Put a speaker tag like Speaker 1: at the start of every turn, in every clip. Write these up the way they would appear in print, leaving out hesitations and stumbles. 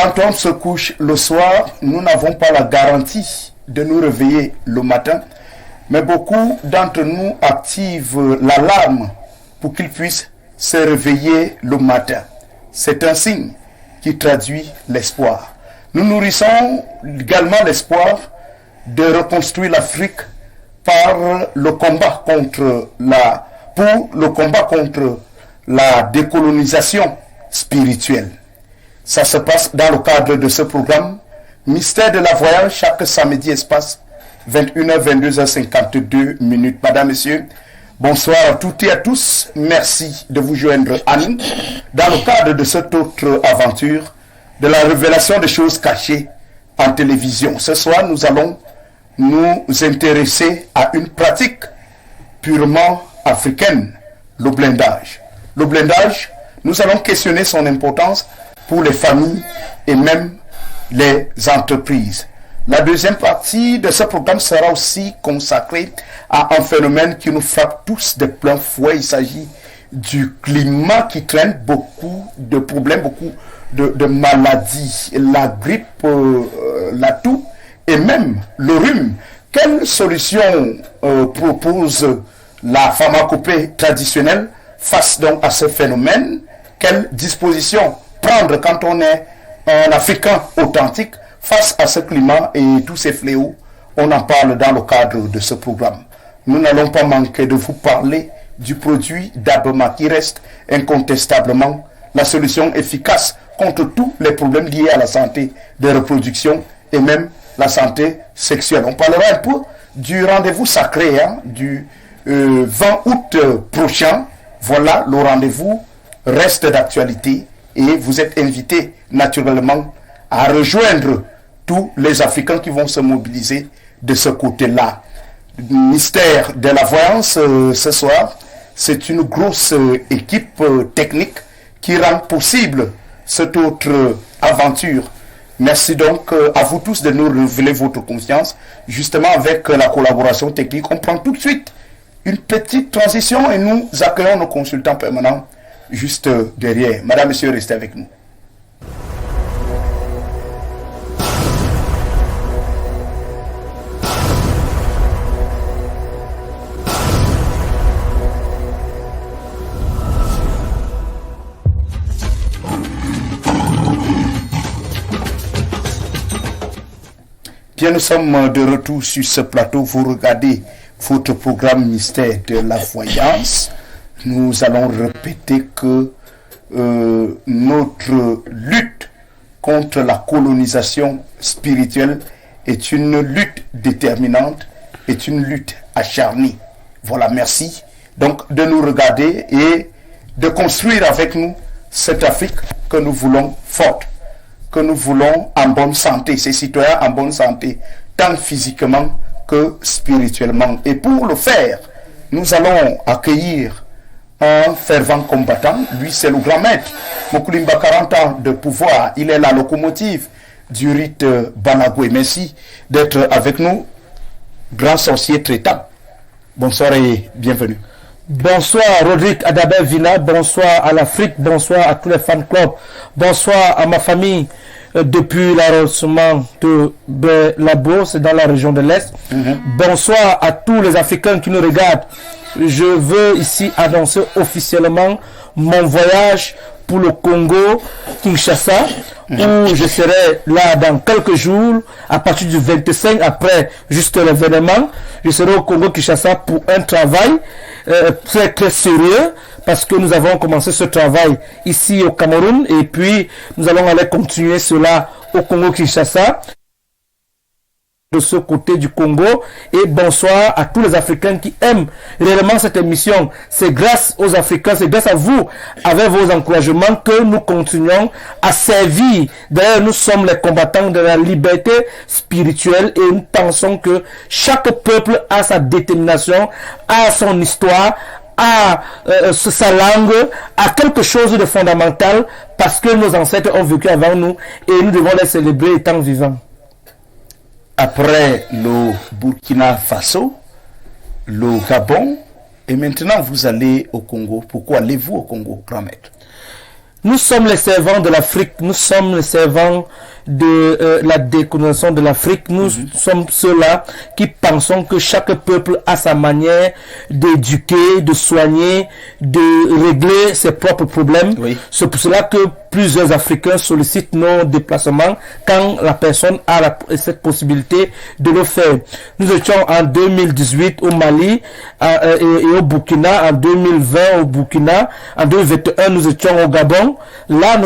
Speaker 1: Quand on se couche le soir, nous n'avons pas la garantie de nous réveiller le matin, mais beaucoup d'entre nous activent l'alarme pour qu'ils puissent se réveiller le matin. C'est un signe qui traduit l'espoir. Nous nourrissons également l'espoir de reconstruire l'Afrique par le combat contre la décolonisation spirituelle. Ça se passe dans le cadre de ce programme Mystère de la Voyance, chaque samedi espace 21h, 22h52. Madame, Messieurs, bonsoir à toutes et à tous. Merci de vous joindre à nous dans le cadre de cette autre aventure de la révélation des choses cachées en télévision. Ce soir, nous allons nous intéresser à une pratique purement africaine, le blindage. Le blindage, nous allons questionner son importance pour les familles et même les entreprises. La deuxième partie de ce programme sera aussi consacrée à un phénomène qui nous frappe tous de plein fouet. Il s'agit du climat qui traîne beaucoup de problèmes, beaucoup de maladies, la grippe, la toux et même le rhume. Quelle solution propose la pharmacopée traditionnelle face donc à ce phénomène? Quelle disposition prendre quand on est un Africain authentique face à ce climat et tous ces fléaux? On en parle dans le cadre de ce programme. Nous n'allons pas manquer de vous parler du produit d'Abema qui reste incontestablement la solution efficace contre tous les problèmes liés à la santé de reproduction et même la santé sexuelle. On parlera un peu du rendez-vous sacré du 20 août prochain. Voilà, le rendez-vous reste d'actualité et vous êtes invités naturellement à rejoindre tous les Africains qui vont se mobiliser de ce côté-là. Mystère de la Voyance, ce soir, c'est une grosse équipe technique qui rend possible cette autre aventure. Merci donc à vous tous de nous révéler votre confiance. Justement, avec la collaboration technique, on prend tout de suite une petite transition et nous accueillons nos consultants permanents juste derrière. Madame, Monsieur, restez avec nous. Bien, nous sommes de retour sur ce plateau. Vous regardez votre programme Mystère de la Voyance. Nous allons répéter que notre lutte contre la colonisation spirituelle est une lutte déterminante, est une lutte acharnée. Voilà, merci. Donc, de nous regarder et de construire avec nous cette Afrique que nous voulons forte, que nous voulons en bonne santé, ces citoyens en bonne santé, tant physiquement que spirituellement. Et pour le faire, nous allons accueillir un fervent combattant. Lui, c'est le grand maître. Mokulimba, 40 ans de pouvoir. Il est la locomotive du rite Banagoué. Merci d'être avec nous, grand sorcier traitant. Bonsoir et bienvenue.
Speaker 2: Bonsoir Rodrigue Adabel Villa, bonsoir à l'Afrique, bonsoir à tous les fan clubs, bonsoir à ma famille depuis l'arrondissement de la Bourse dans la région de l'Est. Bonsoir à tous les Africains qui nous regardent. Je veux ici annoncer officiellement mon voyage pour le Congo, Kinshasa, où je serai là dans quelques jours, à partir du 25 après juste l'événement. Je serai au Congo, Kinshasa pour un travail très très sérieux, parce que nous avons commencé ce travail ici au Cameroun et puis nous allons aller continuer cela au Congo, Kinshasa. De ce côté du Congo, et bonsoir à tous les Africains qui aiment réellement cette émission. C'est grâce aux Africains, c'est grâce à vous, avec vos encouragements, que nous continuons à servir. D'ailleurs, nous sommes les combattants de la liberté spirituelle et nous pensons que chaque peuple a sa détermination, a son histoire, a sa langue, a quelque chose de fondamental, parce que nos ancêtres ont vécu avant nous et nous devons les célébrer étant vivants.
Speaker 1: Après le Burkina Faso, le Gabon, et maintenant vous allez au Congo. Pourquoi allez-vous au Congo, grand maître?
Speaker 2: Nous sommes les servants de l'Afrique, nous sommes les servants de la décolonisation de l'Afrique. Nous sommes ceux-là qui pensons que chaque peuple a sa manière d'éduquer, de soigner, de régler ses propres problèmes. Oui. C'est pour cela que plusieurs Africains sollicitent nos déplacements quand la personne a cette possibilité de le faire. Nous étions en 2018 au Mali et au Burkina, en 2020 au Burkina, en 2021 nous étions au Gabon. Là,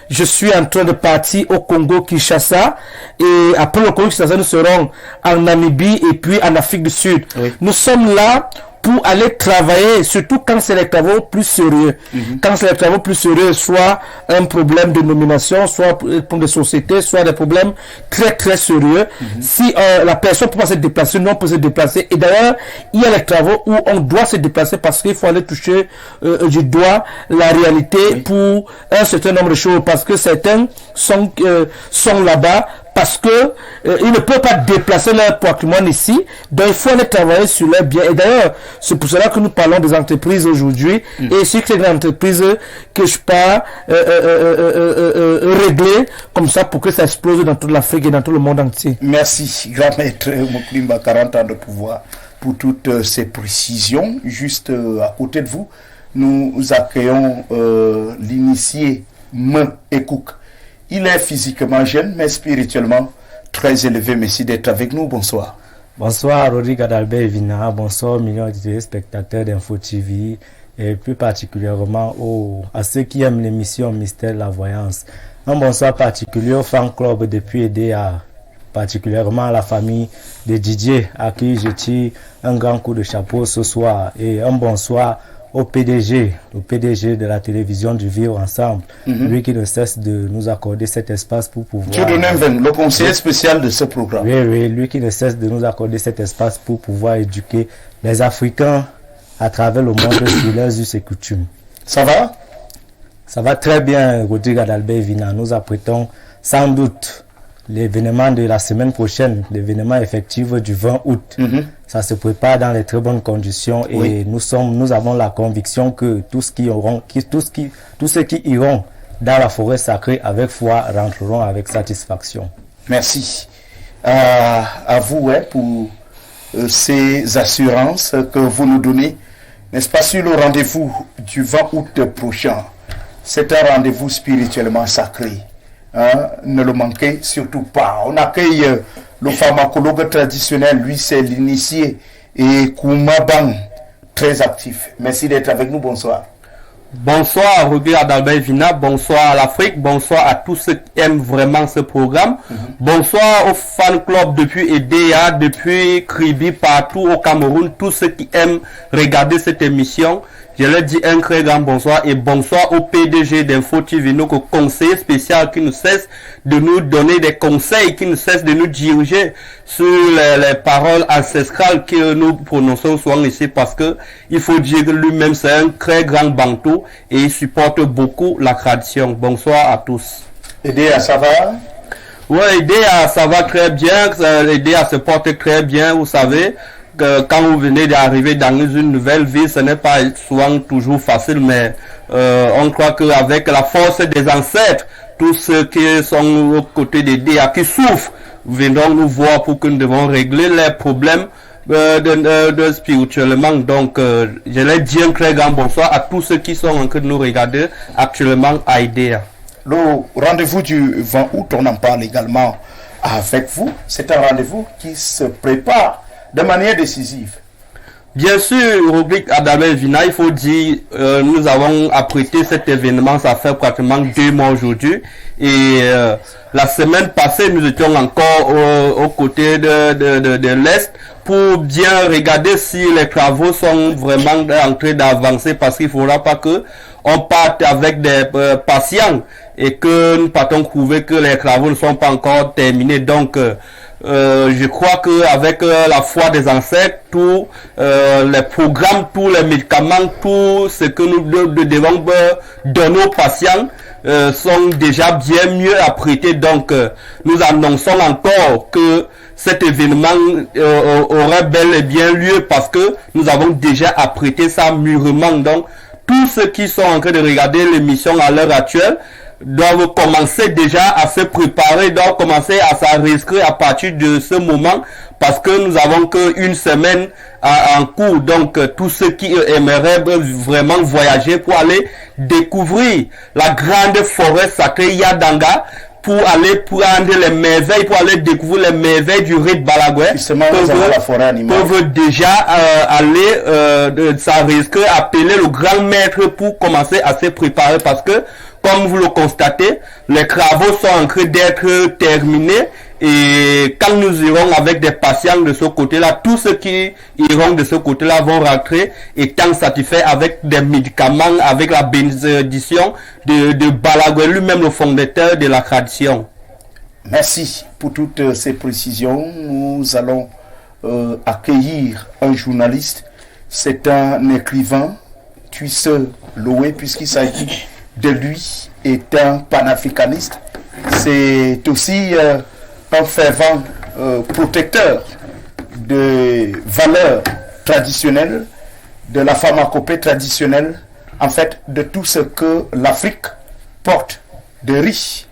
Speaker 2: je suis en train de partir au Congo-Kinshasa et après le Congo-Kinshasa, nous serons en Namibie et puis en Afrique du Sud. Oui. Nous sommes là pour aller travailler, surtout quand c'est les travaux plus sérieux. Quand c'est les travaux plus sérieux, soit un problème de nomination, soit pour des sociétés, soit des problèmes très très sérieux. Si la personne peut pas se déplacer, nous on peut se déplacer. Et d'ailleurs, il y a les travaux où on doit se déplacer parce qu'il faut aller toucher du doigt la réalité pour un certain nombre de choses. Parce que certains sont là-bas parce que ils ne peuvent pas déplacer leur patrimoine ici, donc il faut aller travailler sur leurs biens. Et d'ailleurs, c'est pour cela que nous parlons des entreprises aujourd'hui, et c'est que les entreprises que je peux régler comme ça pour que ça explose dans toute l'Afrique et dans tout le monde entier.
Speaker 1: Merci, grand maître Moklimba, 40 ans de pouvoir, pour toutes ces précisions. Juste à côté de vous, nous accueillons l'initié Men Ekouk. Il est physiquement jeune, mais spirituellement très élevé. Merci d'être avec nous. Bonsoir.
Speaker 3: Bonsoir, Rodrigue Adalbert Vina. Bonsoir, millions de téléspectateurs d'Info TV et plus particulièrement à ceux qui aiment l'émission Mystère de la Voyance. Un bonsoir particulier au fan club depuis EDA, particulièrement à la famille de Didier, à qui je tire un grand coup de chapeau ce soir. Et un bonsoir au PDG de la télévision du Vivre Ensemble, lui qui ne cesse de nous accorder cet espace pour pouvoir...
Speaker 1: Le conseiller spécial de ce programme.
Speaker 3: Oui, lui qui ne cesse de nous accorder cet espace pour pouvoir éduquer les Africains à travers le monde sur leurs us et coutumes.
Speaker 1: Ça va?
Speaker 3: Ça va très bien, Rodrigue Adalbert Vina. Nous apprêtons sans doute l'événement de la semaine prochaine, l'événement effectif du 20 août. Ça se prépare dans les très bonnes conditions et nous avons la conviction que tous ceux qui iront dans la forêt sacrée avec foi rentreront avec satisfaction.
Speaker 1: Merci à vous pour ces assurances que vous nous donnez, n'est-ce pas, sur le rendez-vous du 20 août prochain. C'est un rendez-vous spirituellement sacré. Ne le manquez surtout pas. On accueille le pharmacologue traditionnel, lui c'est l'initié, et Koumabang, très actif. Merci d'être avec nous, bonsoir.
Speaker 4: Bonsoir Rodrigue Adalbert Vina, bonsoir à l'Afrique, bonsoir à tous ceux qui aiment vraiment ce programme. Bonsoir aux fan club depuis EDA, depuis Kribi, partout au Cameroun, tous ceux qui aiment regarder cette émission. Je leur dis un très grand bonsoir et bonsoir au PDG d'Info TV, notre conseiller spécial qui ne cesse de nous donner des conseils, qui ne cesse de nous diriger sur les paroles ancestrales que nous prononçons souvent ici parce que il faut dire que lui-même c'est un très grand bantou et il supporte beaucoup la tradition. Bonsoir à tous.
Speaker 1: EDA, ça va?
Speaker 4: Oui, EDA, ça va très bien. EDA se porte très bien, vous savez. Quand vous venez d'arriver dans une nouvelle ville, ce n'est pas souvent toujours facile, mais on croit qu'avec la force des ancêtres, tous ceux qui sont aux côtés des DA, qui souffrent, viendront nous voir pour que nous devons régler les problèmes de spirituellement. Donc, je leur dis un très grand bonsoir à tous ceux qui sont en train de nous regarder actuellement à IDEA.
Speaker 1: Le rendez-vous du 20 août, on en parle également avec vous. C'est un rendez-vous qui se prépare de manière décisive.
Speaker 4: Bien sûr, rubrique Adalbert Vina, il faut dire, nous avons apprêté cet événement, ça fait pratiquement 2 mois aujourd'hui. Et la semaine passée, nous étions encore aux côtés de l'Est pour bien regarder si les travaux sont vraiment en train d'avancer, parce qu'il ne faudra pas que on parte avec des patients et que nous partons trouver que les travaux ne sont pas encore terminés. Donc, je crois que avec la foi des ancêtres, tous les programmes, tous les médicaments, tout ce que nous devons donner aux patients sont déjà bien mieux apprêtés. Donc, nous annonçons encore que cet événement aurait bel et bien lieu parce que nous avons déjà apprêté ça mûrement. Donc, tous ceux qui sont en train de regarder l'émission à l'heure actuelle doivent commencer déjà à se préparer, doivent commencer à s'enregistrer à partir de ce moment, parce que nous avons qu'une semaine en cours. Donc tous ceux qui aimeraient vraiment voyager pour aller découvrir la grande forêt sacrée Yadanga, pour aller prendre les merveilles, pour aller découvrir les merveilles du rite Balagoué, peuvent déjà aller s'enregistrer, appeler le grand maître pour commencer à se préparer, parce que comme vous le constatez, les travaux sont en train d'être terminés, et quand nous irons avec des patients de ce côté-là, tous ceux qui iront de ce côté-là vont rentrer étant satisfaits avec des médicaments, avec la bénédiction de Balagoué, lui-même le fondateur de la tradition.
Speaker 1: Merci pour toutes ces précisions. Nous allons accueillir un journaliste. C'est un écrivain, Tuisse Loé, puisqu'il s'agit de lui, est un panafricaniste. C'est aussi un fervent protecteur de valeurs traditionnelles, de la pharmacopée traditionnelle, en fait, de tout ce que l'Afrique porte de riche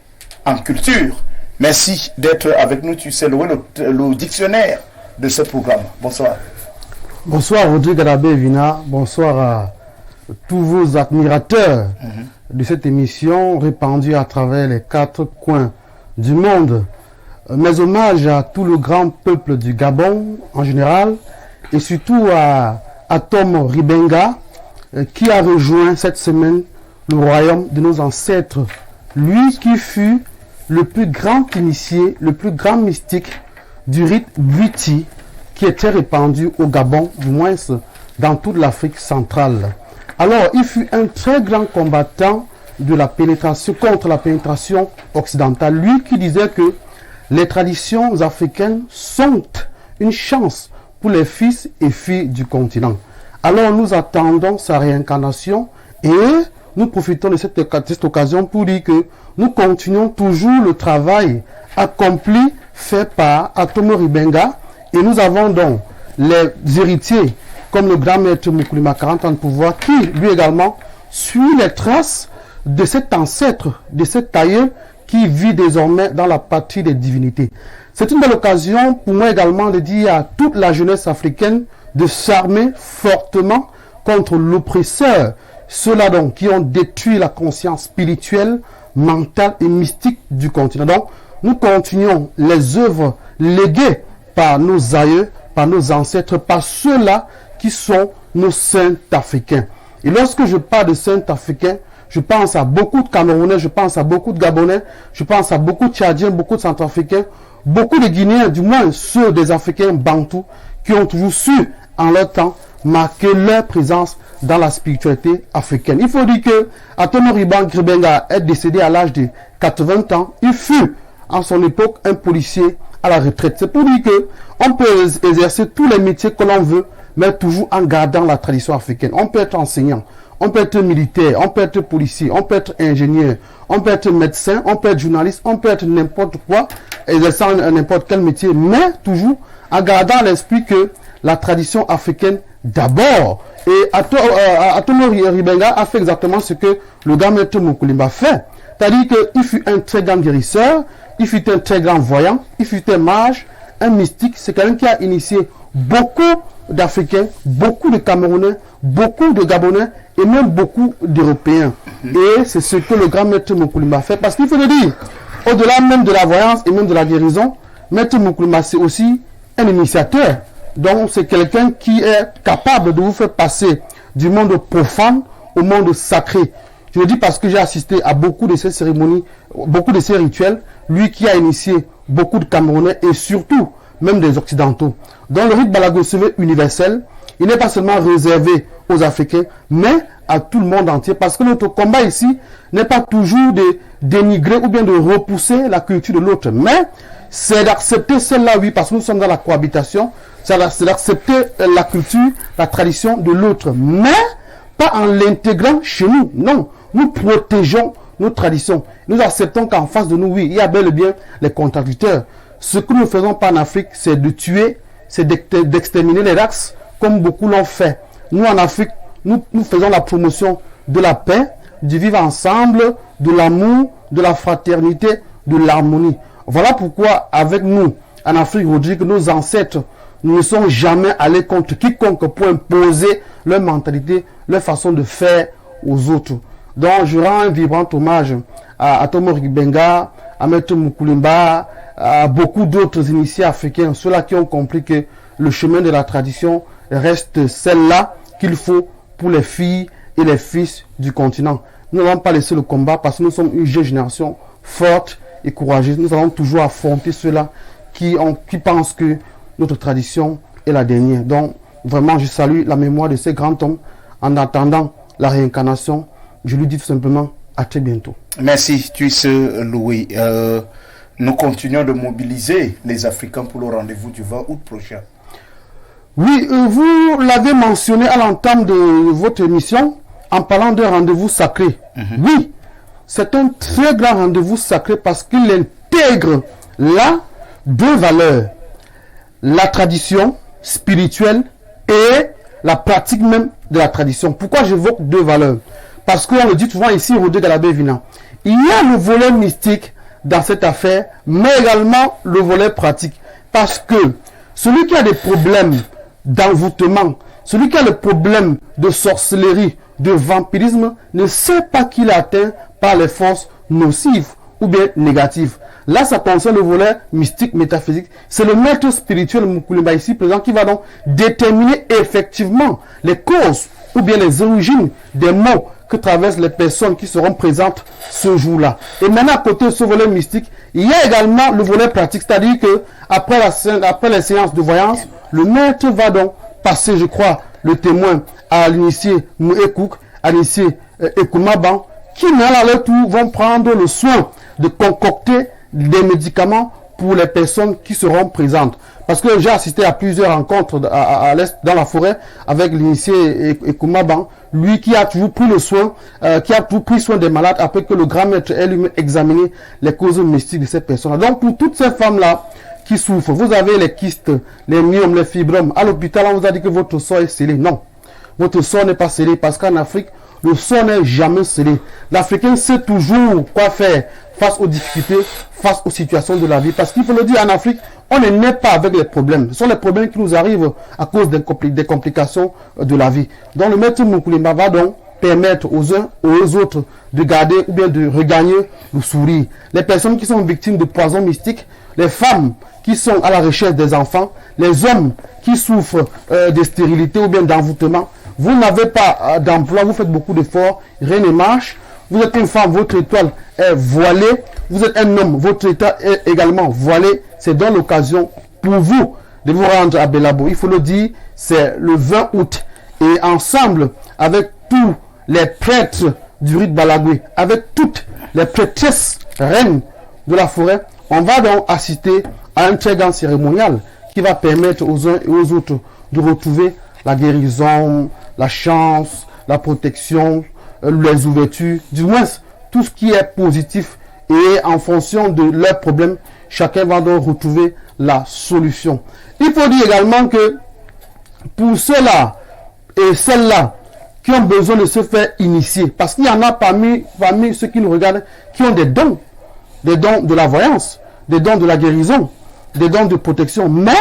Speaker 1: en culture. Merci d'être avec nous. Tu sais le dictionnaire de ce programme. Bonsoir.
Speaker 5: Bonsoir Rodrigue Adabé Vina. Bonsoir à tous vos admirateurs de cette émission répandue à travers les 4 coins du monde. Mes hommages à tout le grand peuple du Gabon en général et surtout à Atom Ribenga qui a rejoint cette semaine le royaume de nos ancêtres. Lui qui fut le plus grand initié, le plus grand mystique du rite Bwiti qui était répandu au Gabon, du moins dans toute l'Afrique centrale. Alors, il fut un très grand combattant de la pénétration, contre la pénétration occidentale. Lui qui disait que les traditions africaines sont une chance pour les fils et filles du continent. Alors, nous attendons sa réincarnation et nous profitons de cette occasion pour dire que nous continuons toujours le travail accompli, fait par Atomo Ribenga, et nous avons donc les héritiers, comme le grand maître Mukulima 40 ans de pouvoir, qui lui également suit les traces de cet ancêtre, de cet aïeux qui vit désormais dans la patrie des divinités. C'est une belle occasion pour moi également de dire à toute la jeunesse africaine de s'armer fortement contre l'oppresseur, ceux-là donc qui ont détruit la conscience spirituelle, mentale et mystique du continent. Donc, nous continuons les œuvres léguées par nos aïeux, par nos ancêtres, par ceux-là qui sont nos saints africains. Et lorsque je parle de saints africains, je pense à beaucoup de Camerounais, je pense à beaucoup de Gabonais, je pense à beaucoup de Tchadiens, beaucoup de Centrafricains, beaucoup de Guinéens, du moins ceux des Africains bantous, qui ont toujours su, en leur temps, marquer leur présence dans la spiritualité africaine. Il faut dire que Atomo Ribenga est décédé à l'âge de 80 ans. Il fut, en son époque, un policier à la retraite. C'est pour dire que on peut exercer tous les métiers que l'on veut, mais toujours en gardant la tradition africaine. On peut être enseignant, on peut être militaire, on peut être policier, on peut être ingénieur, on peut être médecin, on peut être journaliste, on peut être n'importe quoi, exerçant n'importe quel métier, mais toujours en gardant à l'esprit que la tradition africaine d'abord. Et Atomo Ribenga a fait exactement ce que le grand maître Mukulima fait. C'est-à-dire qu'il fut un très grand guérisseur, il fut un très grand voyant, il fut un mage, un mystique. C'est quelqu'un qui a initié beaucoup d'Africains, beaucoup de Camerounais, beaucoup de Gabonais et même beaucoup d'Européens. Et c'est ce que le grand maître Mukulima fait. Parce qu'il faut le dire, au-delà même de la voyance et même de la guérison, maître Mukulima c'est aussi un initiateur. Donc c'est quelqu'un qui est capable de vous faire passer du monde profane au monde sacré. Je le dis parce que j'ai assisté à beaucoup de ces cérémonies, beaucoup de ces rituels. Lui qui a initié beaucoup de Camerounais et surtout même des Occidentaux. Dans le rite Balagosové universel, il n'est pas seulement réservé aux Africains, mais à tout le monde entier. Parce que notre combat ici n'est pas toujours de dénigrer ou bien de repousser la culture de l'autre. Mais c'est d'accepter celle-là, oui, parce que nous sommes dans la cohabitation. C'est d'accepter la culture, la tradition de l'autre. Mais pas en l'intégrant chez nous. Non, nous protégeons nos traditions. Nous acceptons qu'en face de nous, oui, il y a bel et bien les contradicteurs. Ce que nous ne faisons pas en Afrique, c'est de tuer, c'est d'exterminer les races, comme beaucoup l'ont fait. Nous, en Afrique, nous faisons la promotion de la paix, du vivre ensemble, de l'amour, de la fraternité, de l'harmonie. Voilà pourquoi, avec nous, en Afrique, Rodrigue, nos ancêtres ne sont jamais allés contre quiconque pour imposer leur mentalité, leur façon de faire aux autres. Donc, je rends un vibrant hommage à Tomo Ribenga, à Maître Moukulimba, à beaucoup d'autres initiés africains, ceux-là qui ont compris que le chemin de la tradition reste celle-là qu'il faut pour les filles et les fils du continent. Nous n'allons pas laisser le combat parce que nous sommes une jeune génération forte et courageuse. Nous allons toujours affronter ceux-là qui pensent que notre tradition est la dernière. Donc, vraiment, je salue la mémoire de ces grands hommes. En attendant la réincarnation, je lui dis tout simplement à très bientôt.
Speaker 1: Merci, Tuis Louis. Nous continuons de mobiliser les Africains pour le rendez-vous du 20 août prochain.
Speaker 5: Oui, vous l'avez mentionné à l'entame de votre émission en parlant d'un rendez-vous sacré. Oui, c'est un très grand rendez-vous sacré parce qu'il intègre là deux valeurs. La tradition spirituelle et la pratique même de la tradition. Pourquoi j'évoque deux valeurs? Parce qu'on le dit souvent ici, Rodrigue Adalbert Vina. Il y a le volet mystique dans cette affaire, mais également le volet pratique. Parce que celui qui a des problèmes d'envoûtement, celui qui a le problème de sorcellerie, de vampirisme, ne sait pas qu'il est atteint par les forces nocives ou bien négatives. Là, ça concerne le volet mystique, métaphysique. C'est le maître spirituel Moukulimba ici présent qui va donc déterminer effectivement les causes ou bien les origines des maux que traversent les personnes qui seront présentes ce jour-là. Et maintenant, à côté de ce volet mystique, il y a également le volet pratique, c'est-à-dire que après les séances de voyance, le maître va donc passer, je crois, le témoin à l'initié Mouekouk, à l'initié Ekoumaban, qui, à leur tour, vont prendre le soin de concocter des médicaments pour les personnes qui seront présentes. Parce que j'ai assisté à plusieurs rencontres à l'est, dans la forêt, avec l'initié Ekoumaban, lui qui a toujours pris le soin, qui a toujours pris soin des malades après que le grand maître ait lui examiné les causes mystiques de ces personnes. Donc pour toutes ces femmes-là qui souffrent, vous avez les kystes, les myomes, les fibromes, à l'hôpital on vous a dit que votre sort est scellé. Non, votre sort n'est pas scellé parce qu'en Afrique, le sort n'est jamais scellé. L'Africain sait toujours quoi faire face aux difficultés, face aux situations de la vie. Parce qu'il faut le dire, en Afrique, on ne naît pas avec les problèmes. Ce sont les problèmes qui nous arrivent à cause des complications de la vie. Donc le maître Moukulimba va donc permettre aux uns et aux autres de garder ou bien de regagner le sourire. Les personnes qui sont victimes de poisons mystiques, les femmes qui sont à la recherche des enfants, les hommes qui souffrent de stérilité ou bien d'envoûtement. Vous n'avez pas d'emploi, vous faites beaucoup d'efforts, rien ne marche. Vous êtes une femme, votre étoile est voilée. Vous êtes un homme, votre étoile est également voilée. C'est donc l'occasion pour vous de vous rendre à Belabo. Il faut le dire, c'est le 20 août. Et ensemble, avec tous les prêtres du rite Balagoué, avec toutes les prêtresses reines de la forêt, on va donc assister à un très grand cérémonial qui va permettre aux uns et aux autres de retrouver la guérison, la chance, la protection, les ouvertures, du moins tout ce qui est positif. Et en fonction de leurs problèmes, chacun va donc retrouver la solution. Il faut dire également que pour ceux-là et celles-là qui ont besoin de se faire initier, parce qu'il y en a parmi ceux qui nous regardent qui ont des dons de la voyance, des dons de la guérison, des dons de protection, mais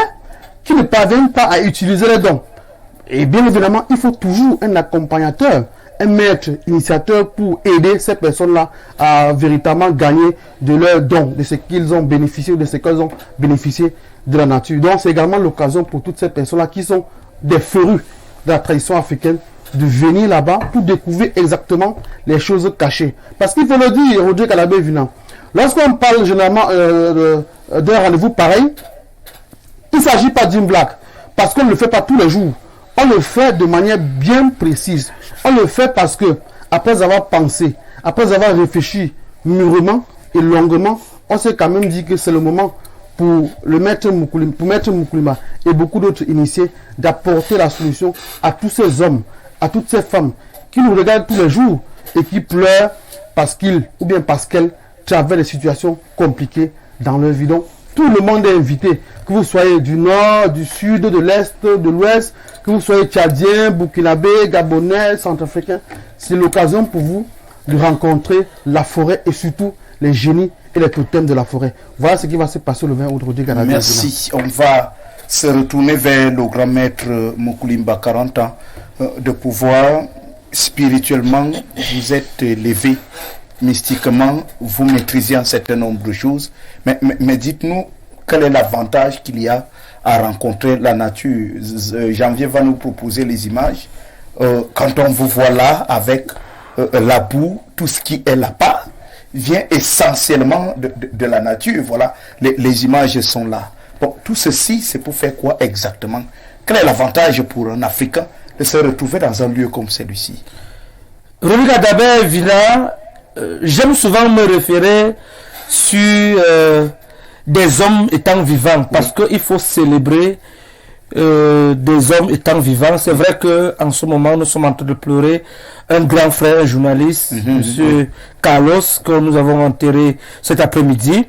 Speaker 5: qui ne parviennent pas à utiliser les dons. Et bien évidemment, il faut toujours un accompagnateur, un maître initiateur pour aider ces personnes-là à véritablement gagner de leurs dons, de ce qu'ils ont bénéficié, de ce qu'elles ont bénéficié de la nature. Donc c'est également l'occasion pour toutes ces personnes-là qui sont des férus de la tradition africaine de venir là-bas pour découvrir exactement les choses cachées. Parce qu'il faut le dire, Rodrigue Adalbert Vina, lorsqu'on parle généralement d'un rendez-vous pareil, il ne s'agit pas d'une blague, parce qu'on ne le fait pas tous les jours. On le fait de manière bien précise. On le fait parce que, après avoir pensé, après avoir réfléchi mûrement et longuement, on s'est quand même dit que c'est le moment pour le maître Moukulimba et beaucoup d'autres initiés d'apporter la solution à tous ces hommes, à toutes ces femmes qui nous regardent tous les jours et qui pleurent parce qu'ils ou bien parce qu'elles traversent des situations compliquées dans leur vie. Donc, tout le monde est invité. Que vous soyez du nord, du sud, de l'est, de l'ouest, que vous soyez tchadien, burkinabé, gabonais, centrafricain. C'est l'occasion pour vous de rencontrer la forêt et surtout les génies et les totems de la forêt. Voilà ce qui va se passer le 20 août.
Speaker 1: Merci. On va se retourner vers le grand maître Moukulimba, 40 ans, de pouvoir spirituellement, vous êtes élevé, mystiquement, vous maîtrisez un certain nombre de choses. Mais dites-nous, quel est l'avantage qu'il y a à rencontrer la nature? Janvier va nous proposer les images. Quand on vous voit là avec la boue, tout ce qui est là-bas vient essentiellement de la nature. Voilà, les images sont là. Bon, tout ceci, c'est pour faire quoi exactement? Quel est l'avantage pour un Africain de se retrouver dans un lieu comme celui-ci?
Speaker 2: Rodrigue Adabé Vina, j'aime souvent me référer sur des hommes étant vivants, parce qu'il faut célébrer des hommes étant vivants. C'est vrai qu'en ce moment, nous sommes en train de pleurer un grand frère, un journaliste, M. Carlos, que nous avons enterré cet après-midi.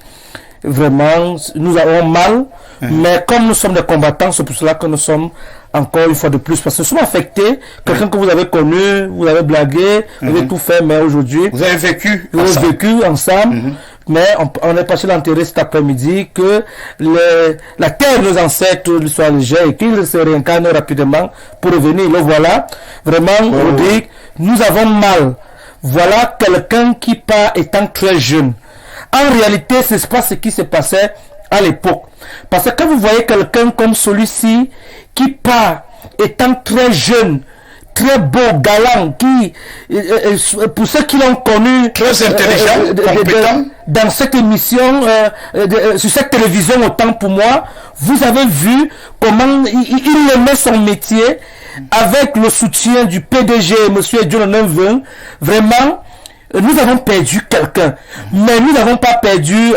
Speaker 2: Vraiment, nous avons mal, mais comme nous sommes des combattants, c'est pour cela que nous sommes encore une fois de plus, parce que nous sommes affectés. Quelqu'un que vous avez connu, vous avez blagué, vous avez tout fait, mais aujourd'hui,
Speaker 1: vous avez vécu
Speaker 2: ensemble. Mais on est passé l'enterrer cet après-midi, que la terre de nos ancêtres soit légère et qu'ils se réincarnent rapidement pour revenir. Le voilà, vraiment, Rodrigue, nous avons mal. Voilà quelqu'un qui part étant très jeune. En réalité, ce n'est pas ce qui se passait à l'époque. Parce que quand vous voyez quelqu'un comme celui-ci qui part étant très jeune, très beau, galant, qui, pour ceux qui l'ont connu,
Speaker 1: très intelligent, compétent,
Speaker 2: dans cette émission, sur cette télévision, autant pour moi, vous avez vu comment il aimait son métier avec le soutien du PDG, M. John Neveu. Vraiment, nous avons perdu quelqu'un, mais nous n'avons pas perdu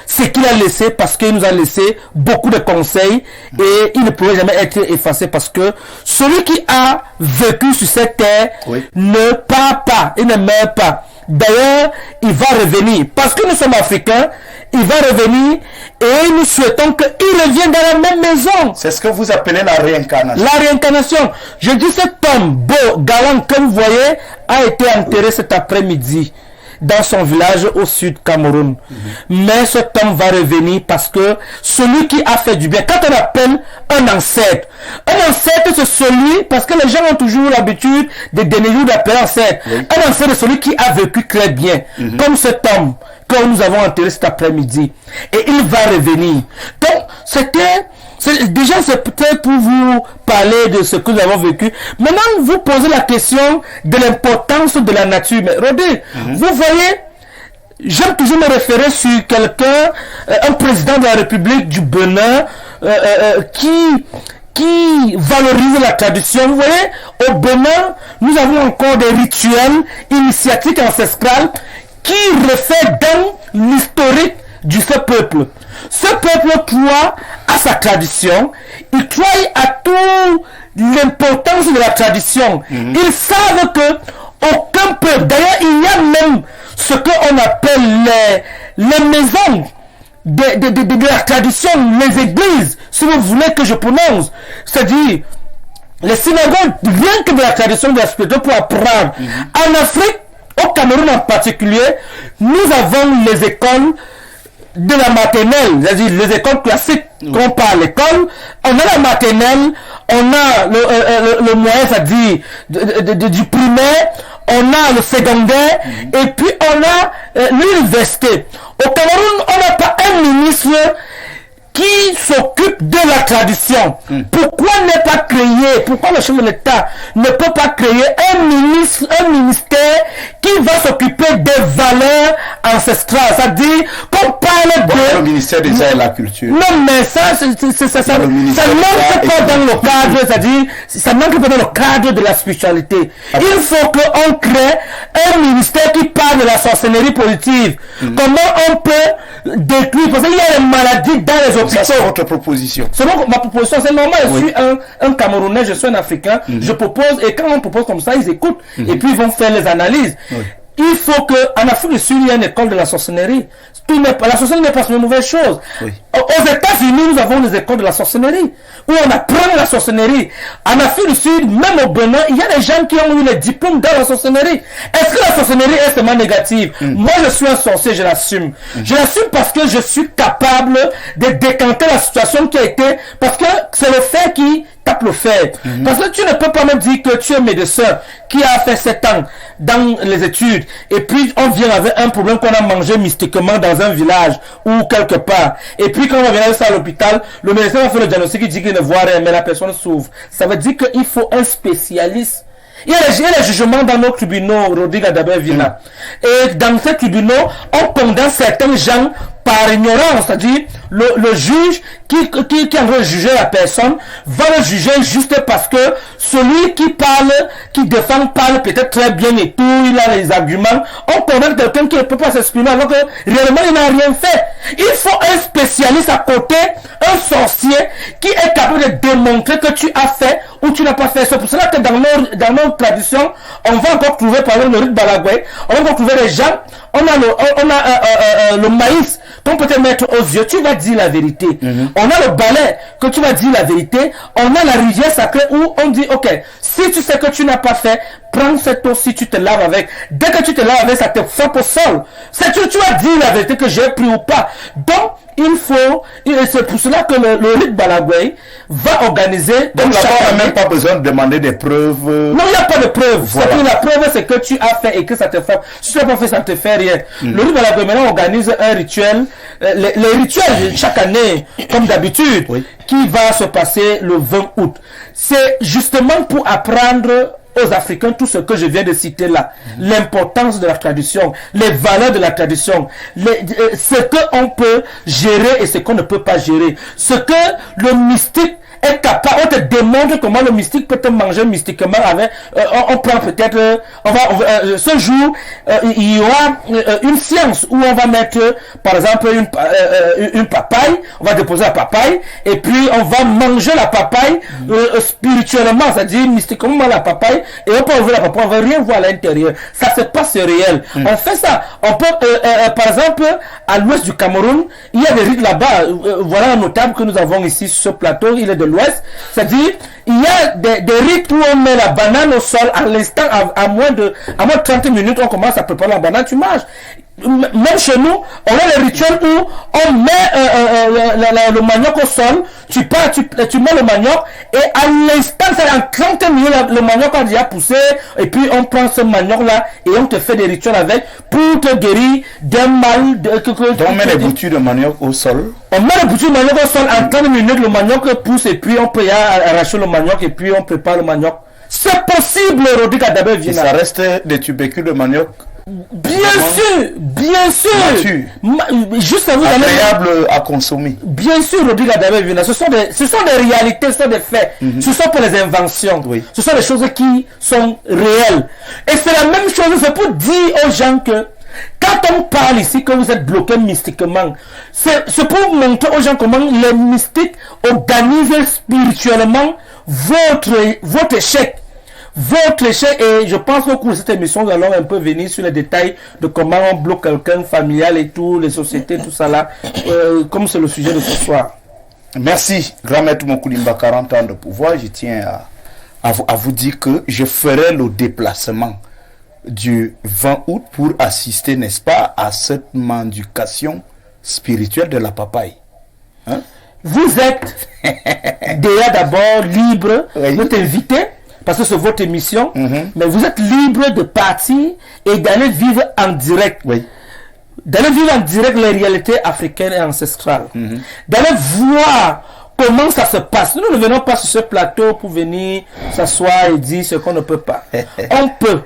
Speaker 2: ce qu'il a laissé, parce qu'il nous a laissé beaucoup de conseils et il ne pourrait jamais être effacé, parce que celui qui a vécu sur cette terre ne part pas, il ne meurt pas. D'ailleurs, il va revenir, parce que nous sommes africains, il va revenir et nous souhaitons qu'il revienne dans la même maison.
Speaker 1: C'est ce que vous appelez la réincarnation.
Speaker 2: La réincarnation. Je dis, cet homme beau, galant, que vous voyez, a été enterré cet après-midi dans son village au sud Cameroun. Mais cet homme va revenir, parce que celui qui a fait du bien, quand on appelle un ancêtre c'est celui, parce que les gens ont toujours l'habitude de dénigrer d'appeler ancêtre. Un ancêtre c'est celui qui a vécu très bien, comme cet homme que nous avons enterré cet après-midi. Et il va revenir. Donc, déjà, c'est peut-être pour vous parler de ce que nous avons vécu. Maintenant, vous posez la question de l'importance de la nature. Mais Rodé, vous voyez, j'aime toujours me référer sur quelqu'un, un président de la République du Bénin, qui valorise la tradition. Vous voyez, au Bénin, nous avons encore des rituels initiatiques ancestrales qui reflètent dans l'historique de ce peuple. Ce peuple croit à sa tradition, il croit à toute l'importance de la tradition. Ils savent que aucun peuple, d'ailleurs il y a même ce qu'on appelle les maisons de la tradition, les églises, si vous voulez que je prononce, c'est-à-dire les synagogues, rien que de la tradition de la spiritualité pour apprendre. En Afrique, au Cameroun en particulier, nous avons les écoles de la maternelle, c'est-à-dire les écoles classiques qu'on parle à l'école, on a la maternelle, on a le moyen, c'est-à-dire du primaire, on a le secondaire, et puis on a l'université. Au Cameroun, on n'a pas un ministre qui s'occupe de la tradition. Pourquoi ne pas créer, pourquoi le chef de l'État ne peut pas créer un ministère qui va s'occuper des valeurs ancestrales, c'est-à-dire qu'on parle de...
Speaker 1: Le ministère des Arts et la Culture.
Speaker 2: Non, mais ça manque pas dans le cadre, c'est-à-dire, ça manque pas dans le cadre de la spiritualité. Il faut qu'on crée un ministère qui parle de la sorcellerie positive. Comment on peut détruire, parce qu'il y a des maladies dans les hôpitaux.
Speaker 1: Ça, c'est votre proposition.
Speaker 2: Selon ma proposition, c'est normal. Je suis un Camerounais, je suis un Africain. Je propose, et quand on propose comme ça, ils écoutent. Et puis ils vont faire les analyses. Il faut qu'en Afrique du Sud, il y ait une école de la sorcellerie. la sorcellerie n'est pas une mauvaise chose.
Speaker 1: Oui.
Speaker 2: Aux États-Unis, nous avons des écoles de la sorcellerie où on apprend la sorcellerie. En Afrique du Sud, même au Bénin, il y a des gens qui ont eu les diplômes dans la sorcellerie. Est-ce que la sorcellerie est seulement négative? Moi, je suis un sorcier, je l'assume. Je l'assume parce que je suis capable de décanter la situation qui a été, parce que c'est le fait qui tape le fer. Parce que tu ne peux pas me dire que tu es médecin qui a fait 7 ans dans les études et puis on vient avec un problème qu'on a mangé mystiquement dans un village ou quelque part. Et puis quand on vient avec ça à l'hôpital, le médecin va faire le diagnostic, il dit qu'il ne voit rien, mais la personne souffre. Ça veut dire qu'il faut un spécialiste. Il y a les jugements dans nos tribunaux, Rodrigue Adabert-Vina. Et dans ces tribunaux, on condamne certains gens par ignorance, c'est-à-dire le juge qui est en train de juger la personne va le juger juste parce que celui qui parle, qui défend, parle peut-être très bien et tout, il a les arguments. On condamne quelqu'un qui ne peut pas s'exprimer alors que réellement il n'a rien fait. Il faut un spécialiste à côté, un sorcier qui est capable de démontrer que tu as fait ou tu n'as pas fait. C'est pour cela que dans nos traditions, on va encore trouver par exemple le rite Balagoué, on va encore trouver des gens, on a le maïs qu'on peut te mettre aux yeux, tu vas dire la vérité. On a le balai que tu vas dire la vérité. On a la rivière sacrée où on dit ok, si tu sais que tu n'as pas fait, prends cette eau si tu te laves avec. Dès que tu te laves avec, ça te frappe au sol. Tu vas dire la vérité que j'ai pris ou pas. Donc il faut, c'est pour cela que le rite Balagoué va organiser.
Speaker 1: Donc là-bas, on n'a même pas besoin de demander des preuves.
Speaker 2: Non, il n'y a pas de preuve.
Speaker 1: Voilà.
Speaker 2: La preuve, c'est que tu as fait et que ça te fait. Si tu n'as pas fait, ça ne te fait rien. Le rite Balagoué maintenant organise un rituel. Les rituels chaque année, comme d'habitude, qui va se passer le 20 août. C'est justement pour apprendre aux Africains tout ce que je viens de citer là, l'importance de la tradition, les valeurs de la tradition, ce qu'on peut gérer et ce qu'on ne peut pas gérer, ce que le mystique est capable. On te démontre comment le mystique peut te manger mystiquement avec. On prend peut-être. Ce jour, il y aura une science où on va mettre, par exemple, une papaye. On va déposer la papaye et puis on va manger la papaye spirituellement, c'est-à-dire mystiquement la papaye. Et on peut ouvrir la papaye, on va rien voir à l'intérieur. Ça se passe réel. On fait ça. On peut, par exemple, à l'ouest du Cameroun, il y a des rites là-bas. Voilà un notable que nous avons ici sur ce plateau. Il est de l'ouest, c'est-à-dire il y a des rites où on met la banane au sol à l'instant, à moins de 30 minutes, on commence à préparer la banane, tu manges. Même chez nous, on a le rituel où on met le manioc au sol, tu mets le manioc et à l'instant, c'est en 30 minutes, le manioc a déjà poussé et puis on prend ce manioc là et on te fait des rituels avec pour te guérir d'un mal.
Speaker 1: Donc on met les boutures de manioc au sol.
Speaker 2: On met les boutures de manioc au sol, en 30 minutes, le manioc pousse et puis on peut y arracher le manioc et puis on prépare le manioc. C'est possible, Rodrigue Adabert-Vina.
Speaker 1: Ça reste des tubercules de manioc.
Speaker 2: Bien sûr. Juste à vous
Speaker 1: agréable à consommer.
Speaker 2: Bien sûr, Rodrigue Adabert-Vina. Ce sont des réalités, ce sont des faits. Ce sont pas des inventions. Ce sont des choses qui sont réelles. Et c'est la même chose, c'est pour dire aux gens que quand on parle ici que vous êtes bloqué mystiquement, c'est pour montrer aux gens comment les mystiques organisent spirituellement votre échec. Votre échec, et je pense qu'au cours de cette émission, nous allons un peu venir sur les détails de comment on bloque quelqu'un familial et tout, les sociétés, tout ça là, comme c'est le sujet de ce soir.
Speaker 1: Merci, Grand Maître Mokoulimba, 40 ans de pouvoir. Je tiens à vous dire que je ferai le déplacement du 20 août pour assister, n'est-ce pas, à cette mendication spirituelle de la papaye. Hein?
Speaker 2: Vous êtes déjà d'abord libre de t'inviter, parce que c'est votre émission, mais vous êtes libre de partir et d'aller vivre en direct. D'aller vivre en direct les réalités africaines et ancestrales. D'aller voir comment ça se passe. Nous ne venons pas sur ce plateau pour venir s'asseoir et dire ce qu'on ne peut pas. On peut.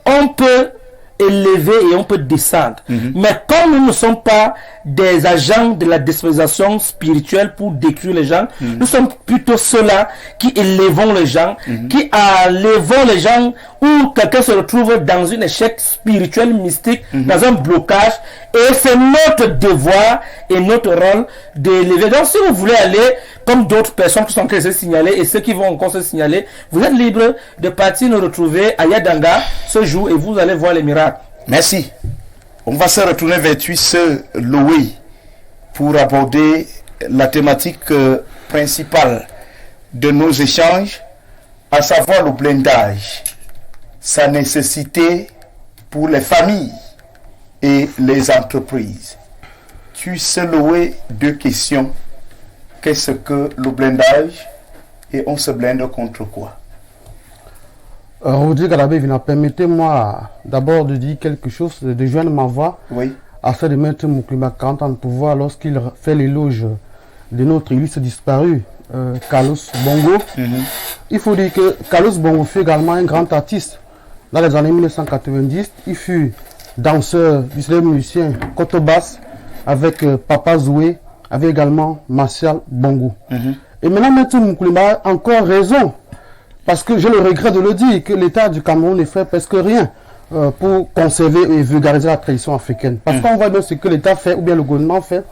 Speaker 2: On peut élever et on peut descendre. Mais comme nous ne sommes pas des agents de la déstabilisation spirituelle pour détruire les gens, nous sommes plutôt ceux-là qui élevons les gens, qui élevons les gens où quelqu'un se retrouve dans un échec spirituel, mystique, dans un blocage. Et c'est notre devoir et notre rôle d'élever. Donc si vous voulez aller, comme d'autres personnes qui sont en train de se signaler et ceux qui vont encore se signaler, vous êtes libre de partir nous retrouver à Yadanga ce jour et vous allez voir les miracles.
Speaker 1: Merci. On va se retourner vers Tuisse Loué pour aborder la thématique principale de nos échanges, à savoir le blindage, sa nécessité pour les familles et les entreprises. Tuisse Loué, 2 questions. Qu'est-ce que le blindage et on se blinde contre quoi?
Speaker 5: Rodrigue Adabé-Vina, permettez-moi d'abord de dire quelque chose, de joindre ma voix à celle de Maître Mouklima, 40 ans de pouvoir, lorsqu'il fait l'éloge de notre illustre disparu, Carlos Bongo. Il faut dire que Carlos Bongo fut également un grand artiste. Dans les années 1990, il fut danseur du célèbre musicien Kotobas avec Papa Zoué, avec également Martial Bongo. Et maintenant, Maître Mouklima a encore raison. Parce que j'ai le regret de le dire, que l'État du Cameroun ne fait presque rien pour conserver et vulgariser la tradition africaine. Parce qu'on voit bien ce que l'État fait, ou bien le gouvernement fait,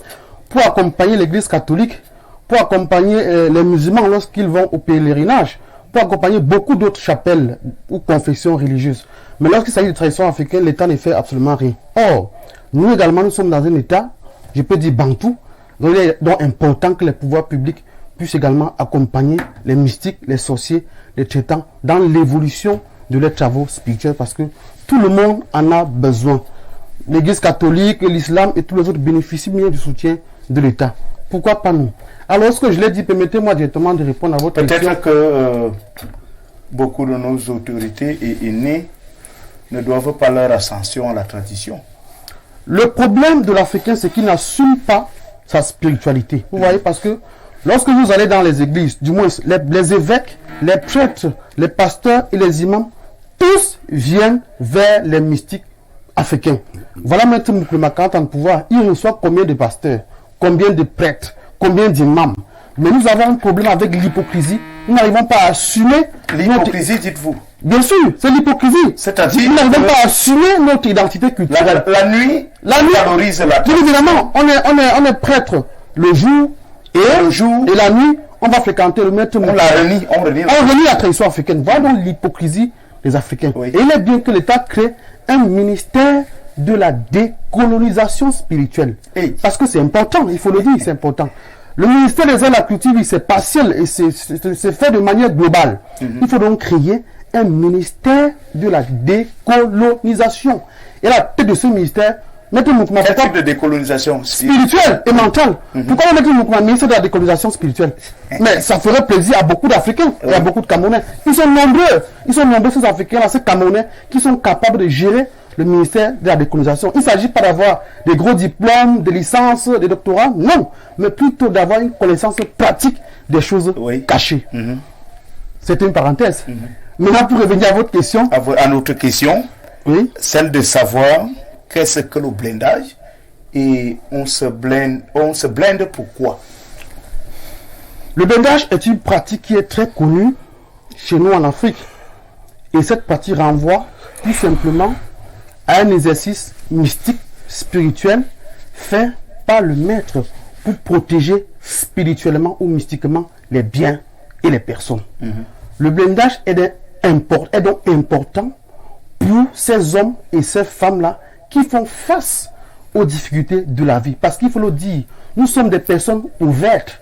Speaker 5: pour accompagner l'Église catholique, pour accompagner les musulmans lorsqu'ils vont au pèlerinage, pour accompagner beaucoup d'autres chapelles ou confessions religieuses. Mais lorsqu'il s'agit de tradition africaine, l'État ne fait absolument rien. Or, nous également, nous sommes dans un État, je peux dire bantou, donc il est donc important que les pouvoirs publics puissent également accompagner les mystiques, les sorciers, les traitants dans l'évolution de leurs travaux spirituels, parce que tout le monde en a besoin. L'Église catholique, l'islam et tous les autres bénéficient bien du soutien de l'État. Pourquoi pas nous? Alors, ce que je l'ai dit, permettez-moi directement de répondre à votre question.
Speaker 1: Peut-être que beaucoup de nos autorités et aînés ne doivent pas leur ascension à la tradition.
Speaker 5: Le problème de l'Africain, c'est qu'il n'assume pas sa spiritualité. Vous voyez, parce que lorsque vous allez dans les églises, du moins les évêques, les prêtres, les pasteurs et les imams, tous viennent vers les mystiques africains. Voilà Maître Mouklima, quand en pouvoir, il reçoit combien de pasteurs, combien de prêtres, combien d'imams. Mais nous avons un problème avec l'hypocrisie. Nous n'arrivons pas à assumer.
Speaker 1: L'hypocrisie, dites-vous?
Speaker 5: Bien sûr, c'est l'hypocrisie.
Speaker 1: C'est-à-dire,
Speaker 5: nous n'arrivons pas à assumer notre identité culturelle.
Speaker 1: La nuit valorise la
Speaker 5: tradition. Évidemment, on est prêtre le jour et la nuit, on va fréquenter le Maître Mouklima.
Speaker 1: On
Speaker 5: renie la tradition africaine. Voilà donc l'hypocrisie des Africains. Et il est bien que l'État crée un ministère de la décolonisation spirituelle. Parce que c'est important, il faut le dire, c'est important. Le ministère des Arts et de la Culture, c'est partiel et c'est fait de manière globale. Il faut donc créer un ministère de la décolonisation. Et la tête de ce ministère, Maître Mouklima,
Speaker 1: quel type de décolonisation
Speaker 5: spirituelle et mentale. Pourquoi on met le Mouklima ministère de la décolonisation spirituelle? Mais ça ferait plaisir à beaucoup d'Africains et à beaucoup de Camerounais. Ils sont nombreux ces Africains-là, ces Camerounais, qui sont capables de gérer le ministère de la décolonisation. Il ne s'agit pas d'avoir des gros diplômes, des licences, des doctorats, non, mais plutôt d'avoir une connaissance pratique des choses cachées. C'est une parenthèse. Maintenant, pour revenir à votre question.
Speaker 1: À notre question, celle de savoir qu'est-ce que le blindage et on se blinde pourquoi?
Speaker 5: Le blindage est une pratique qui est très connue chez nous en Afrique. Et cette pratique renvoie tout simplement à un exercice mystique, spirituel, fait par le maître pour protéger spirituellement ou mystiquement les biens et les personnes. Le blindage est donc important pour ces hommes et ces femmes-là qui font face aux difficultés de la vie. Parce qu'il faut le dire, nous sommes des personnes ouvertes.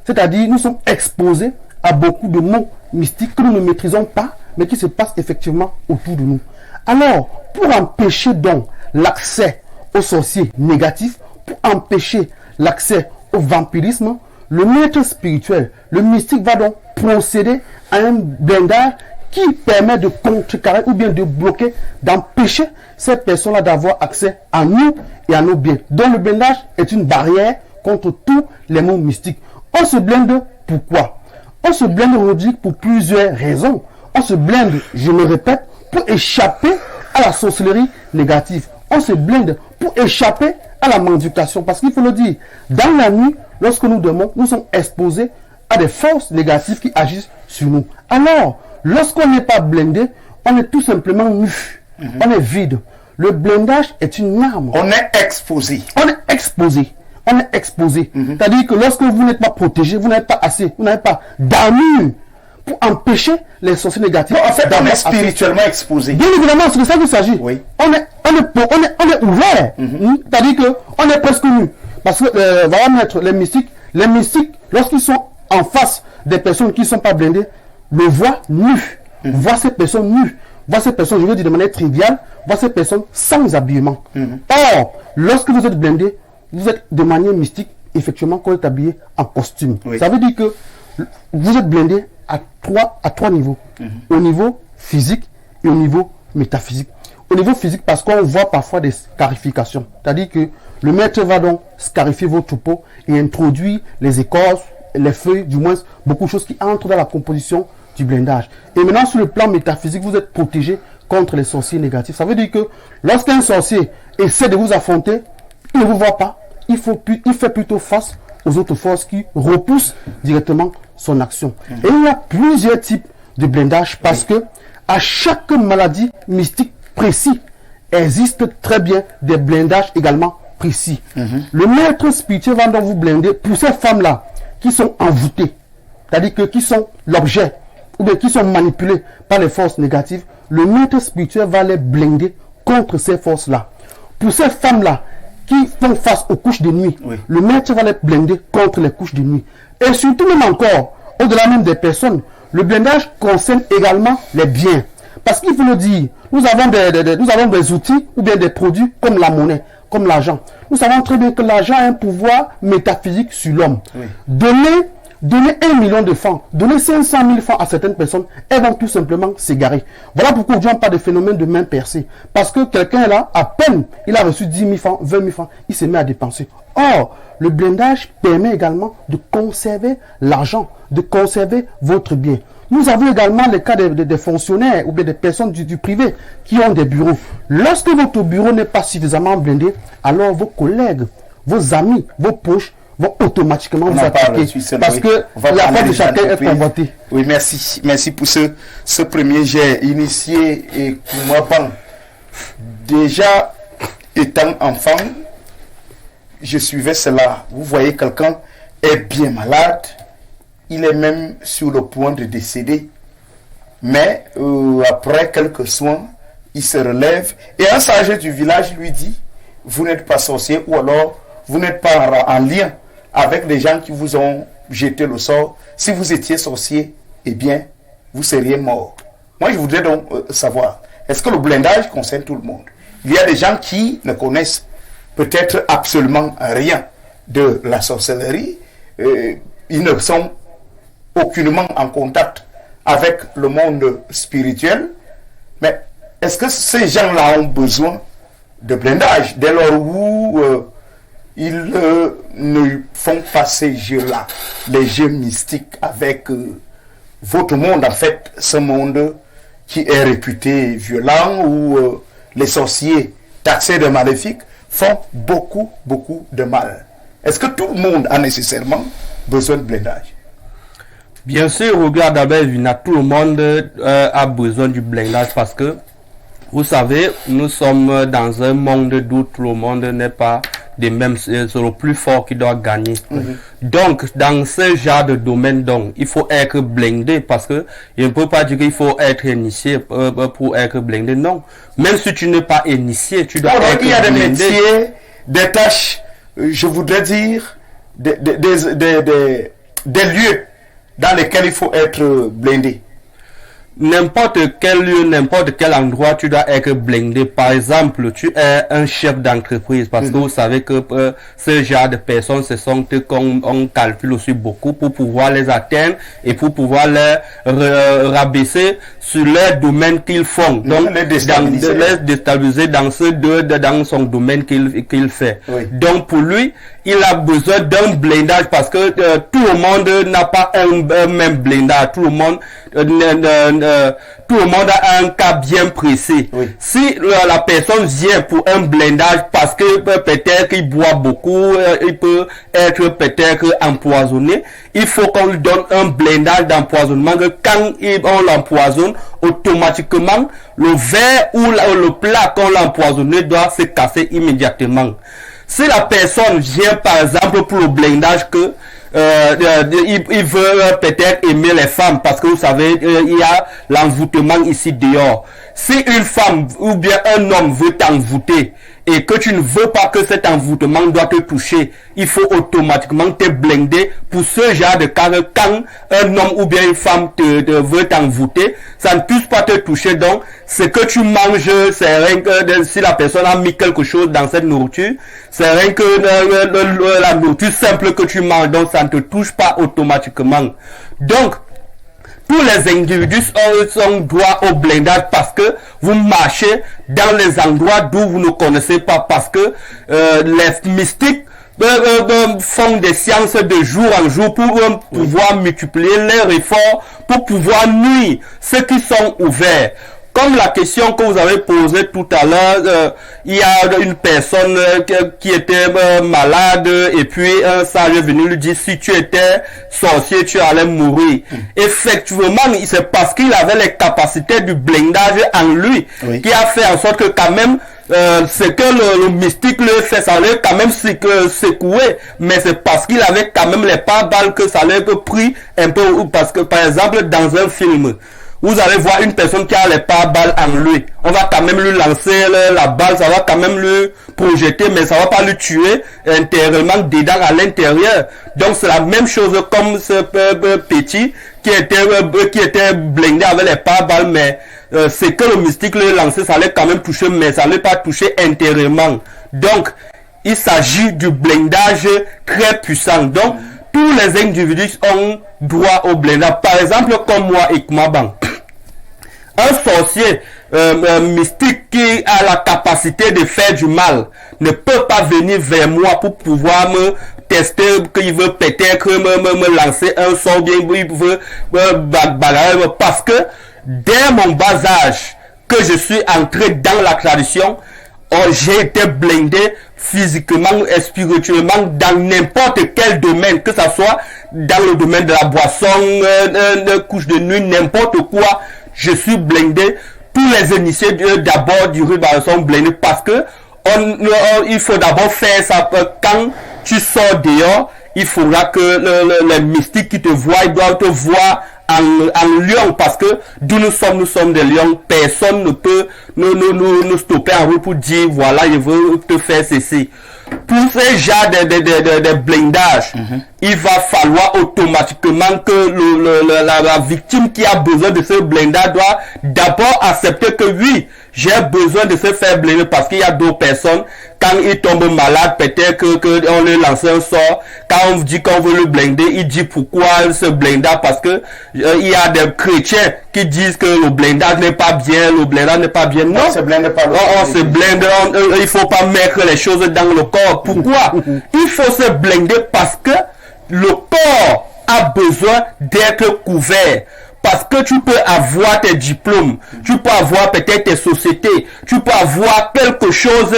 Speaker 5: C'est-à-dire, nous sommes exposés à beaucoup de mots mystiques que nous ne maîtrisons pas, mais qui se passent effectivement autour de nous. Alors, pour empêcher donc l'accès aux sorciers négatifs, pour empêcher l'accès au vampirisme, le maître spirituel, le mystique va donc procéder à un blindage qui permet de contrecarrer ou bien de bloquer, d'empêcher ces personnes-là d'avoir accès à nous et à nos biens. Donc le blindage est une barrière contre tous les mots mystiques. On se blinde pourquoi? On se blinde aujourd'hui pour plusieurs raisons. On se blinde, je me répète, pour échapper à la sorcellerie négative. On se blinde pour échapper à la mendication. Parce qu'il faut le dire, dans la nuit, lorsque nous dormons, nous sommes exposés à des forces négatives qui agissent sur nous. Alors, lorsqu'on n'est pas blindé, on est tout simplement nu. On est vide. Le blindage est une arme.
Speaker 1: On est exposé.
Speaker 5: On est exposé. On est exposé. C'est-à-dire que lorsque vous n'êtes pas protégé, vous n'avez pas assez, vous n'avez pas d'armure pour empêcher les sorciers négatifs.
Speaker 1: En fait, on est spirituellement exposé.
Speaker 5: Bien évidemment, c'est de ça qu'il s'agit.
Speaker 1: Oui.
Speaker 5: On est on est ouvert. C'est-à-dire qu'on est presque nu. Parce que, voilà, mettre les mystiques, lorsqu'ils sont en face des personnes qui ne sont pas blindées, le voient nus. Voient ces personnes nues. Voient ces personnes, je veux dire de manière triviale, voient ces personnes sans habillement. Or, lorsque vous êtes blindé, vous êtes de manière mystique, effectivement, quand vous êtes habillé en costume.
Speaker 1: Oui.
Speaker 5: Ça veut dire que vous êtes blindé à trois niveaux. Au niveau physique et au niveau métaphysique. Au niveau physique, parce qu'on voit parfois des scarifications. C'est-à-dire que le maître va donc scarifier votre peau et introduire les écorces, les feuilles, du moins beaucoup de choses qui entrent dans la composition du blindage. Et maintenant, sur le plan métaphysique, vous êtes protégé contre les sorciers négatifs. Ça veut dire que lorsqu'un sorcier essaie de vous affronter, il ne vous voit pas. Il fait plutôt face aux autres forces qui repoussent directement son action. Et il y a plusieurs types de blindage parce que à chaque maladie mystique précis existe très bien des blindages également précis. Le maître spirituel va donc vous blinder pour ces femmes-là qui sont envoûtées, c'est-à-dire que qui sont l'objet ou bien qui sont manipulées par les forces négatives. Le maître spirituel va les blinder contre ces forces-là. Pour ces femmes-là qui font face aux couches de nuit, le maître va les blinder contre les couches de nuit. Et surtout même encore, au-delà même des personnes, le blindage concerne également les biens. Parce qu'il faut le dire, nous avons des outils ou bien des produits comme la monnaie, comme l'argent. Nous savons très bien que l'argent a un pouvoir métaphysique sur l'homme. Donner 1 million de francs, donner 500 000 francs à certaines personnes, elles vont tout simplement s'égarer. Voilà pourquoi aujourd'hui on parle de phénomène de main percée. Parce que quelqu'un est là, à peine il a reçu 10 000 francs, 20 000 francs, il se met à dépenser. Or, le blindage permet également de conserver l'argent, de conserver votre bien. Nous avons également les cas des fonctionnaires ou bien des personnes du privé qui ont des bureaux. Lorsque votre bureau n'est pas suffisamment blindé, alors vos collègues, vos amis, vos proches vont automatiquement vous attaquer. Parce que la voix de chacun est convoitée.
Speaker 1: Oui, merci. Merci pour ce premier jet initié et pour moi, bon, déjà étant enfant, je suivais cela. Vous voyez, quelqu'un est bien malade, il est même sur le point de décéder. Mais après quelques soins, il se relève et un sage du village lui dit, vous n'êtes pas sorcier ou alors vous n'êtes pas en lien avec les gens qui vous ont jeté le sort. Si vous étiez sorcier, eh bien, vous seriez mort. Moi, je voudrais donc savoir, est-ce que le blindage concerne tout le monde? Il y a des gens qui ne connaissent peut-être absolument rien de la sorcellerie. Ils ne sont aucunement en contact avec le monde spirituel. Mais est-ce que ces gens-là ont besoin de blindage dès lors où ils ne font pas ces jeux-là, les jeux mystiques avec votre monde, en fait, ce monde qui est réputé violent, où les sorciers taxés de maléfiques font beaucoup de mal. Est-ce que tout le monde a nécessairement besoin de blindage?
Speaker 4: Bien sûr, regarde Abel, tout le monde a besoin du blindage parce que, vous savez, nous sommes dans un monde d'où tout le monde n'est pas des mêmes, c'est le plus fort qui doit gagner. Donc, dans ce genre de domaine, donc, il faut être blindé parce que je ne peux pas dire qu'il faut être initié pour être blindé. Non. Même si tu n'es pas initié, tu dois être blindé. Il y a des
Speaker 1: métiers, des tâches, je voudrais dire, des lieux dans lesquels il faut être blindé.
Speaker 4: N'importe quel lieu, n'importe quel endroit, tu dois être blindé. Par exemple, tu es un chef d'entreprise parce que vous savez que ce genre de personnes, ce sont eux qu'on calcule aussi beaucoup pour pouvoir les atteindre et pour pouvoir les rabaisser sur leur domaine qu'ils font. Donc, les déstabiliser dans dans son domaine qu'il fait. Donc, pour lui, il a besoin d'un blindage parce que tout le monde n'a pas un même blindage. Tout le monde a un cas bien précis. Si la personne vient pour un blindage parce que peut-être qu'il boit beaucoup, il peut être peut-être empoisonné, il faut qu'on lui donne un blindage d'empoisonnement que quand on l'empoisonne, automatiquement, le verre ou le plat qu'on l'a empoisonné doit se casser immédiatement. Si la personne vient par exemple pour le blindage que il veut peut-être aimer les femmes parce que vous savez il y a l'envoûtement ici dehors. si une femme ou bien un homme veut t'envoûter et que tu ne veux pas que cet envoûtement doit te toucher, il faut automatiquement te blinder pour ce genre de cas. Quand un homme ou bien une femme te veut t'envoûter, ça ne puisse pas te toucher. Donc, ce que tu manges, c'est rien que si la personne a mis quelque chose dans cette nourriture, c'est rien que la nourriture simple que tu manges, donc ça ne te touche pas automatiquement. Donc, tous les individus sont droits au blindage parce que vous marchez dans les endroits d'où vous ne connaissez pas, parce que les mystiques font des séances de jour en jour pour pouvoir multiplier leurs efforts, pour pouvoir nuire ceux qui sont ouverts. Comme la question que vous avez posée tout à l'heure, il y a une personne qui était malade et puis un sage est venu lui dire si tu étais sorcier, tu allais mourir. Effectivement, c'est parce qu'il avait les capacités du blindage en lui qui a fait en sorte que quand même ce que le mystique le fait, ça allait quand même secouer, mais c'est parce qu'il avait quand même les pare-balles que ça allait pris un peu, parce que par exemple dans un film, vous allez voir une personne qui a les pare-balles en lui. On va quand même lui lancer la balle, ça va quand même lui projeter, mais ça va pas lui tuer intérieurement dedans à l'intérieur. Donc c'est la même chose comme ce petit qui était blindé avec les pare-balles, mais c'est que le mystique le lançait, ça allait quand même toucher, mais ça allait pas toucher intérieurement. Donc il s'agit du blindage très puissant. Donc tous les individus ont droit au blindage. Par exemple, comme moi et Kumaban, un sorcier mystique qui a la capacité de faire du mal ne peut pas venir vers moi pour pouvoir me tester, qu'il veut peut-être me lancer un sort, bien il veut bagarrer, parce que dès mon bas âge que je suis entré dans la tradition, j'ai été blindé physiquement et spirituellement dans n'importe quel domaine, que ça soit dans le domaine de la boisson, couche de nuit, n'importe quoi, je suis blindé. Tous les initiés d'abord du ruban sont blindés parce que il faut d'abord faire ça. Quand tu sors dehors, il faudra que les mystiques qui te voient, ils doivent te voir en lion, parce que d'où nous sommes des lions. Personne ne peut nous stopper en route pour dire voilà, je veux te faire ceci. Pour ces genres de blindage, il va falloir automatiquement que la victime qui a besoin de ce blindage doit d'abord accepter que oui, j'ai besoin de se faire blinder, parce qu'il y a d'autres personnes, quand ils tombent malades, peut-être que on leur lance un sort. Quand on dit qu'on veut le blinder, il dit pourquoi ce blindage, parce que il y a des chrétiens qui disent que le blindage n'est pas bien, le blindage n'est pas bien. Non,
Speaker 1: on se blinde pas.
Speaker 4: On se blinde, il faut pas mettre les choses dans le corps. Pourquoi? Il faut se blinder parce que le corps a besoin d'être couvert. Parce que tu peux avoir tes diplômes, tu peux avoir peut-être tes sociétés, tu peux avoir quelque chose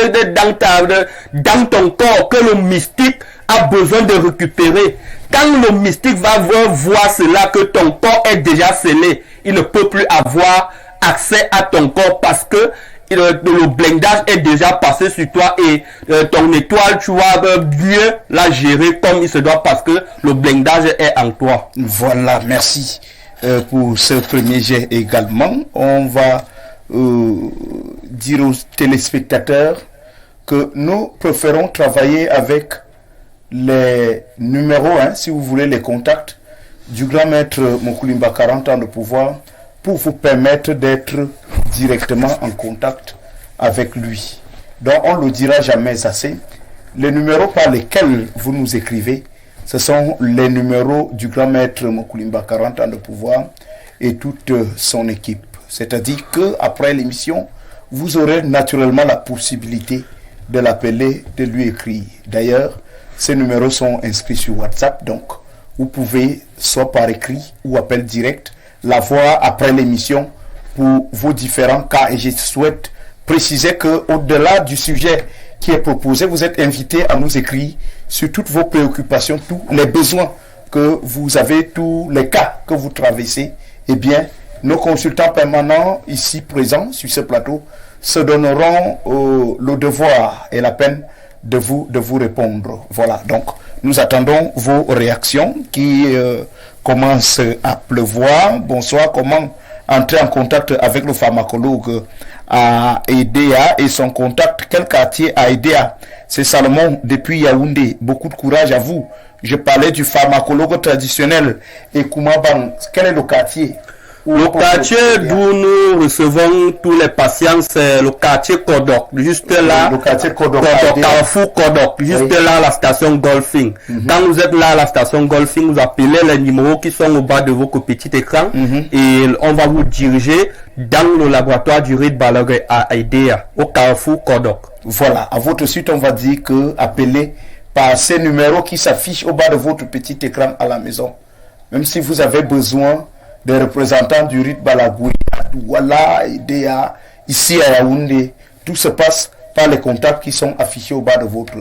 Speaker 4: dans ton corps que le mystique a besoin de récupérer. Quand le mystique va voir cela, que ton corps est déjà scellé, il ne peut plus avoir accès à ton corps, parce que le blindage est déjà passé sur toi, et ton étoile, tu vas mieux la gérer comme il se doit, parce que le blindage est en toi.
Speaker 1: Voilà, merci pour ce premier jet également. On va dire aux téléspectateurs que nous préférons travailler avec les numéros, si vous voulez, les contacts du grand maître Moukulimba, 40 ans de pouvoir, pour vous permettre d'être directement en contact avec lui. Donc on ne le dira jamais assez. Les numéros par lesquels vous nous écrivez, ce sont les numéros du grand maître Moukulimba, 40 ans de pouvoir, et toute son équipe. C'est-à-dire qu'après l'émission, vous aurez naturellement la possibilité de l'appeler, de lui écrire. D'ailleurs, ces numéros sont inscrits sur WhatsApp, donc vous pouvez, soit par écrit ou appel direct, l'avoir après l'émission pour vos différents cas. Et je souhaite préciser qu'au-delà du sujet qui est proposé, vous êtes invité à nous écrire sur toutes vos préoccupations, tous les besoins que vous avez, tous les cas que vous traversez. Eh bien, nos consultants permanents ici présents sur ce plateau se donneront le devoir et la peine de vous répondre. Voilà, donc nous attendons vos réactions qui commencent à pleuvoir. Bonsoir, comment entrer en contact avec le pharmacologue à EDA et son contact, quel quartier à EDA? C'est Salomon depuis Yaoundé. Beaucoup de courage à vous. Je parlais du pharmacologue traditionnel. Et Koumaban, quel est le quartier?
Speaker 4: Le quartier d'où nous recevons tous les patients, c'est le quartier Kodok, juste là,
Speaker 1: le quartier Kodok,
Speaker 4: Carrefour Kodok, juste là, la station Golfing. Quand vous êtes là à la station Golfing, vous appelez les numéros qui sont au bas de votre petit écran et on va vous diriger dans le laboratoire du Rite Balagué à IDEA, au Carrefour Kodok.
Speaker 1: Voilà, à votre suite, on va dire que appelez par ces numéros qui s'affichent au bas de votre petit écran à la maison. Même si vous avez besoin des représentants du Rite Balagué, à Douala, Idea, ici à Yaoundé, tout se passe par les contacts qui sont affichés au bas de votre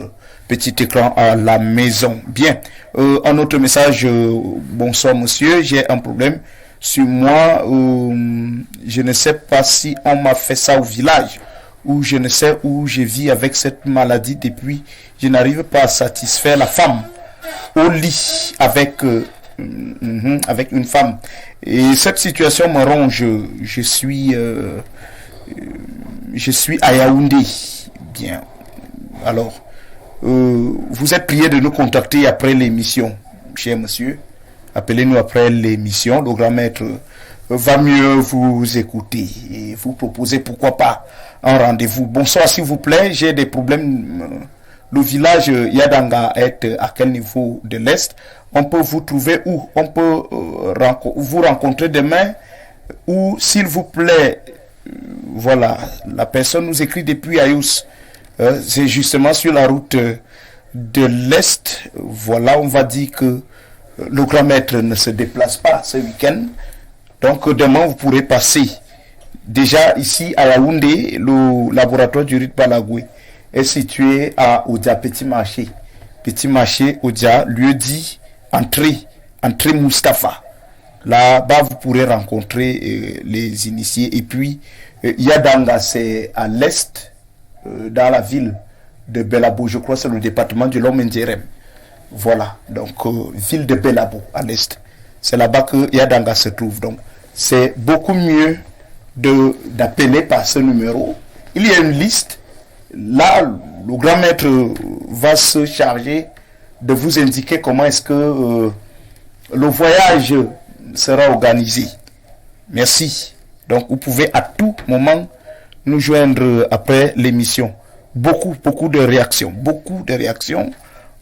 Speaker 1: petit écran à la maison. Bien, un autre message, bonsoir monsieur, j'ai un problème sur moi, je ne sais pas si on m'a fait ça au village, ou je ne sais où je vis avec cette maladie depuis, je n'arrive pas à satisfaire la femme au lit avec une femme. Et cette situation me ronge. Je suis à Yaoundé. Bien. Alors, vous êtes prié de nous contacter après l'émission, cher monsieur. Appelez-nous après l'émission. Le grand maître va mieux vous écouter et vous proposer pourquoi pas un rendez-vous. Bonsoir s'il vous plaît. J'ai des problèmes. Le village Yadanga est à quel niveau de l'Est? On peut vous trouver où? On peut vous rencontrer demain? Ou s'il vous plaît, voilà, la personne nous écrit depuis Ayous. C'est justement sur la route de l'Est. Voilà, on va dire que le grand maître ne se déplace pas ce week-end. Donc demain, vous pourrez passer. Déjà ici à Yaoundé, le laboratoire du Rite Balagué est situé à Odia Petit Marché. Petit Marché, Odia, lieu dit entrée Mustapha. Là-bas, vous pourrez rencontrer les initiés. Et puis, Yadanga, c'est à l'est, dans la ville de Belabo. Je crois que c'est le département de l'Omendjerem. Voilà, donc ville de Belabo, à l'est. C'est là-bas que Yadanga se trouve. Donc, c'est beaucoup mieux d'appeler par ce numéro. Il y a une liste. Là, le grand maître va se charger de vous indiquer comment est-ce que le voyage sera organisé. Merci. Donc, vous pouvez à tout moment nous joindre après l'émission. Beaucoup de réactions. Beaucoup de réactions.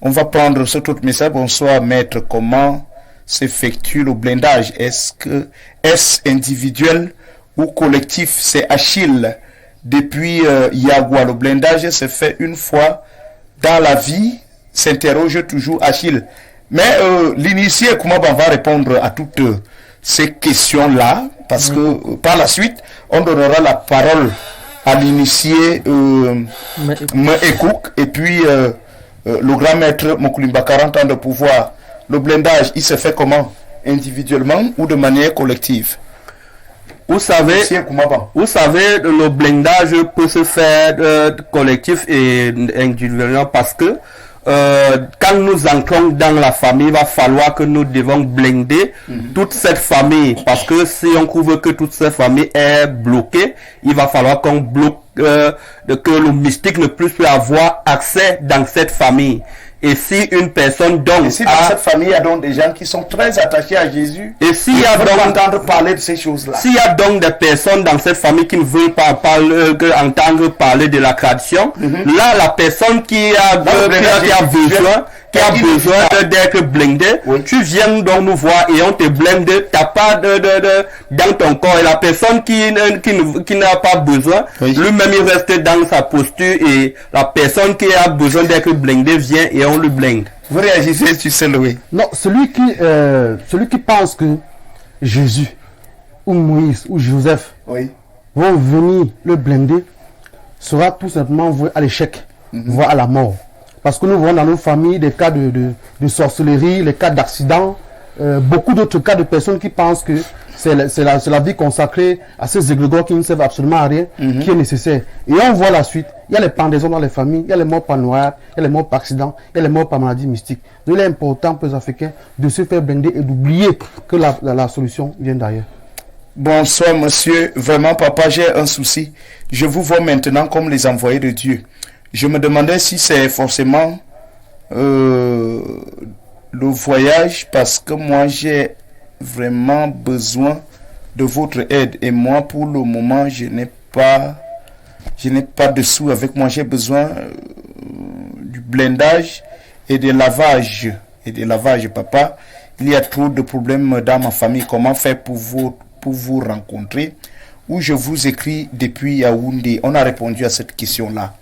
Speaker 1: On va prendre cet autre message. Bonsoir, maître. Comment s'effectue le blindage? Est-ce individuel ou collectif? C'est Achille. Depuis Yagua, le blindage se fait une fois dans la vie, s'interroge toujours Achille. Mais l'initié, comment on va répondre à toutes ces questions-là, parce que par la suite, on donnera la parole à l'initié Meekouk, et puis le grand maître Mokulimba, 40 ans de pouvoir. Le blindage, il se fait comment? Individuellement ou de manière collective?
Speaker 4: Vous savez, le blindage peut se faire collectif et individuellement parce que quand nous entrons dans la famille, il va falloir que nous devons blinder toute cette famille. Parce que si on trouve que toute cette famille est bloquée, il va falloir qu'on bloque, que le mystique ne puisse plus avoir accès dans cette famille. Et si une personne donc...
Speaker 1: Et si dans cette famille, il y a donc des gens qui sont très attachés à Jésus,
Speaker 4: et s'il y a donc
Speaker 1: entendre parler de ces choses-là.
Speaker 4: S'il y a donc des personnes dans cette famille qui ne veulent pas entendre parler de la tradition, là, la personne qui a besoin d'être blindée, tu viens donc nous voir et on te blinde, t'as pas dans ton corps. Et la personne qui n'a pas besoin, lui-même il reste dans sa posture et la personne qui a besoin d'être blindée vient et on le blinde.
Speaker 1: Vous réagissez sur ce Louis?
Speaker 5: Non, celui qui pense que Jésus ou Moïse ou Joseph vont venir le blinder sera tout simplement voué à l'échec, voire à la mort. Parce que nous voyons dans nos familles des cas de sorcellerie, les cas d'accidents, beaucoup d'autres cas de personnes qui pensent que c'est la vie consacrée à ces égrégores qui ne servent absolument à rien, qui est nécessaire. Et on voit la suite. Il y a les pendaisons dans les familles, il y a les morts par noyade, il y a les morts par accident, il y a les morts par maladie mystique. Donc il est important pour les Africains de se faire blinder et d'oublier que la solution vient d'ailleurs.
Speaker 1: Bonsoir, monsieur. Vraiment, papa, j'ai un souci. Je vous vois maintenant comme les envoyés de Dieu. Je me demandais si c'est forcément le voyage, parce que moi, j'ai vraiment besoin de votre aide. Et moi, pour le moment, je n'ai pas de sous avec moi. J'ai besoin du blindage et de lavage. Papa. Il y a trop de problèmes dans ma famille. Comment faire pour vous rencontrer? Ou je vous écris depuis Yaoundé. On a répondu à cette question-là.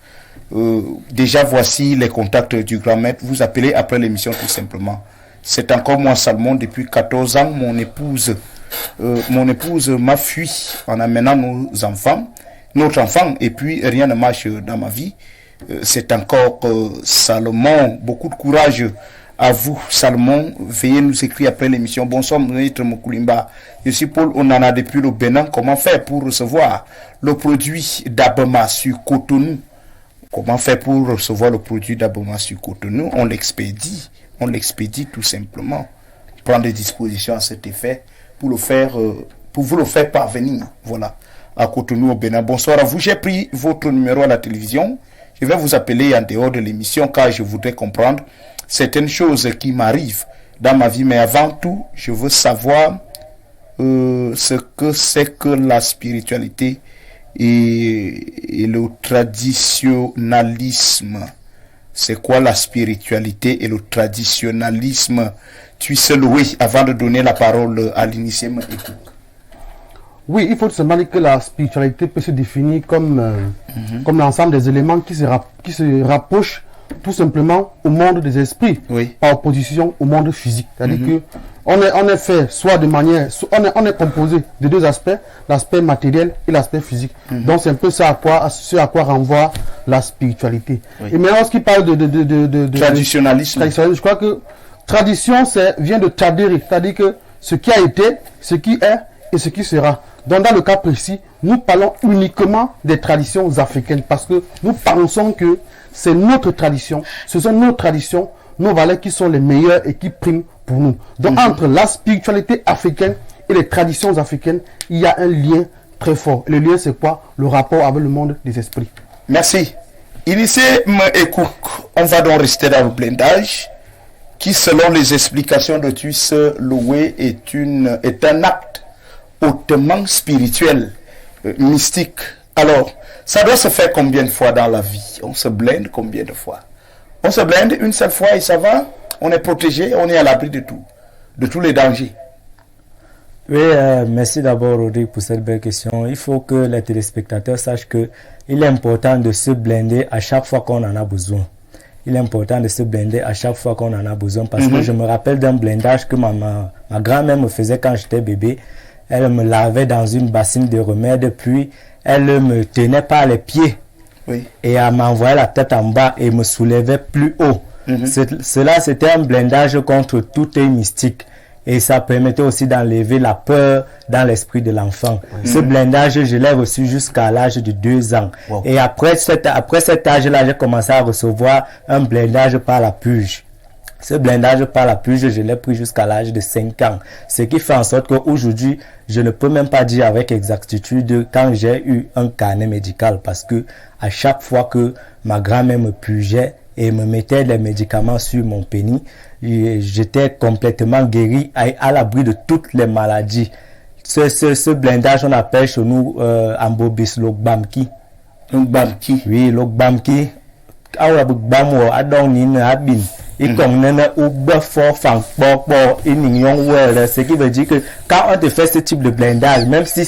Speaker 1: Déjà, voici les contacts du grand maître. Vous appelez après l'émission tout simplement. C'est encore moi, Salmon, depuis 14 ans. Mon épouse m'a fui en amenant notre enfant, et puis rien ne marche dans ma vie. C'est encore Salomon. Beaucoup de courage à vous, Salomon. Veuillez nous écrire après l'émission. Bonsoir, maître Mokoulimba. Je suis Paul Onana depuis le Bénin. Comment faire pour recevoir le produit d'Abama sur Cotonou? Comment faire pour recevoir le produit d'Abama sur Cotonou? On l'expédie tout simplement. Prendre des dispositions à cet effet pour vous le faire parvenir. Voilà, à Cotonou au Bénin. Bonsoir à vous. J'ai pris votre numéro à la télévision. Je vais vous appeler en dehors de l'émission car je voudrais comprendre certaines choses qui m'arrivent dans ma vie. Mais avant tout, je veux savoir ce que c'est que la spiritualité et le traditionnalisme. C'est quoi la spiritualité et le traditionnalisme? Tu sais, Louis, avant de donner la parole à l'initié.
Speaker 5: Oui, il faut se demander que la spiritualité peut se définir comme l'ensemble des éléments qui se rapprochent tout simplement au monde des esprits,
Speaker 1: oui,
Speaker 5: par opposition au monde physique. C'est-à-dire que on est fait soit de manière, on est composé de deux aspects, l'aspect matériel et l'aspect physique. Donc c'est un peu ce à quoi renvoie la spiritualité. Oui. Et maintenant, ce qui parle de
Speaker 1: traditionnalisme,
Speaker 5: je crois que tradition vient de tradere, c'est-à-dire que ce qui a été, ce qui est et ce qui sera. Donc dans le cas précis, nous parlons uniquement des traditions africaines parce que nous pensons que c'est notre tradition, ce sont nos traditions, nos valeurs qui sont les meilleures et qui priment pour nous. Donc entre la spiritualité africaine et les traditions africaines, il y a un lien très fort. Et le lien, c'est quoi? Le rapport avec le monde des esprits.
Speaker 1: Merci. Initié Mekouk, on va donc rester dans le blindage qui, selon les explications de Tuis Loué, est un acte hautement spirituel, mystique. Alors, ça doit se faire combien de fois dans la vie? On se blinde combien de fois? On se blinde une seule fois et ça va? On est protégé, on est à l'abri de tout, de tous les dangers.
Speaker 3: Oui, merci d'abord Rodrigue pour cette belle question. Il faut que les téléspectateurs sachent que il est important de se blinder à chaque fois qu'on en a besoin. Il est important de se blinder à chaque fois qu'on en a besoin parce que je me rappelle d'un blindage que ma grand-mère me faisait quand j'étais bébé. Elle me lavait dans une bassine de remède, puis elle me tenait par les pieds.
Speaker 1: Oui.
Speaker 3: Et elle m'envoyait la tête en bas et me soulevait plus haut. Cela, c'était un blindage contre tout œil mystique. Et ça permettait aussi d'enlever la peur dans l'esprit de l'enfant. Ce blindage, je l'ai reçu jusqu'à l'âge de 2 ans. Wow. Et après cet âge-là, j'ai commencé à recevoir un blindage par la puge. Ce blindage par la puge, je l'ai pris jusqu'à l'âge de 5 ans. Ce qui fait en sorte qu'aujourd'hui, je ne peux même pas dire avec exactitude quand j'ai eu un carnet médical. Parce que à chaque fois que ma grand-mère me pugeait et me mettait les médicaments sur mon pénis, j'étais complètement guéri à l'abri de toutes les maladies. Ce blindage, on appelle chez nous en bobis l'ogbamki.
Speaker 1: L'ogbamki.
Speaker 3: Oui, l'ogbamki. Ce qui veut dire que quand on te fait ce type de blindage, même si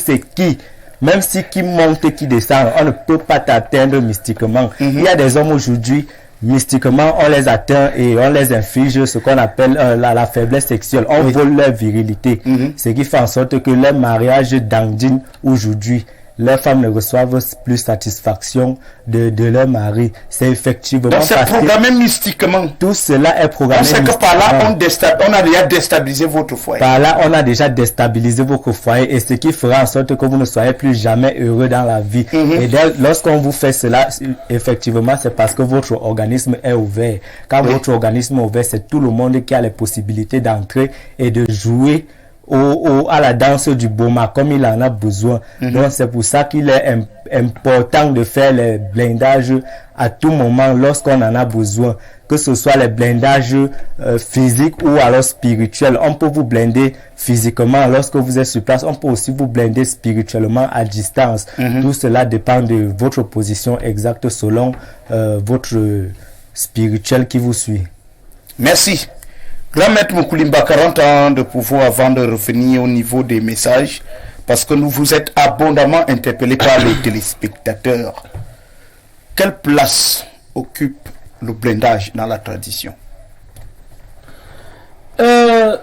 Speaker 3: qui monte et qui descend, on ne peut pas t'atteindre mystiquement. Il y a des hommes aujourd'hui, mystiquement, on les atteint et on les inflige ce qu'on appelle la faiblesse sexuelle. On vole leur virilité. Ce qui fait en sorte que les mariages d'Andine aujourd'hui, les femmes ne reçoivent plus satisfaction de leur mari. C'est effectivement...
Speaker 1: Donc c'est programmé mystiquement.
Speaker 3: Tout cela est programmé mystiquement.
Speaker 1: On sait que par là, on a déjà déstabilisé votre foyer.
Speaker 3: Par là, on a déjà déstabilisé votre foyer et ce qui fera en sorte que vous ne soyez plus jamais heureux dans la vie. Et lorsqu'on vous fait cela, effectivement, c'est parce que votre organisme est ouvert. Quand votre organisme est ouvert, c'est tout le monde qui a les possibilités d'entrer et de jouer à la danse du Boma comme il en a besoin. Donc c'est pour ça qu'il est important de faire les blindages à tout moment lorsqu'on en a besoin, que ce soit les blindages physiques ou alors spirituels. On peut vous blinder physiquement lorsque vous êtes sur place, on peut aussi vous blinder spirituellement à distance. Tout cela dépend de votre position exacte selon votre spirituel qui vous suit.
Speaker 1: Merci. Grand Maître Moukulimba, 40 ans de pouvoir avant de revenir au niveau des messages, parce que vous êtes abondamment interpellé par les téléspectateurs. Quelle place occupe le blindage dans la tradition?
Speaker 2: René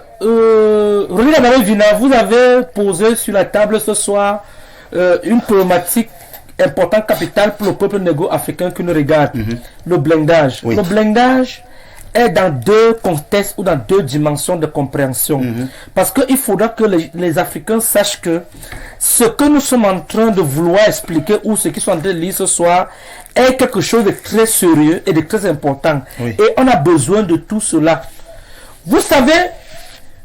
Speaker 2: Adabel-Vina, vous avez posé sur la table ce soir une problématique importante, capitale pour le peuple négo-africain qui nous regarde. Le blindage.
Speaker 1: Oui.
Speaker 2: Le blindage est dans deux contextes ou dans deux dimensions de compréhension. Parce qu'il faudra que les Africains sachent que ce que nous sommes en train de vouloir expliquer ou ce qu'ils sont en train de lire ce soir est quelque chose de très sérieux et de très important.
Speaker 1: Oui.
Speaker 2: Et on a besoin de tout cela. Vous savez,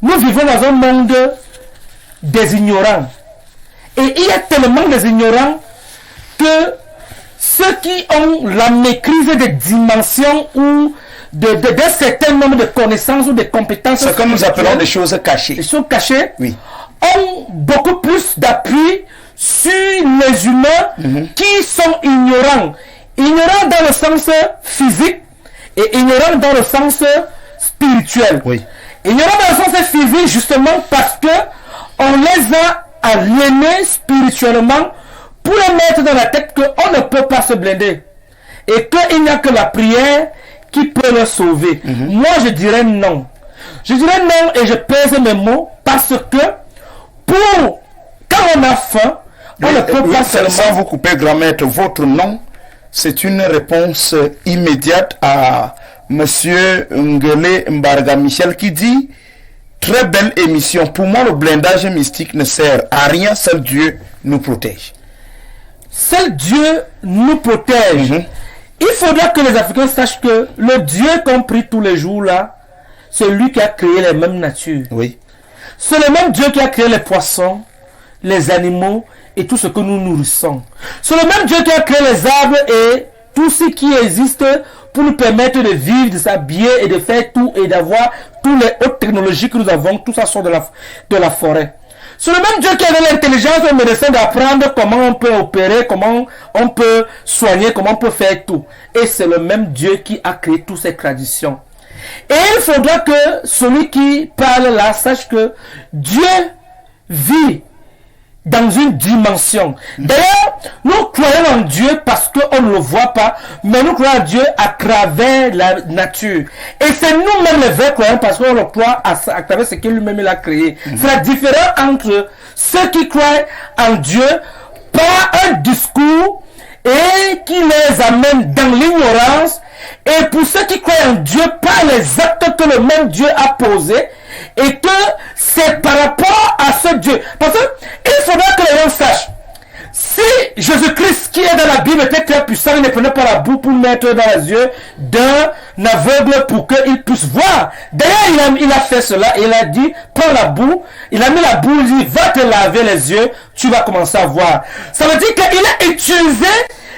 Speaker 2: nous vivons dans un monde des ignorants. Et il y a tellement des ignorants que ceux qui ont la maîtrise des dimensions ou d'un certain nombre de connaissances ou de compétences,
Speaker 1: Ce que nous appelons des choses cachées.
Speaker 2: les choses cachées,
Speaker 1: Oui.
Speaker 2: ont beaucoup plus d'appui sur les humains qui sont ignorants. Ignorants dans le sens physique et ignorants dans le sens spirituel.
Speaker 1: Oui.
Speaker 2: Ignorants dans le sens physique justement parce que on les a aliénés spirituellement pour les mettre dans la tête qu'on ne peut pas se blinder et qu'il n'y a que la prière qui peut le sauver. Moi, je dirais non. Je dirais non et je pèse mes mots parce que quand on a faim, on ne peut pas
Speaker 1: Sans
Speaker 2: seulement...
Speaker 1: vous couper, Grand Maître, votre nom, c'est une réponse immédiate à Monsieur Ngele Mbarga Michel qui dit très belle émission. Pour moi, le blindage mystique ne sert à rien, seul Dieu nous protège.
Speaker 2: Seul Dieu nous protège. Il faudra que les Africains sachent que le Dieu qu'on prie tous les jours là, c'est lui qui a créé les mêmes natures.
Speaker 1: Oui.
Speaker 2: C'est le même Dieu qui a créé les poissons, les animaux et tout ce que nous nourrissons. C'est le même Dieu qui a créé les arbres et tout ce qui existe pour nous permettre de vivre, de s'habiller et de faire tout et d'avoir toutes les hautes technologies que nous avons. Tout ça sort de la forêt. C'est le même Dieu qui a donné l'intelligence aux médecins d'apprendre comment on peut opérer, comment on peut soigner, comment on peut faire tout. Et c'est le même Dieu qui a créé toutes ces traditions. Et il faudra que celui qui parle là sache que Dieu vit dans une dimension. D'ailleurs, nous croyons en Dieu parce qu'on ne le voit pas, mais nous croyons en Dieu à travers la nature. Et c'est nous-mêmes les vrais croyants parce qu'on le croit à travers ce que lui-même il a créé. C'est la différence entre ceux qui croient en Dieu par un discours et qui les amène dans l'ignorance, et pour ceux qui croient en Dieu par les actes que le même Dieu a posés, et que c'est par rapport à ce Dieu. Parce qu'il faudra que les gens sachent, si Jésus-Christ qui est dans la Bible était très puissant, il ne prenait pas la boue pour mettre dans les yeux d'un aveugle pour qu'il puisse voir. D'ailleurs, il a fait cela et il a dit, prends la boue, il a mis la boue, il dit, va te laver les yeux, tu vas commencer à voir. Ça veut dire qu'il a utilisé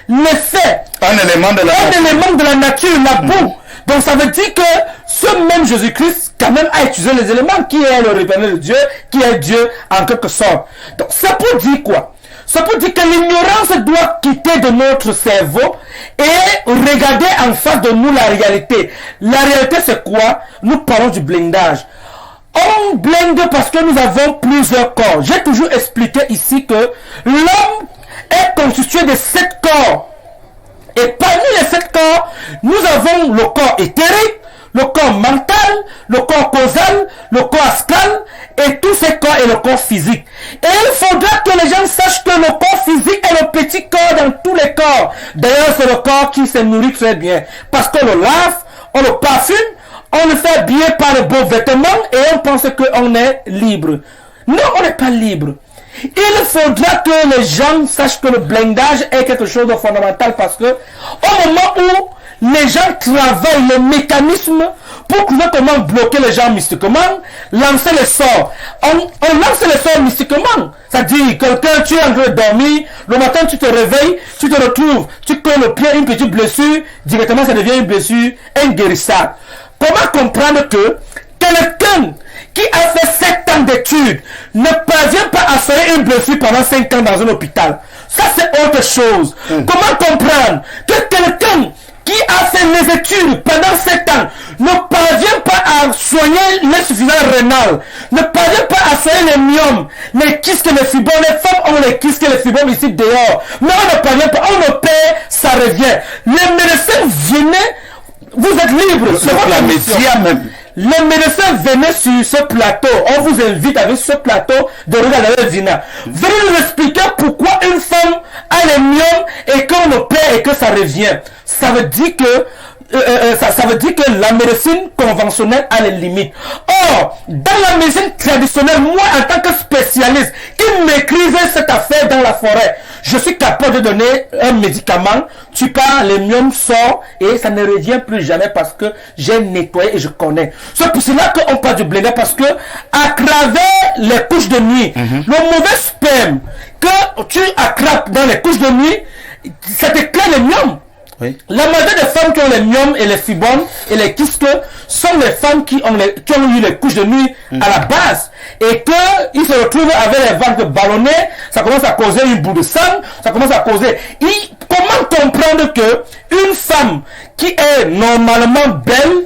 Speaker 2: l'effet,
Speaker 1: Un élément de la nature.
Speaker 2: La boue. Donc ça veut dire que ce même Jésus-Christ quand même a utilisé les éléments qui est le révélé de Dieu, qui est Dieu en quelque sorte. Donc ça peut dire quoi? Ça peut dire que l'ignorance doit quitter de notre cerveau et regarder en face de nous la réalité. La réalité c'est quoi? Nous parlons du blindage. On blinde parce que nous avons plusieurs corps. J'ai toujours expliqué ici que l'homme est constitué de 7 corps. Et parmi les 7 corps, nous avons le corps éthérique, le corps mental, le corps causal, le corps astral, et tous ces corps et le corps physique. Et il faudra que les gens sachent que le corps physique est le petit corps dans tous les corps. D'ailleurs, c'est le corps qui se nourrit très bien. Parce qu'on le lave, on le parfume, on le fait bien par de beaux vêtements, et on pense qu'on est libre. Non, on n'est pas libre. Il faudra que les gens sachent que le blindage est quelque chose de fondamental parce que au moment où les gens travaillent le mécanisme pour trouver comment bloquer les gens mystiquement, lancer les sorts. On lance les sorts mystiquement. C'est-à-dire, quelqu'un, tu es en train de dormir, le matin tu te réveilles, tu te retrouves, tu colles le pied, une petite blessure, directement ça devient une blessure inguérissable. Comment comprendre que quelqu'un qui a fait 7 ans d'études ne parvient pas à soigner une blessure pendant 5 ans dans un hôpital? Ça, c'est autre chose. Comment comprendre que quelqu'un qui a fait les études pendant 7 ans ne parvient pas à soigner l'insuffisance rénale, ne parvient pas à soigner les myomes, les kystes et les fibromes? Les femmes ont les kystes et les fibromes ici dehors, mais on ne parvient pas, on opère, ça revient. Les médecins venaient, vous êtes libres, c'est votre mission. Même. Les médecins venaient sur ce plateau. On vous invite avec ce plateau de regarder Vina. Venez nous expliquer pourquoi une femme a les myomes et qu'on opère et que ça revient. Ça veut dire que ça veut dire que la médecine conventionnelle a les limites. Or, dans la médecine traditionnelle, moi en tant que spécialiste qui maîtrise cette affaire dans la forêt, je suis capable de donner un médicament, tu pars, les myomes sortent et ça ne revient plus jamais parce que j'ai nettoyé et je connais. C'est pour cela qu'on parle du blender, parce que à travers les couches de nuit, le mauvais sperme que tu attrapes dans les couches de nuit, ça déclare les myomes. Oui. La majorité des femmes qui ont les myomes et les fibromes et les kystes sont les femmes qui ont eu les couches de nuit à la base et qu'ils se retrouvent avec les ventres ballonnés, ça commence à causer une boule de sang, ça commence à causer... Comment comprendre que une femme qui est normalement belle,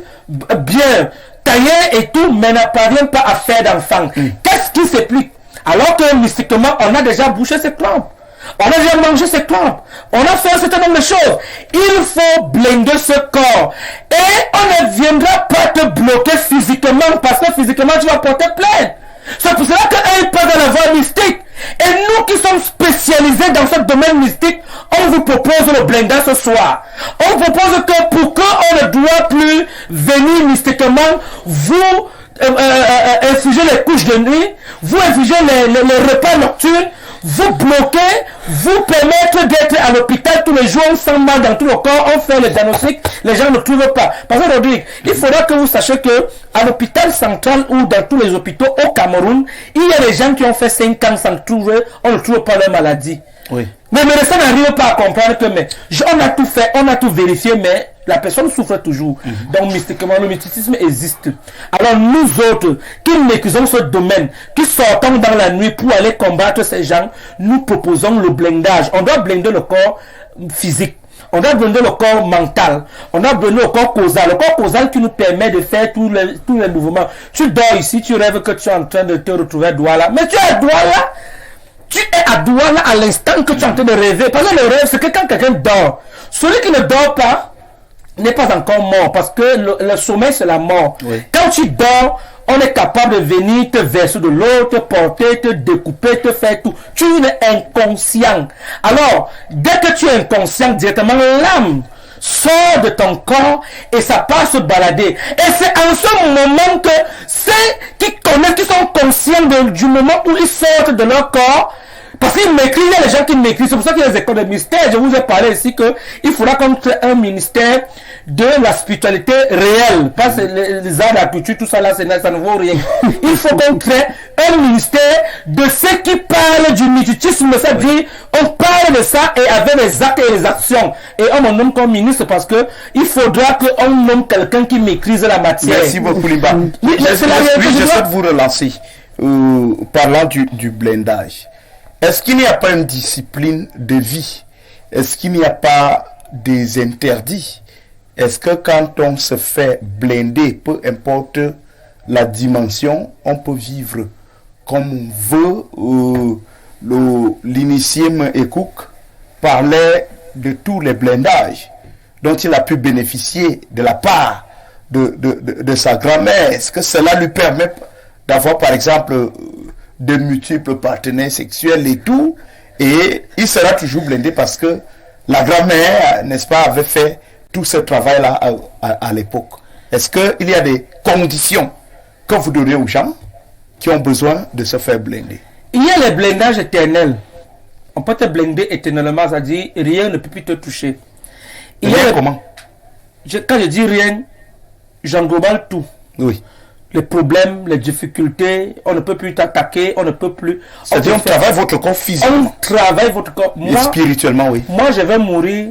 Speaker 2: bien taillée et tout, mais ne parvient pas à faire d'enfant? Qu'est-ce qui s'explique? Alors que mystiquement, on a déjà bouché ses crampes. On a déjà mangé ses crampes. On a fait un certain nombre de choses. Il faut blinder ce corps. Et on ne viendra pas te bloquer physiquement parce que physiquement tu vas porter plainte. C'est pour cela qu'un pas dans la voie mystique. Et nous qui sommes spécialisés dans ce domaine mystique, on vous propose le blindage ce soir. On propose que pour qu'on ne doit plus venir mystiquement, vous infliger les couches de nuit, vous infliger les repas nocturnes, vous bloquer, vous permettre d'être à l'hôpital tous les jours, on sent mal dans tout le corps, on fait le diagnostic, les gens ne trouvent pas. Parce que Rodrigue, il faudra que vous sachiez que à l'hôpital central ou dans tous les hôpitaux au Cameroun, il y a des gens qui ont fait 5 ans sans trouver, on ne trouve pas leur maladie. Oui. Mais les médecins n'arrivent pas à comprendre que on a tout fait, on a tout vérifié, mais la personne souffre toujours. Donc mystiquement, le mysticisme existe. Alors nous autres, qui maîtrisons ce domaine, qui sortons dans la nuit pour aller combattre ces gens, nous proposons le blindage. On doit blinder le corps physique. On doit blinder le corps mental. On doit blinder le corps causal. Le corps causal qui nous permet de faire tous les mouvements. Tu dors ici, tu rêves que tu es en train de te retrouver à Douala. Mais tu es à Douala. Tu es à Douala à l'instant que tu es en train de rêver. Parce que le rêve, c'est que quand quelqu'un dort, celui qui ne dort pas n'est pas encore mort. Parce que le sommeil, c'est la mort. Oui. Quand tu dors, on est capable de venir te verser de l'eau, te porter, te découper, te faire tout. Tu es inconscient. Alors, dès que tu es inconscient, directement, l'âme sort de ton corps et ça part se balader. Et c'est en ce moment que ceux qui connaissent, qui sont conscients du moment où ils sortent de leur corps, parce qu'ils maîtrisent, il y a les gens qui maîtrisent. C'est pour ça qu'il y a les écoles de mystère. Je vous ai parlé ici qu'il faudra qu'on crée un ministère de la spiritualité réelle. Pas les arts, la culture, tout ça là, ça ne vaut rien. Il faut qu'on crée un ministère de ceux qui parlent du mysticisme. C'est-à-dire, on parle de ça et avec les actes et les actions. Et on me nomme comme ministre parce que il faudra qu'on nomme quelqu'un qui maîtrise la matière.
Speaker 1: Merci beaucoup, Liba. Je souhaite vous relancer. Parlant du blindage. Est-ce qu'il n'y a pas une discipline de vie? Est-ce qu'il n'y a pas des interdits? Est-ce que quand on se fait blinder, peu importe la dimension, on peut vivre comme on veut? L'initié Ekouk parlait de tous les blindages dont il a pu bénéficier de la part de sa grand-mère. Est-ce que cela lui permet d'avoir, par exemple, de multiples partenaires sexuels et tout, et il sera toujours blindé parce que la grand-mère, n'est-ce pas, avait fait tout ce travail-là à l'époque. Est-ce qu'il y a des conditions que vous donnez aux gens qui ont besoin de se faire blinder?
Speaker 2: Il y a les blindages éternels. On peut te blinder éternellement, c'est-à-dire rien ne peut plus te toucher.
Speaker 1: Comment?
Speaker 2: Quand je dis rien, j'englobe tout.
Speaker 1: Oui.
Speaker 2: Les problèmes, les difficultés, on ne peut plus t'attaquer, on ne peut plus...
Speaker 1: C'est-à-dire, on travaille votre corps physique.
Speaker 2: On travaille votre corps.
Speaker 1: Et spirituellement, oui.
Speaker 2: Moi, je vais mourir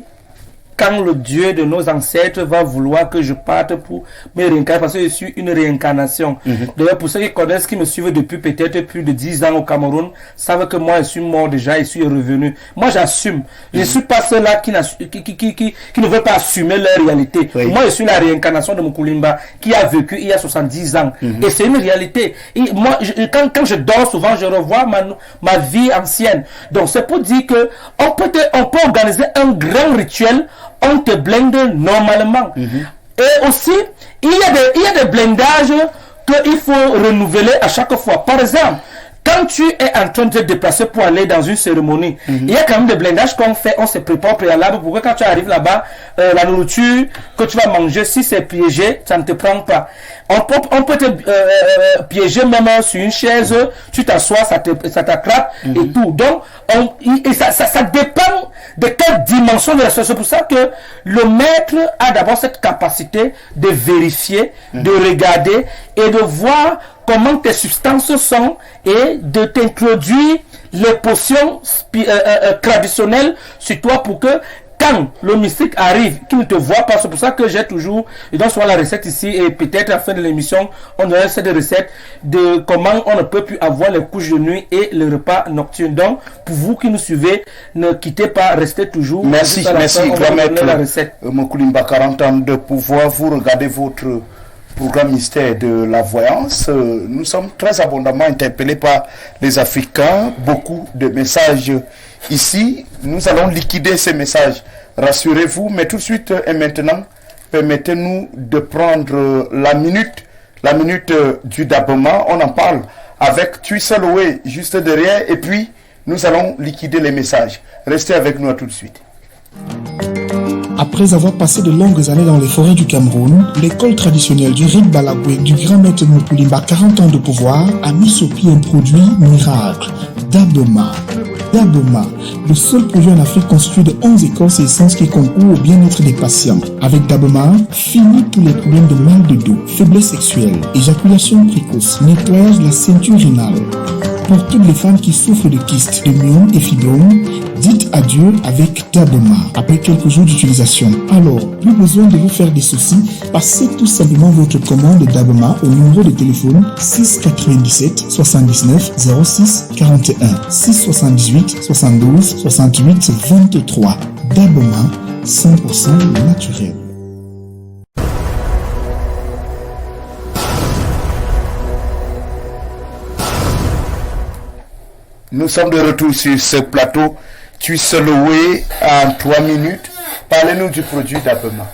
Speaker 2: quand le Dieu de nos ancêtres va vouloir que je parte pour me réincarner, parce que je suis une réincarnation. D'ailleurs, pour ceux qui connaissent, qui me suivent depuis peut-être plus de 10 ans au Cameroun, savent que moi, je suis mort déjà, je suis revenu. Moi, j'assume. Je ne suis pas ceux-là qui ne veulent pas assumer leur réalité.
Speaker 1: Oui.
Speaker 2: Moi, je suis la réincarnation de Mukulimba, qui a vécu il y a 70 ans. Et c'est une réalité. Et moi, quand je dors souvent, je revois ma vie ancienne. Donc, c'est pour dire que on peut organiser un grand rituel. On te blinde normalement. Et aussi, il y a des blindages qu'il faut renouveler à chaque fois. Par exemple, quand tu es en train de te déplacer pour aller dans une cérémonie, il y a quand même des blindages qu'on fait, on se prépare préalable pour que quand tu arrives là-bas, la nourriture que tu vas manger, si c'est piégé, ça ne te prend pas. On peut te piéger même sur une chaise, tu t'assois, ça t'attrape et tout. Donc, ça dépend de quelle dimension de la chose. C'est pour ça que le maître a d'abord cette capacité de vérifier, de regarder et de voir comment tes substances sont et de t'introduire les potions traditionnelles sur toi pour que quand le mystique arrive, qu'il ne te voit pas. C'est pour ça que j'ai toujours, je donne souvent la recette ici et peut-être à la fin de l'émission, on aura cette recette de comment on ne peut plus avoir les couches de nuit et le repas nocturne. Donc, pour vous qui nous suivez, ne quittez pas, restez toujours.
Speaker 1: Merci, grand maître Mukulimba 40 ans de pouvoir. Vous regardez votre programme mystère de la voyance. Nous sommes très abondamment interpellés par les Africains. Beaucoup de messages ici. Nous allons liquider ces messages. Rassurez-vous. Mais tout de suite et maintenant, permettez-nous de prendre la minute du Dabema. On en parle avec Tuisseloué juste derrière. Et puis, nous allons liquider les messages. Restez avec nous à tout de suite.
Speaker 6: Après avoir passé de longues années dans les forêts du Cameroun, l'école traditionnelle du Rik Balagwe du grand maître Mukulimba 40 ans de pouvoir a mis sur pied un produit miracle, Dabema. Dabema, le seul produit en Afrique constitué de 11 écorces et essences qui concourent au bien-être des patients. Avec Dabema, fini tous les problèmes de mal de dos, faiblesse sexuelle, éjaculation précoce, nettoyage de la ceinture rénale. Pour toutes les femmes qui souffrent de kystes, de myomes et fibromes, dites adieu avec Dabema après quelques jours d'utilisation. Alors, plus besoin de vous faire des soucis, passez tout simplement votre commande Dabema au numéro de téléphone 697 79 06 41 678 72 68 23. Dabema, 100% naturel.
Speaker 1: Nous sommes de retour sur ce plateau. Tuisseloué en 3 minutes. Parlez-nous du produit Dabema.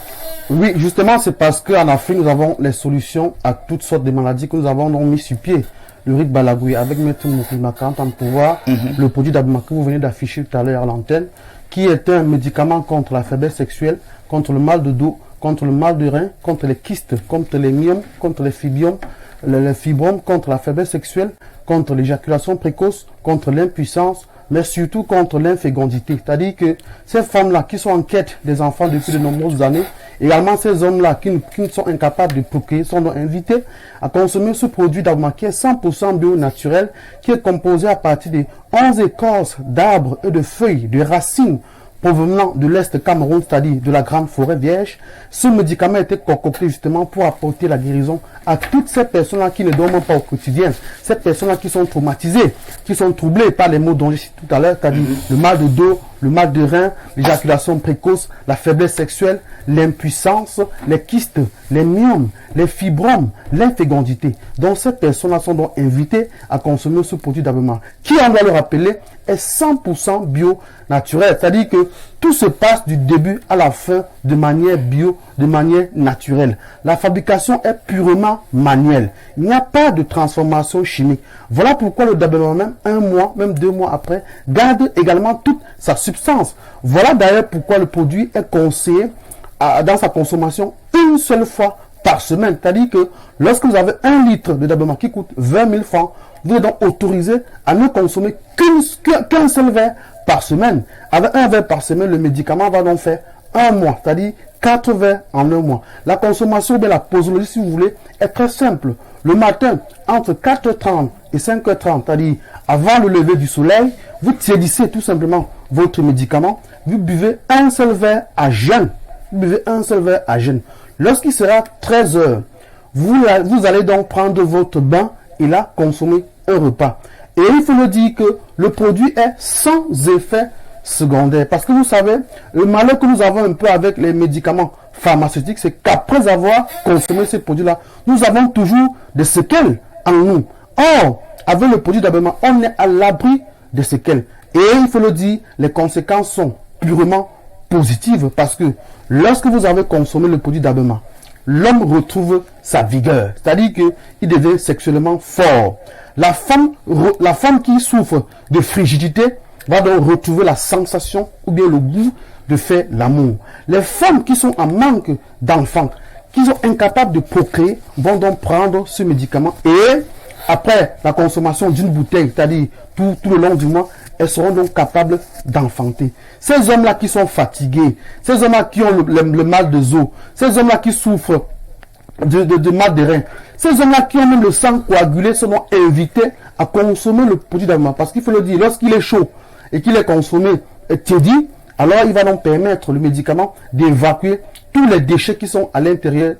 Speaker 5: Oui, justement, c'est parce qu'en Afrique, nous avons les solutions à toutes sortes de maladies que nous avons donc mis sur pied. Le Rik Balagwe avec Maître Mukulimba 40 ans de pouvoir, le produit Dabema que vous venez d'afficher tout à l'heure à l'antenne, qui est un médicament contre la faiblesse sexuelle, contre le mal de dos, contre le mal de rein, contre les kystes, contre les myomes, contre les fibromes, contre la faiblesse sexuelle, contre l'éjaculation précoce, contre l'impuissance, mais surtout contre l'infécondité. C'est-à-dire que ces femmes-là qui sont en quête des enfants depuis de nombreuses années, également ces hommes-là qui sont incapables de procréer, sont donc invités à consommer ce produit Dabema qui est 100% bio naturel, qui est composé à partir de 11 écorces d'arbres et de feuilles, de racines, provenant de l'Est Cameroun, c'est-à-dire de la grande forêt vierge. Ce médicament a été concocté justement pour apporter la guérison à toutes ces personnes-là qui ne dorment pas au quotidien, ces personnes-là qui sont traumatisées, qui sont troublées par les maux dont j'ai cité tout à l'heure, c'est-à-dire le mal de dos, le mal de rein, l'éjaculation précoce, la faiblesse sexuelle, l'impuissance, les kystes, les myomes, les fibromes, l'infécondité. Donc ces personnes-là sont donc invitées à consommer ce produit Dabema, qui, on doit le rappeler, est 100% bio naturel. C'est-à-dire que tout se passe du début à la fin de manière bio, de manière naturelle. La fabrication est purement manuelle. Il n'y a pas de transformation chimique. Voilà pourquoi le Dabema, même 1 mois, même 2 mois après, garde également toute sa substance. Voilà d'ailleurs pourquoi le produit est conseillé dans sa consommation une seule fois par semaine. C'est-à-dire que lorsque vous avez 1 litre de Dabema qui coûte 20 000 francs, vous êtes donc autorisé à ne consommer qu'un seul verre par semaine. Avec un verre par semaine, le médicament va donc faire un mois, c'est-à-dire 4 verres en un mois. La consommation de la posologie, si vous voulez, est très simple. Le matin, entre 4h30 et 5h30, c'est-à-dire avant le lever du soleil, vous tiédissez tout simplement votre médicament, vous buvez un seul verre à jeun. Vous buvez un seul verre à jeun. Lorsqu'il sera 13h, vous allez donc prendre votre bain et là consommer un repas. Et il faut le dire que le produit est sans effet secondaire. Parce que vous savez, le malheur que nous avons un peu avec les médicaments pharmaceutiques, c'est qu'après avoir consommé ces produits-là, nous avons toujours des séquelles en nous. Or, avec le produit d'habillement, on est à l'abri des séquelles. Et il faut le dire, les conséquences sont purement positives parce que lorsque vous avez consommé le produit d'habillement, l'homme retrouve sa vigueur, c'est-à-dire qu'il devient sexuellement fort. La femme qui souffre de frigidité va donc retrouver la sensation ou bien le goût de faire l'amour. Les femmes qui sont en manque d'enfants, qui sont incapables de procréer, vont donc prendre ce médicament et après la consommation d'une bouteille, c'est-à-dire tout le long du mois, elles seront donc capables d'enfanter. Ces hommes-là qui sont fatigués, ces hommes-là qui ont le mal de os, ces hommes-là qui souffrent de mal de reins, ces hommes-là qui ont même le sang coagulé seront invités à consommer le produit d'habillement. Parce qu'il faut le dire, lorsqu'il est chaud et qu'il est consommé tiédi, alors il va donc permettre le médicament d'évacuer tous les déchets qui sont à l'intérieur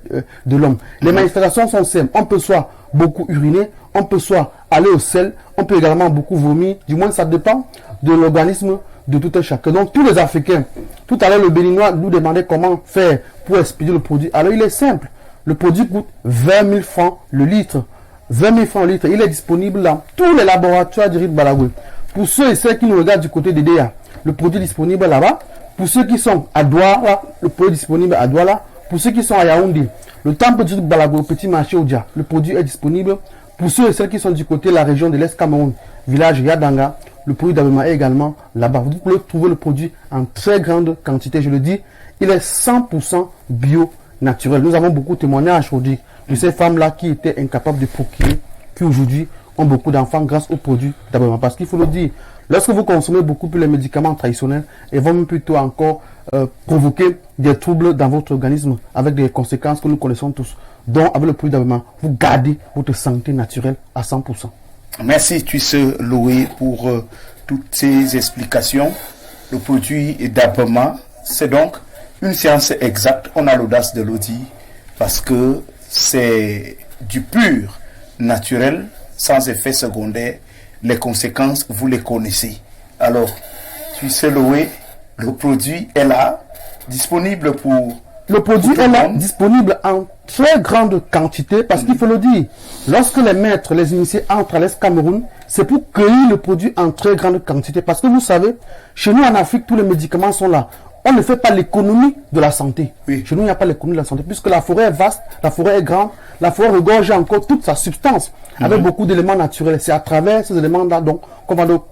Speaker 5: de l'homme. Les manifestations sont simples. On peut soit beaucoup uriner, on peut soit aller au sel, on peut également beaucoup vomir. Du moins, ça dépend de l'organisme de tout un chacun. Donc, tous les Africains, tout à l'heure, le Béninois nous demandait comment faire pour expédier le produit. Alors, il est simple. Le produit coûte 20 000 francs le litre. 20 000 francs le litre. Il est disponible dans tous les laboratoires du RIT Balagoué. Pour ceux et celles qui nous regardent du côté des DEA, le produit est disponible là-bas. Pour ceux qui sont à Douala, le produit est disponible à Douala. Pour ceux qui sont à Yaoundé, le temple du RIT Balagoué, petit marché Odia, le produit est disponible. Pour ceux et celles qui sont du côté de la région de l'Est Cameroun, village Yadanga, le produit d'habillement est également là-bas. Vous pouvez trouver le produit en très grande quantité. Je le dis, il est 100% bio naturel. Nous avons beaucoup de témoignages aujourd'hui de ces femmes-là qui étaient incapables de procréer, qui aujourd'hui ont beaucoup d'enfants grâce aux produits d'habillement. Parce qu'il faut le dire, lorsque vous consommez beaucoup plus les médicaments traditionnels, ils vont même plutôt encore provoquer des troubles dans votre organisme avec des conséquences que nous connaissons tous. Donc, avec le produit d'habillement, vous gardez votre santé naturelle à 100%.
Speaker 1: Merci, Tuisse Loué, pour toutes ces explications. Le produit d'habillement, c'est donc une science exacte. On a l'audace de le dire parce que c'est du pur naturel, sans effet secondaire. Les conséquences, vous les connaissez. Alors, Tuisse Loué, le produit est là, disponible pour...
Speaker 5: Le produit est là, disponible en très grande quantité, parce qu'il faut le dire, lorsque les maîtres, les initiés entrent à l'Est Cameroun, c'est pour cueillir le produit en très grande quantité. Parce que vous savez, chez nous en Afrique, tous les médicaments sont là. On ne fait pas l'économie de la santé. Oui. Chez nous, il n'y a pas l'économie de la santé, puisque la forêt est vaste, la forêt est grande, la forêt regorge encore toute sa substance, avec beaucoup d'éléments naturels. C'est à travers ces éléments-là donc qu'on va donc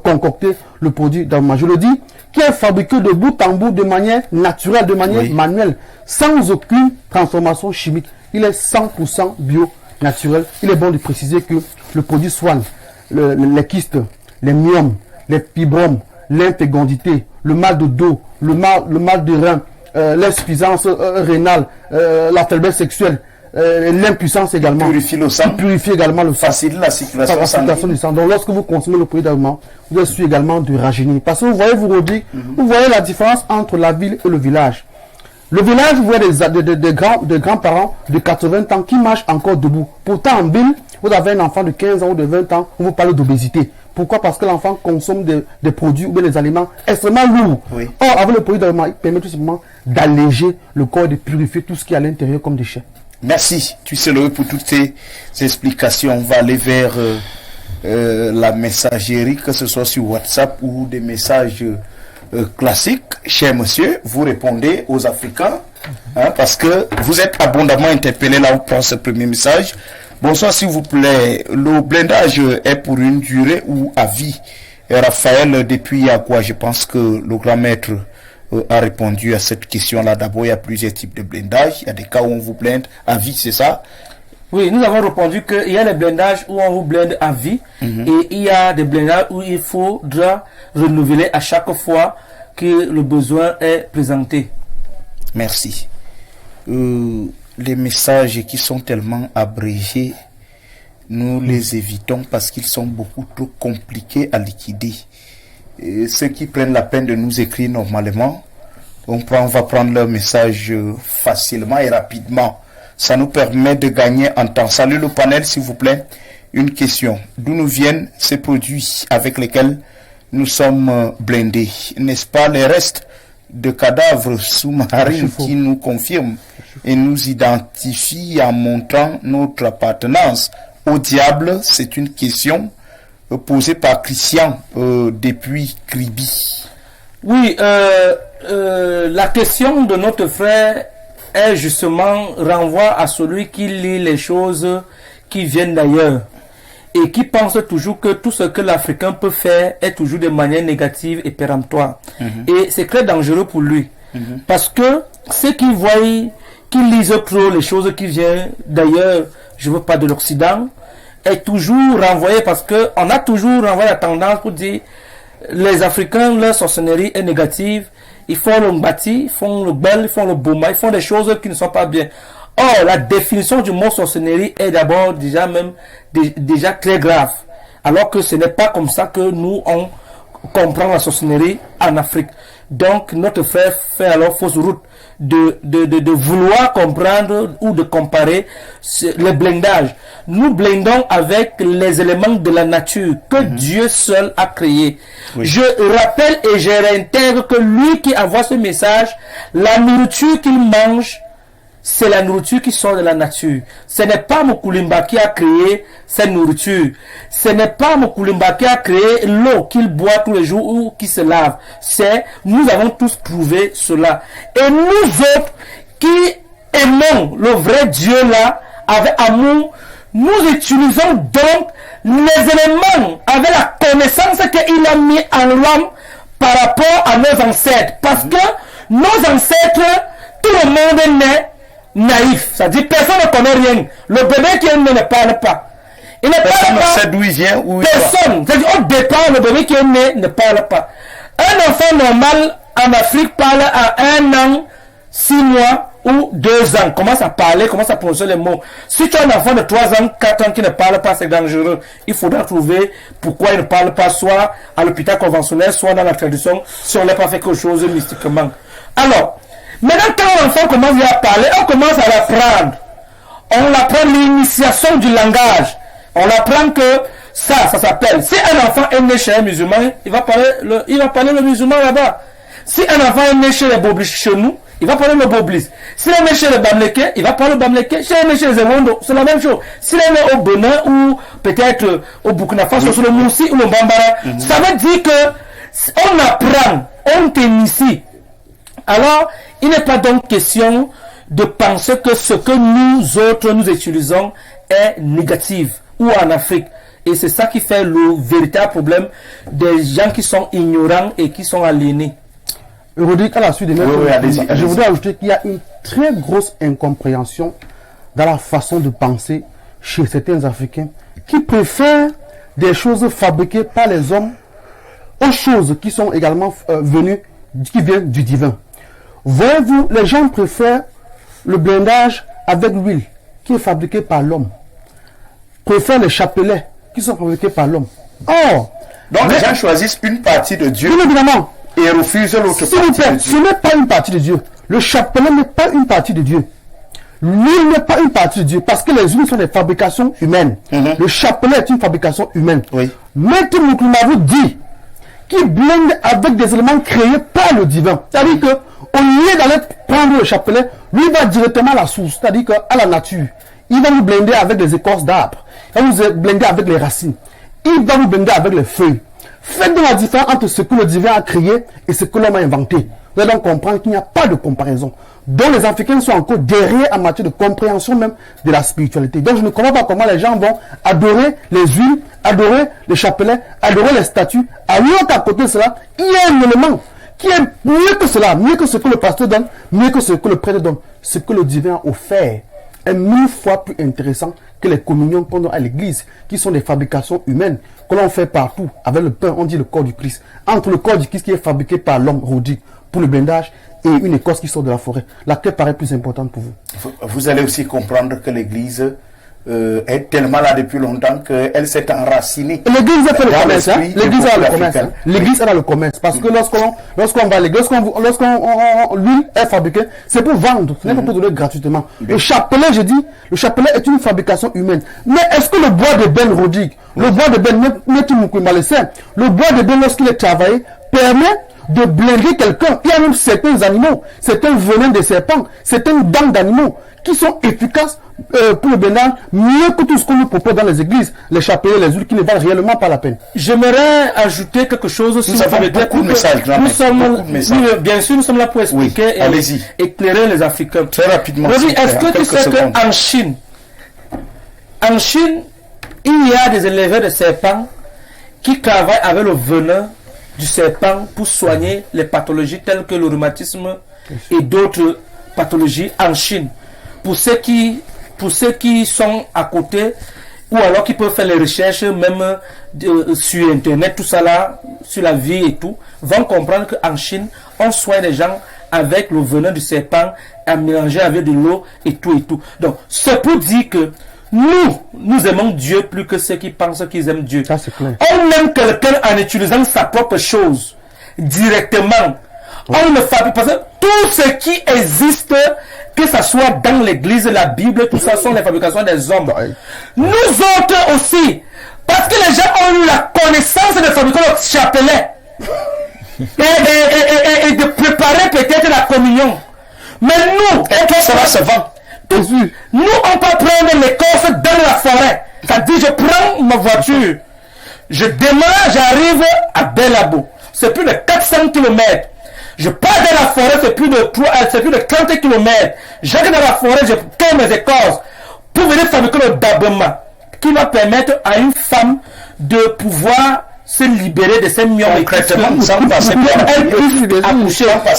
Speaker 5: concocter le produit d'habillement. Je le dis, qui est fabriqué de bout en bout de manière naturelle, de manière manuelle, sans aucune transformation chimique. Il est 100% bio, naturel. Il est bon de préciser que le produit soigne les kystes, les myomes, les fibromes, l'infégondité, le mal de dos, le mal de rein, l'insuffisance rénale, la faiblesse sexuelle, l'impuissance également.
Speaker 1: Purifie le sang.
Speaker 5: Purifie également le sang.
Speaker 1: Facilite la circulation
Speaker 5: du sang. Donc lorsque vous consommez le produit d'habillement, vous êtes sûr également de rajeunir. Parce que vous voyez, vous voyez la différence entre la ville et le village. Le village, vous voyez des grands-parents de 80 ans qui marchent encore debout. Pourtant, en ville, vous avez un enfant de 15 ans ou de 20 ans, on vous parle d'obésité. Pourquoi? Parce que l'enfant consomme des produits ou des aliments extrêmement lourds. Oui. Or, avec le produit d'habillement, il permet tout simplement d'alléger le corps et de purifier tout ce qui est à l'intérieur comme déchets.
Speaker 1: Merci, Tuisse Loué, pour toutes ces explications. On va aller vers la messagerie, que ce soit sur WhatsApp ou des messages classiques. Cher monsieur, vous répondez aux Africains, parce que vous êtes abondamment interpellé là pour ce premier message. Bonsoir, s'il vous plaît. Le blindage est pour une durée ou à vie? Raphaël, depuis Yagua, je pense que le grand maître a répondu à cette question-là. D'abord, il y a plusieurs types de blindage. Il y a des cas où on vous blinde à vie, c'est ça?
Speaker 2: Oui, nous avons répondu qu'il y a les blindages où on vous blinde à vie et il y a des blindages où il faudra renouveler à chaque fois que le besoin est présenté.
Speaker 1: Merci. Les messages qui sont tellement abrégés, nous les évitons parce qu'ils sont beaucoup trop compliqués à liquider. Et ceux qui prennent la peine de nous écrire normalement, on va prendre leur message facilement et rapidement. Ça nous permet de gagner en temps. Salut le panel, s'il vous plaît. Une question. D'où nous viennent ces produits avec lesquels nous sommes blindés? N'est-ce pas les restes de cadavres sous-marins qui nous confirment et nous identifient en montrant notre appartenance au diable? C'est une question posée par Christian depuis Kribi.
Speaker 2: Oui, la question de notre frère est justement renvoie à celui qui lit les choses qui viennent d'ailleurs et qui pense toujours que tout ce que l'Africain peut faire est toujours de manière négative et péremptoire. Et c'est très dangereux pour lui. Parce que ceux qui voient, qui lisent trop les choses qui viennent d'ailleurs, je veux pas de l'Occident, est toujours renvoyé parce que on a toujours renvoyé la tendance pour dire les Africains, leur sorcellerie est négative, ils font le bâti, ils font le bel, ils font le bouma, ils font des choses qui ne sont pas bien. Or, la définition du mot sorcellerie est d'abord déjà très grave. Alors que ce n'est pas comme ça que nous, on comprend la sorcellerie en Afrique. Donc, notre frère fait alors fausse route de vouloir comprendre ou de comparer le blindage. Nous blindons avec les éléments de la nature que Dieu seul a créé. Oui. Je rappelle et je réintègre que lui qui envoie ce message, la nourriture qu'il mange, c'est la nourriture qui sort de la nature. Ce n'est pas Moukoulimba qui a créé cette nourriture. Ce n'est pas Moukoulimba qui a créé l'eau qu'il boit tous les jours ou qui se lave. Nous avons tous prouvé cela. Et nous autres qui aimons le vrai Dieu là, avec amour, nous utilisons donc les éléments avec la connaissance qu'il a mis en l'homme par rapport à nos ancêtres. Parce que nos ancêtres, tout le monde est né naïf, c'est-à-dire personne ne connaît rien. Le bébé qui est né ne parle pas. Il ne parle pas.
Speaker 1: Ne sait d'où il vient, où
Speaker 2: personne. C'est-à-dire au départ, le bébé qui est né ne parle pas. Un enfant normal en Afrique parle à 1 an, 6 mois ou 2 ans. Commence à parler, commence à prononcer les mots. Si tu as un enfant de 3 ans, 4 ans qui ne parle pas, c'est dangereux. Il faudra trouver pourquoi il ne parle pas, soit à l'hôpital conventionnel, soit dans la tradition, si on n'a pas fait quelque chose mystiquement. Alors, maintenant, quand l'enfant commence à parler, on commence à l'apprendre. On apprend l'initiation du langage. On apprend que ça s'appelle. Si un enfant est né chez un musulman, il va parler le musulman là-bas. Si un enfant est né chez les Boblis chez nous, il va parler le Boblis. S'il est né chez les Bamlékais, il va parler le Bamlékais. S'il est né chez les Ewondo, c'est la même chose. S'il est né au Bénin ou peut-être au Burkina Faso, sur le Moussi ou le Bambara, ça veut dire que on apprend, on t'initie. Alors, il n'est pas donc question de penser que ce que nous autres nous utilisons est négatif ou en Afrique. Et c'est ça qui fait le véritable problème des gens qui sont ignorants et qui sont aliénés.
Speaker 5: Rodrigue, à la suite de je voudrais ajouter qu'il y a une très grosse incompréhension dans la façon de penser chez certains Africains qui préfèrent des choses fabriquées par les hommes aux choses qui sont également qui viennent du divin. Voyez-vous, les gens préfèrent le blindage avec l'huile qui est fabriqué par l'homme. Préfèrent les chapelets qui sont fabriqués par l'homme. Or,
Speaker 1: donc les gens choisissent une partie de Dieu.
Speaker 5: Bien évidemment.
Speaker 1: Et refusent l'autre partie de Dieu.
Speaker 5: Ce n'est pas une partie de Dieu. Le chapelet n'est pas une partie de Dieu. L'huile n'est pas une partie de Dieu. Parce que les huiles sont des fabrications humaines. Le chapelet est une fabrication humaine.
Speaker 1: Oui.
Speaker 5: Maître Moukoumavou dit qu'il blinde avec des éléments créés par le divin. C'est-à-dire que au lieu d'aller prendre le chapelet, lui va directement à la source, c'est-à-dire à la nature. Il va vous blinder avec des écorces d'arbres. Il va vous blinder avec les racines. Il va vous blinder avec les feuilles. Faites donc la différence entre ce que le divin a créé et ce que l'homme a inventé. Vous allez donc comprendre qu'il n'y a pas de comparaison. Donc les Africains sont encore derrière en matière de compréhension même de la spiritualité. Donc je ne comprends pas comment les gens vont adorer les huiles, adorer les chapelets, adorer les statues. Alors qu'à côté de cela, il y a un élément qui est mieux que cela, mieux que ce que le pasteur donne, mieux que ce que le prêtre donne, ce que le divin a offert est 1000 fois plus intéressant que les communions qu'on donne à l'église, qui sont des fabrications humaines, que l'on fait partout. Avec le pain, on dit le corps du Christ. Entre le corps du Christ qui est fabriqué par l'homme, Rodrigue, pour le blindage, et une écorce qui sort de la forêt, laquelle paraît plus importante pour vous?
Speaker 1: Vous allez aussi comprendre que l'église est tellement là depuis longtemps qu'elle s'est enracinée.
Speaker 5: L'église a fait le
Speaker 1: dans
Speaker 5: commerce, hein?
Speaker 1: l'esprit
Speaker 5: L'église
Speaker 1: du
Speaker 5: a le
Speaker 1: peuple
Speaker 5: commerce,
Speaker 1: africain.
Speaker 5: hein? L'église a le commerce, parce que lorsqu'on va à l'église, l'huile est fabriquée, c'est pour vendre, ce n'est pas pour donner gratuitement. Le chapelet, je dis, le chapelet est une fabrication humaine. Mais est-ce que le bois de Ben, Rodrigue, le bois de Ben, le bois de Ben, lorsqu'il est travaillé, permet de blinder quelqu'un? Il y a même certains animaux, certains venins de serpents, certaines dents d'animaux qui sont efficaces pour le blindage, mieux que tout ce qu'on nous propose dans les églises, les chapelets, les huiles qui ne valent réellement pas la peine.
Speaker 2: J'aimerais ajouter quelque chose.
Speaker 1: Nous avons beaucoup de messages,
Speaker 2: nous sommes, bien sûr, nous sommes là pour expliquer et éclairer les Africains.
Speaker 1: Très rapidement.
Speaker 2: Est-ce que tu sais qu'en Chine, il y a des éleveurs de serpents qui travaillent avec le venin du serpent pour soigner les pathologies telles que le rhumatisme et d'autres pathologies en Chine. Pour ceux qui sont à côté, ou alors qui peuvent faire les recherches même sur internet, tout ça là, sur la vie et tout, vont comprendre qu'en Chine, on soigne les gens avec le venin du serpent à mélanger avec de l'eau et tout et tout. Donc, c'est pour dire que nous aimons Dieu plus que ceux qui pensent qu'ils aiment Dieu.
Speaker 5: Ça, c'est clair.
Speaker 2: On aime quelqu'un en utilisant sa propre chose directement. On ne fabrique pas ça. Tout ce qui existe, que ce soit dans l'église, la Bible, tout ça sont les fabrications des hommes. Nous autres aussi, parce que les gens ont eu la connaissance de fabriquer le chapelet et de préparer peut-être la communion. Mais nous,
Speaker 1: ça va se vendre.
Speaker 2: Nous, on peut prendre l'écorce dans la forêt. C'est-à-dire, je prends ma voiture, je démarre, j'arrive à Belabo. C'est plus de 400 km. Je pars dans la forêt, c'est plus de 30 km. J'arrive dans la forêt, je prends mes écorces pour venir fabriquer le dabema, qui va permettre à une femme de pouvoir se libérer de ces myopes.
Speaker 1: Concrètement, sans passer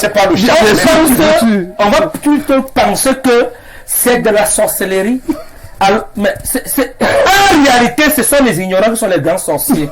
Speaker 1: par le chapelet.
Speaker 2: On va plutôt penser que c'est de la sorcellerie. Alors, mais en réalité, ce sont les ignorants qui sont les grands sorciers.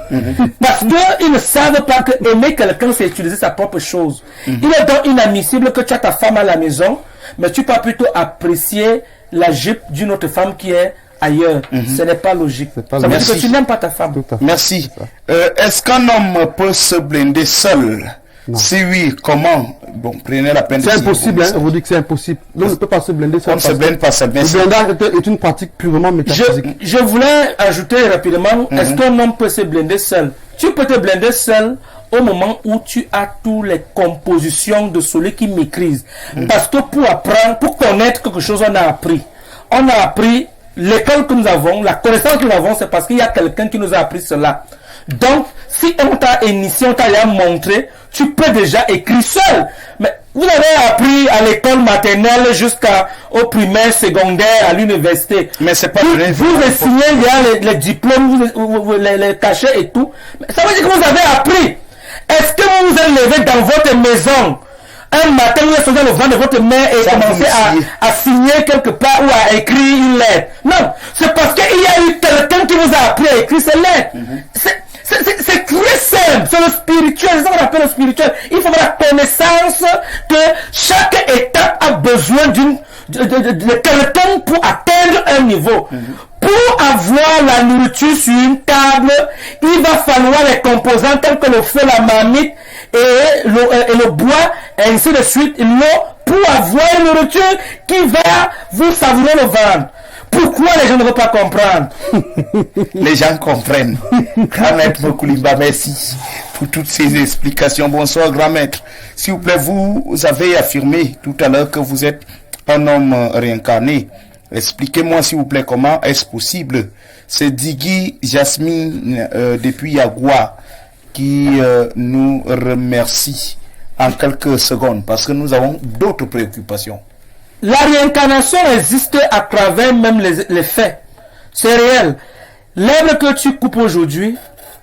Speaker 2: Parce qu'ils ne savent pas que aimer quelqu'un, c'est utiliser sa propre chose. Il est donc inadmissible que tu as ta femme à la maison, mais tu peux plutôt apprécier la jupe d'une autre femme qui est ailleurs. Ce n'est pas logique. Ça veut dire que tu n'aimes pas ta femme.
Speaker 1: Merci. Est-ce qu'un homme peut se blinder seul? Non. Si oui, comment? Bon, prenez la peine de...
Speaker 5: C'est impossible, hein, on vous dit que c'est impossible. L'homme ne peut pas se blinder seul.
Speaker 1: On ne se blinde pas seul.
Speaker 5: Le blindage est une pratique purement métaphysique.
Speaker 2: Je voulais ajouter rapidement, est-ce qu'un homme peut se blinder seul? Tu peux te blinder seul au moment où tu as toutes les compositions de celui qui maîtrise. Parce que pour apprendre, pour connaître quelque chose, on a appris. On a appris l'école que nous avons, la connaissance que nous avons, c'est parce qu'il y a quelqu'un qui nous a appris cela. Donc, si on t'a initié, on t'a montré, tu peux déjà écrire seul. Mais vous avez appris à l'école maternelle jusqu'au primaire, secondaire, à l'université.
Speaker 1: Mais c'est pas
Speaker 2: vrai. Vous signez, il y a les diplômes, les cachets et tout. Mais ça veut dire que vous avez appris. Est-ce que vous vous êtes levé dans votre maison un matin, vous êtes sorti le vent de votre mère et commencé à signer quelque part ou à écrire une lettre? Non, c'est parce qu'il y a eu quelqu'un qui vous a appris à écrire ces lettres. C'est très simple, c'est le spirituel, c'est ça qu'on appelle le spirituel. Il faut avoir la connaissance que chaque étape a besoin de quelqu'un pour atteindre un niveau. Pour avoir la nourriture sur une table, il va falloir les composants tels que le feu, la marmite et le bois, et ainsi de suite, l'eau, pour avoir une nourriture qui va vous savourer le ventre. Pourquoi les gens ne veulent pas comprendre?
Speaker 1: Les gens comprennent. Grand maître Mokoulimba, merci pour toutes ces explications. Bonsoir, grand maître. S'il vous plaît, vous avez affirmé tout à l'heure que vous êtes un homme réincarné. Expliquez-moi, s'il vous plaît, comment est-ce possible? C'est Digui Jasmine depuis Yagua qui nous remercie en quelques secondes parce que nous avons d'autres préoccupations.
Speaker 2: La réincarnation existe à travers même les faits. C'est réel. L'herbe que tu coupes aujourd'hui,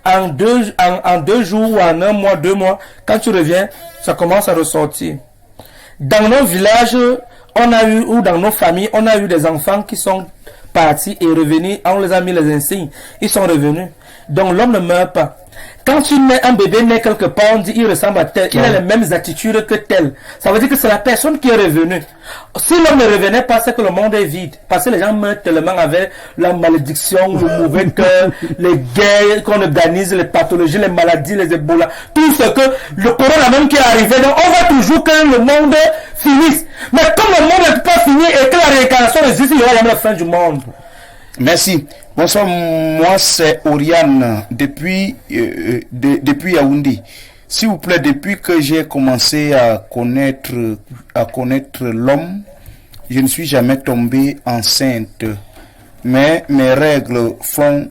Speaker 2: en deux jours ou en un mois, 2 mois, quand tu reviens, ça commence à ressortir. Dans nos villages, on a eu, ou dans nos familles, on a eu des enfants qui sont partis et revenus, on les a mis les insignes, ils sont revenus. Donc l'homme ne meurt pas. Quand tu nais, un bébé naît quelque part, on dit il ressemble à tel, il a les mêmes attitudes que tel. Ça veut dire que c'est la personne qui est revenue. Si l'homme ne revenait pas, c'est que le monde est vide. Parce que les gens meurent tellement avec la malédiction, le mauvais cœur, les guerres qu'on organise, les pathologies, les maladies, les Ebola, tout ce que le corona même qui est arrivé. Donc on va toujours que le monde finisse. Mais comme le monde n'est pas fini et que la réincarnation existe, il y aura jamais la fin du monde.
Speaker 1: Merci. Bonsoir, moi c'est Oriane depuis Yaoundé. S'il vous plaît, depuis que j'ai commencé à connaître l'homme, je ne suis jamais tombée enceinte. Mais mes règles font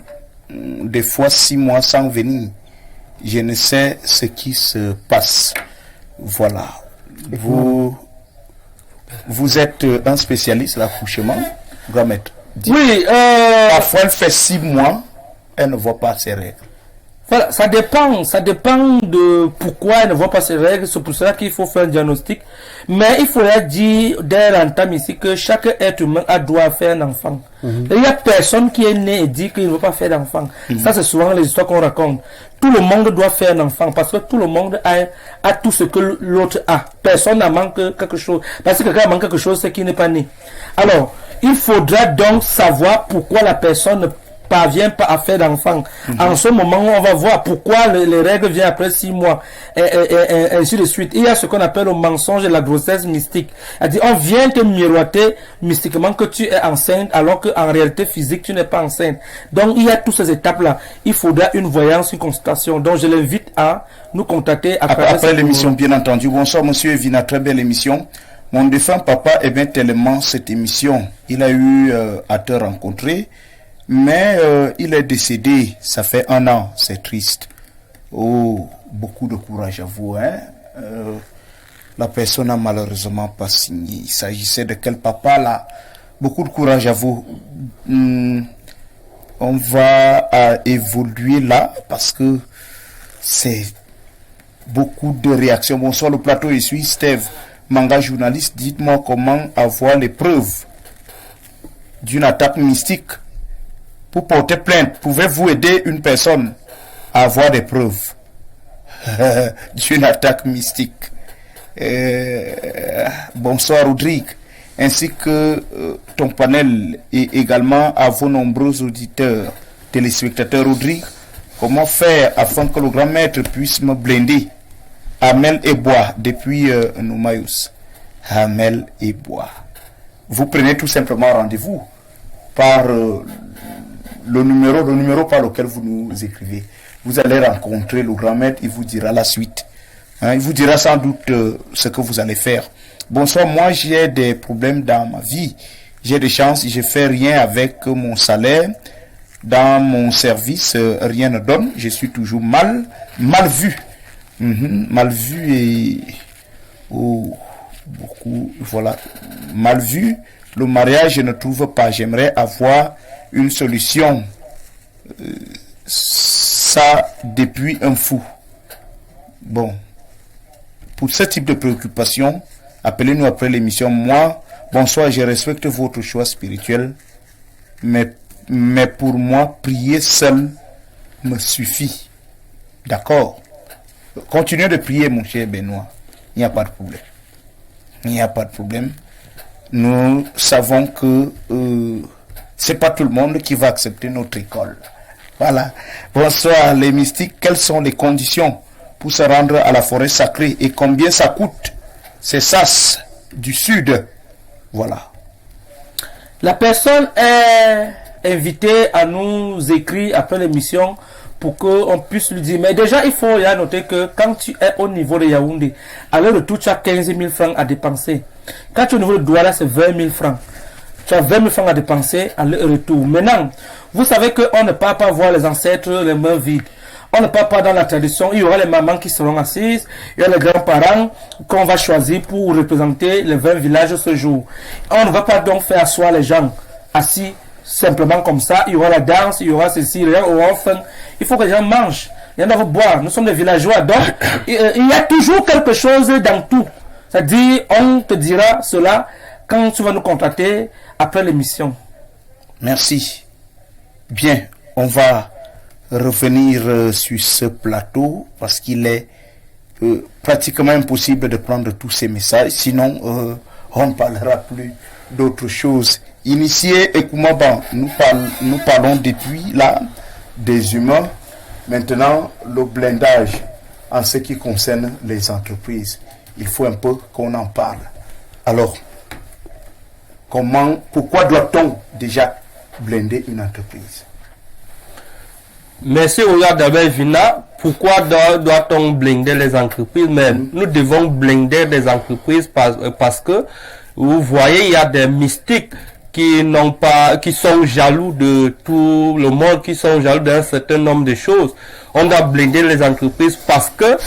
Speaker 1: des fois 6 mois sans venir. Je ne sais ce qui se passe. Voilà. Vous êtes un spécialiste de l'accouchement, grand maître.
Speaker 2: Oui,
Speaker 1: parfois elle fait 6 mois, elle ne voit pas ses règles.
Speaker 2: Voilà, ça dépend de pourquoi elle ne voit pas ses règles, c'est pour cela qu'il faut faire un diagnostic. Mais il faudrait dire dès l'entame ici que chaque être humain doit faire un enfant. Il y a personne qui est né et dit qu'il ne veut pas faire d'enfant. Ça c'est souvent les histoires qu'on raconte. Tout le monde doit faire un enfant parce que tout le monde a tout ce que l'autre a. Personne n'a manqué quelque chose. Parce que quelqu'un manque quelque chose, c'est qu'il n'est pas né. Alors, il faudra donc savoir pourquoi la personne ne parvient pas à faire d'enfant. En ce moment, on va voir pourquoi les règles viennent après 6 mois, et ainsi de suite. Il y a ce qu'on appelle le mensonge de la grossesse mystique. C'est-à-dire, on vient te miroiter mystiquement que tu es enceinte, alors qu'en réalité physique, tu n'es pas enceinte. Donc, il y a toutes ces étapes-là. Il faudra une voyance, une consultation. Donc, je l'invite à nous contacter
Speaker 1: après l'émission, bien entendu. Bonsoir, monsieur Evina, très belle émission. Mon défunt papa aimait tellement cette émission. Il a eu à te rencontrer, mais il est décédé. Ça fait 1 an. C'est triste. Oh, beaucoup de courage à vous. Hein? La personne n'a malheureusement pas signé. Il s'agissait de quel papa là? Beaucoup de courage à vous. On va évoluer là parce que c'est beaucoup de réactions. Bonsoir, le plateau est suisse. Steve Manga, journaliste, dites-moi comment avoir les preuves d'une attaque mystique pour porter plainte. Pouvez-vous aider une personne à avoir des preuves d'une attaque mystique? Bonsoir Rodrigue, ainsi que ton panel et également à vos nombreux auditeurs, téléspectateurs. Rodrigue, comment faire afin que le grand maître puisse me blinder? Amel et Bois depuis Noumaïus. Amel et Bois. Vous prenez tout simplement rendez-vous par le numéro par lequel vous nous écrivez. Vous allez rencontrer le grand maître, il vous dira la suite. Il vous dira sans doute ce que vous allez faire. Bonsoir, moi j'ai des problèmes dans ma vie. J'ai des chances, je fais rien avec mon salaire. Dans mon service, rien ne donne. Je suis toujours mal vu. Mal vu et beaucoup, voilà, mal vu. Le mariage, je ne trouve pas. J'aimerais avoir une solution. Ça depuis un fou. Bon, pour ce type de préoccupation, appelez-nous après l'émission. Moi, bonsoir, je respecte votre choix spirituel, mais pour moi, prier seul me suffit. D'accord? Continuez de prier, mon cher Benoît. Il n'y a pas de problème. Il n'y a pas de problème. Nous savons que c'est pas tout le monde qui va accepter notre école. Voilà. Bonsoir, les mystiques. Quelles sont les conditions pour se rendre à la forêt sacrée et combien ça coûte? C'est Sas du Sud. Voilà.
Speaker 2: La personne est invitée à nous écrire après l'émission pour qu'on puisse lui dire. Mais déjà, il faut y noter que quand tu es au niveau de Yaoundé, à l'heure de tout, tu as 15 000 francs à dépenser. Quand tu es au niveau de Douala, c'est 20 000 francs. Tu as 20 000 francs à dépenser à leur retour. Maintenant, vous savez qu'on ne peut pas voir les ancêtres les mains vides. On ne part pas dans la tradition. Il y aura les mamans qui seront assises. Il y a les grands-parents qu'on va choisir pour représenter les 20 villages ce jour. On ne va pas donc faire asseoir les gens assis simplement comme ça. Il y aura la danse, il y aura ceci, il y aura faim. Il faut que les gens mangent. Il y en a pour boire. Nous sommes des villageois. Donc, il y a toujours quelque chose dans tout. C'est-à-dire, on te dira cela quand tu vas nous contacter après l'émission.
Speaker 1: Merci. Bien, on va revenir sur ce plateau parce qu'il est pratiquement impossible de prendre tous ces messages, sinon on ne parlera plus d'autre chose. Initié et Koumaban, nous parlons depuis là des humains. Maintenant, le blindage en ce qui concerne les entreprises. Il faut un peu qu'on en parle. Alors, pourquoi doit-on déjà blinder une entreprise?
Speaker 4: Merci Oya Dabel Vina. Pourquoi doit-on blinder les entreprises? Mais nous devons blinder les entreprises parce que vous voyez, il y a des mystiques qui sont jaloux de tout le monde, qui sont jaloux d'un certain nombre de choses. On doit blinder les entreprises parce que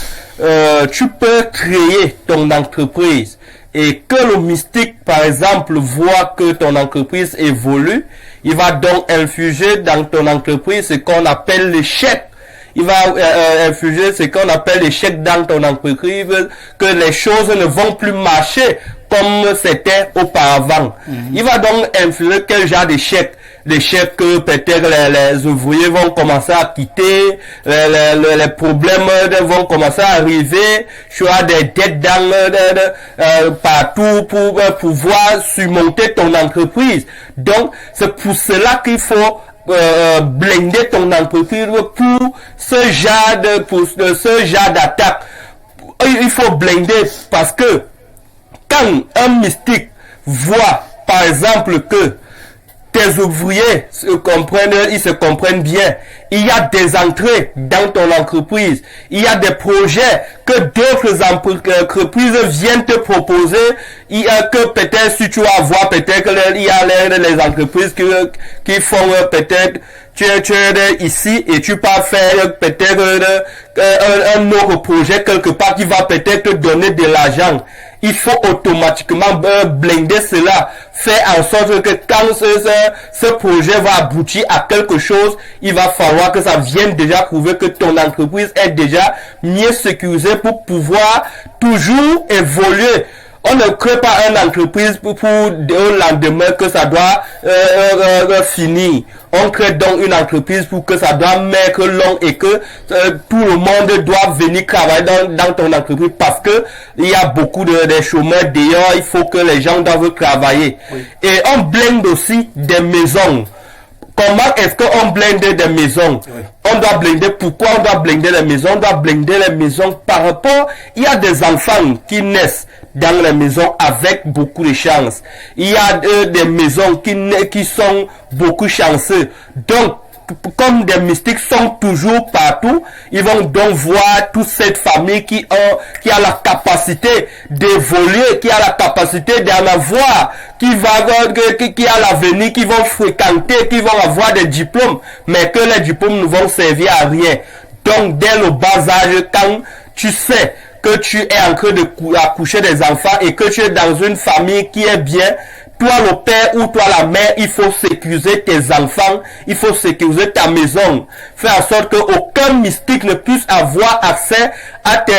Speaker 4: tu peux créer ton entreprise et que le mystique, par exemple, voit que ton entreprise évolue, il va donc infuser dans ton entreprise ce qu'on appelle l'échec. Il va infuser ce qu'on appelle l'échec dans ton entreprise, que les choses ne vont plus marcher comme c'était auparavant. Il va donc infuser quel genre d'échec? L'échec que peut-être les ouvriers vont commencer à quitter, les problèmes vont commencer à arriver, tu as des dettes partout pour pouvoir surmonter ton entreprise. Donc, c'est pour cela qu'il faut blinder ton entreprise pour ce genre d'attaque. Il faut blinder parce que quand un mystique voit, par exemple, que tes ouvriers ils se comprennent bien, il y a des entrées dans ton entreprise, il y a des projets que d'autres entreprises viennent te proposer, il y a que peut-être si tu vas voir, peut-être il y a les entreprises qui font peut-être tu es ici et tu peux faire peut-être un autre projet quelque part qui va peut-être te donner de l'argent. Il faut automatiquement blinder cela, faire en sorte que quand ce projet va aboutir à quelque chose, il va falloir que ça vienne déjà prouver que ton entreprise est déjà mieux sécurisée pour pouvoir toujours évoluer. On ne crée pas une entreprise pour le lendemain que ça doit finir. On crée donc une entreprise pour que ça doit mettre long et que tout le monde doit venir travailler dans ton entreprise parce que il y a beaucoup de chômeurs dehors. Il faut que les gens doivent travailler. Oui. Et on blinde aussi des maisons. Comment est-ce qu'on blinde des maisons? Oui. On doit blinder. Pourquoi on doit blinder les maisons? On doit blinder les maisons par rapport. Il y a des enfants qui naissent dans les maisons avec beaucoup de chance. Il y a des maisons qui sont beaucoup chanceux. Donc, comme des mystiques sont toujours partout, ils vont donc voir toute cette famille qui a la capacité d'évoluer, qui a la capacité d'en avoir, qui a l'avenir, qui vont fréquenter, qui vont avoir des diplômes, mais que les diplômes ne vont servir à rien. Donc, dès le bas âge, quand tu sais que tu es en train d'accoucher des enfants et que tu es dans une famille qui est bien, toi le père ou toi la mère, il faut sécuriser tes enfants, il faut sécuriser ta maison. Faire en sorte qu'aucun mystique ne puisse avoir accès à tes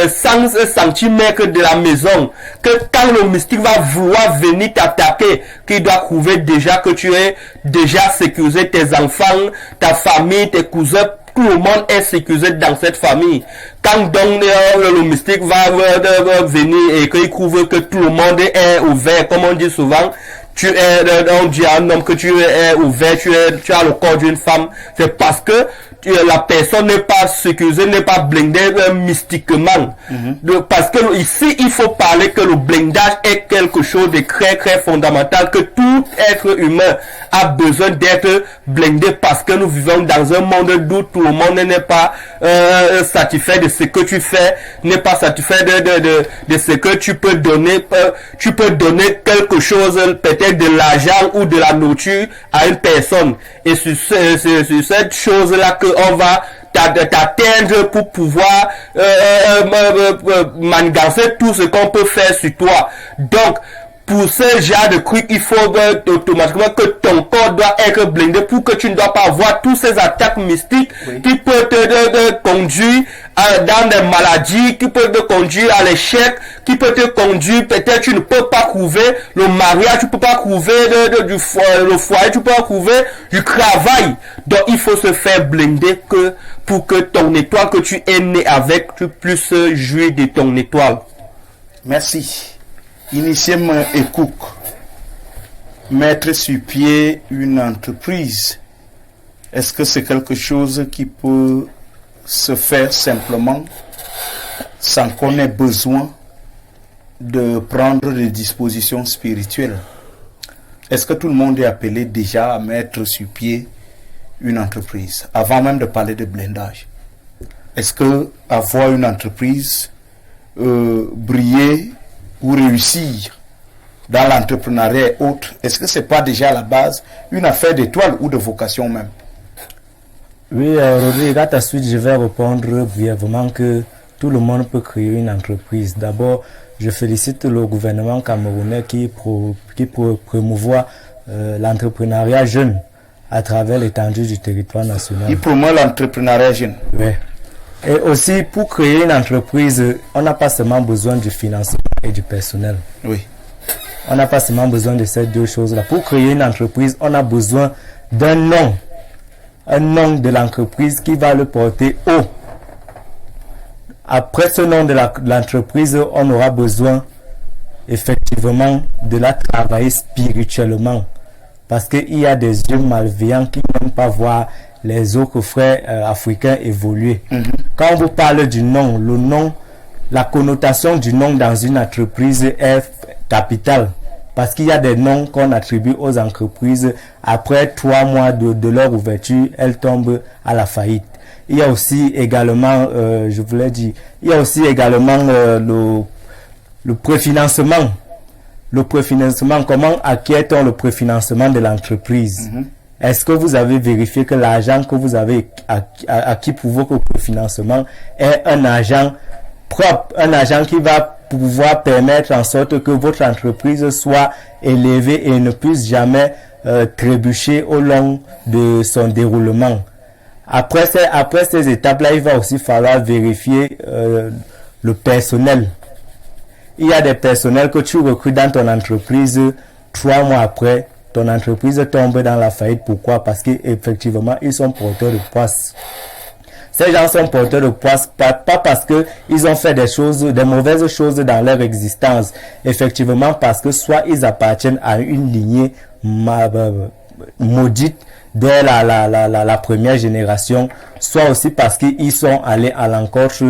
Speaker 4: 100 centimètres de la maison. Que quand le mystique va vouloir venir t'attaquer, qu'il doit prouver déjà que tu es déjà sécurisé tes enfants, ta famille, tes cousins, tout le monde est sécurisé dans cette famille. Quand donc le mystique va venir et qu'il prouve que tout le monde est ouvert, comme on dit souvent, on dit à un homme que tu es ouvert, tu as le corps d'une femme, c'est parce que la personne n'est pas sécurisée, n'est pas blindée mystiquement. Parce que ici, il faut parler que le blindage est quelque chose de très très fondamental, que tout être humain a besoin d'être blindé parce que nous vivons dans un monde où tout le monde n'est pas satisfait de ce que tu fais, n'est pas satisfait de ce que tu peux donner. Tu peux donner quelque chose, peut-être de l'argent ou de la nourriture à une personne. Et sur cette chose-là qu'on va t'atteindre pour pouvoir manigancer tout ce qu'on peut faire sur toi. Donc, pour ce genre de truc, il faut automatiquement que ton corps doit être blindé pour que tu ne dois pas avoir tous ces attaques mystiques qui peuvent te conduire dans des maladies, qui peuvent te conduire à l'échec, qui peuvent te conduire, peut-être tu ne peux pas trouver le mariage, tu ne peux pas trouver le foyer, tu ne peux pas trouver du travail. Donc il faut se faire blinder pour que ton étoile que tu es né avec, tu puisses jouir de ton étoile.
Speaker 1: Merci. Initialement, Ekouk, mettre sur pied une entreprise, est-ce que c'est quelque chose qui peut se faire simplement sans qu'on ait besoin de prendre des dispositions spirituelles? Est-ce que tout le monde est appelé déjà à mettre sur pied une entreprise, avant même de parler de blindage? Est-ce que avoir une entreprise, briller ou réussir dans l'entrepreneuriat et autres, est-ce que c'est pas déjà à la base une affaire d'étoile ou de vocation même?
Speaker 3: Oui, Rodrigue, à ta suite, je vais répondre brièvement que tout le monde peut créer une entreprise. D'abord, je félicite le gouvernement camerounais qui promouvoit l'entrepreneuriat jeune à travers l'étendue du territoire national.
Speaker 1: Il promeut l'entrepreneuriat jeune.
Speaker 3: Oui. Et aussi, pour créer une entreprise, on n'a pas seulement besoin du financement et du personnel.
Speaker 1: Oui.
Speaker 3: On n'a pas seulement besoin de ces deux choses-là. Pour créer une entreprise, on a besoin d'un nom. Un nom de l'entreprise qui va le porter haut. Après ce nom de l'entreprise, on aura besoin effectivement de la travailler spirituellement. Parce qu'il y a des yeux malveillants qui n'aiment pas voir les autres frères africains évoluer. Quand on vous parle du nom, le nom, la connotation du nom dans une entreprise est capitale. Parce qu'il y a des noms qu'on attribue aux entreprises. Après 3 mois de leur ouverture, elles tombent à la faillite. Il y a aussi également, je voulais dire, il y a aussi également le préfinancement. Le préfinancement, comment acquiert-on le préfinancement de l'entreprise? Est-ce que vous avez vérifié que l'argent que vous avez acquis pour votre préfinancement est un argent propre, un argent qui va pouvoir permettre en sorte que votre entreprise soit élevée et ne puisse jamais trébucher au long de son déroulement. Après ces étapes-là, il va aussi falloir vérifier le personnel. Il y a des personnels que tu recrutes dans ton entreprise, 3 mois après, ton entreprise tombe dans la faillite. Pourquoi? Parce qu'effectivement, ils sont porteurs de poisse. Ces gens sont porteurs de poisse, pas parce qu'ils ont fait des mauvaises choses dans leur existence. Effectivement, parce que soit ils appartiennent à une lignée maudite dès la première génération, soit aussi parce qu'ils sont allés à l'encontre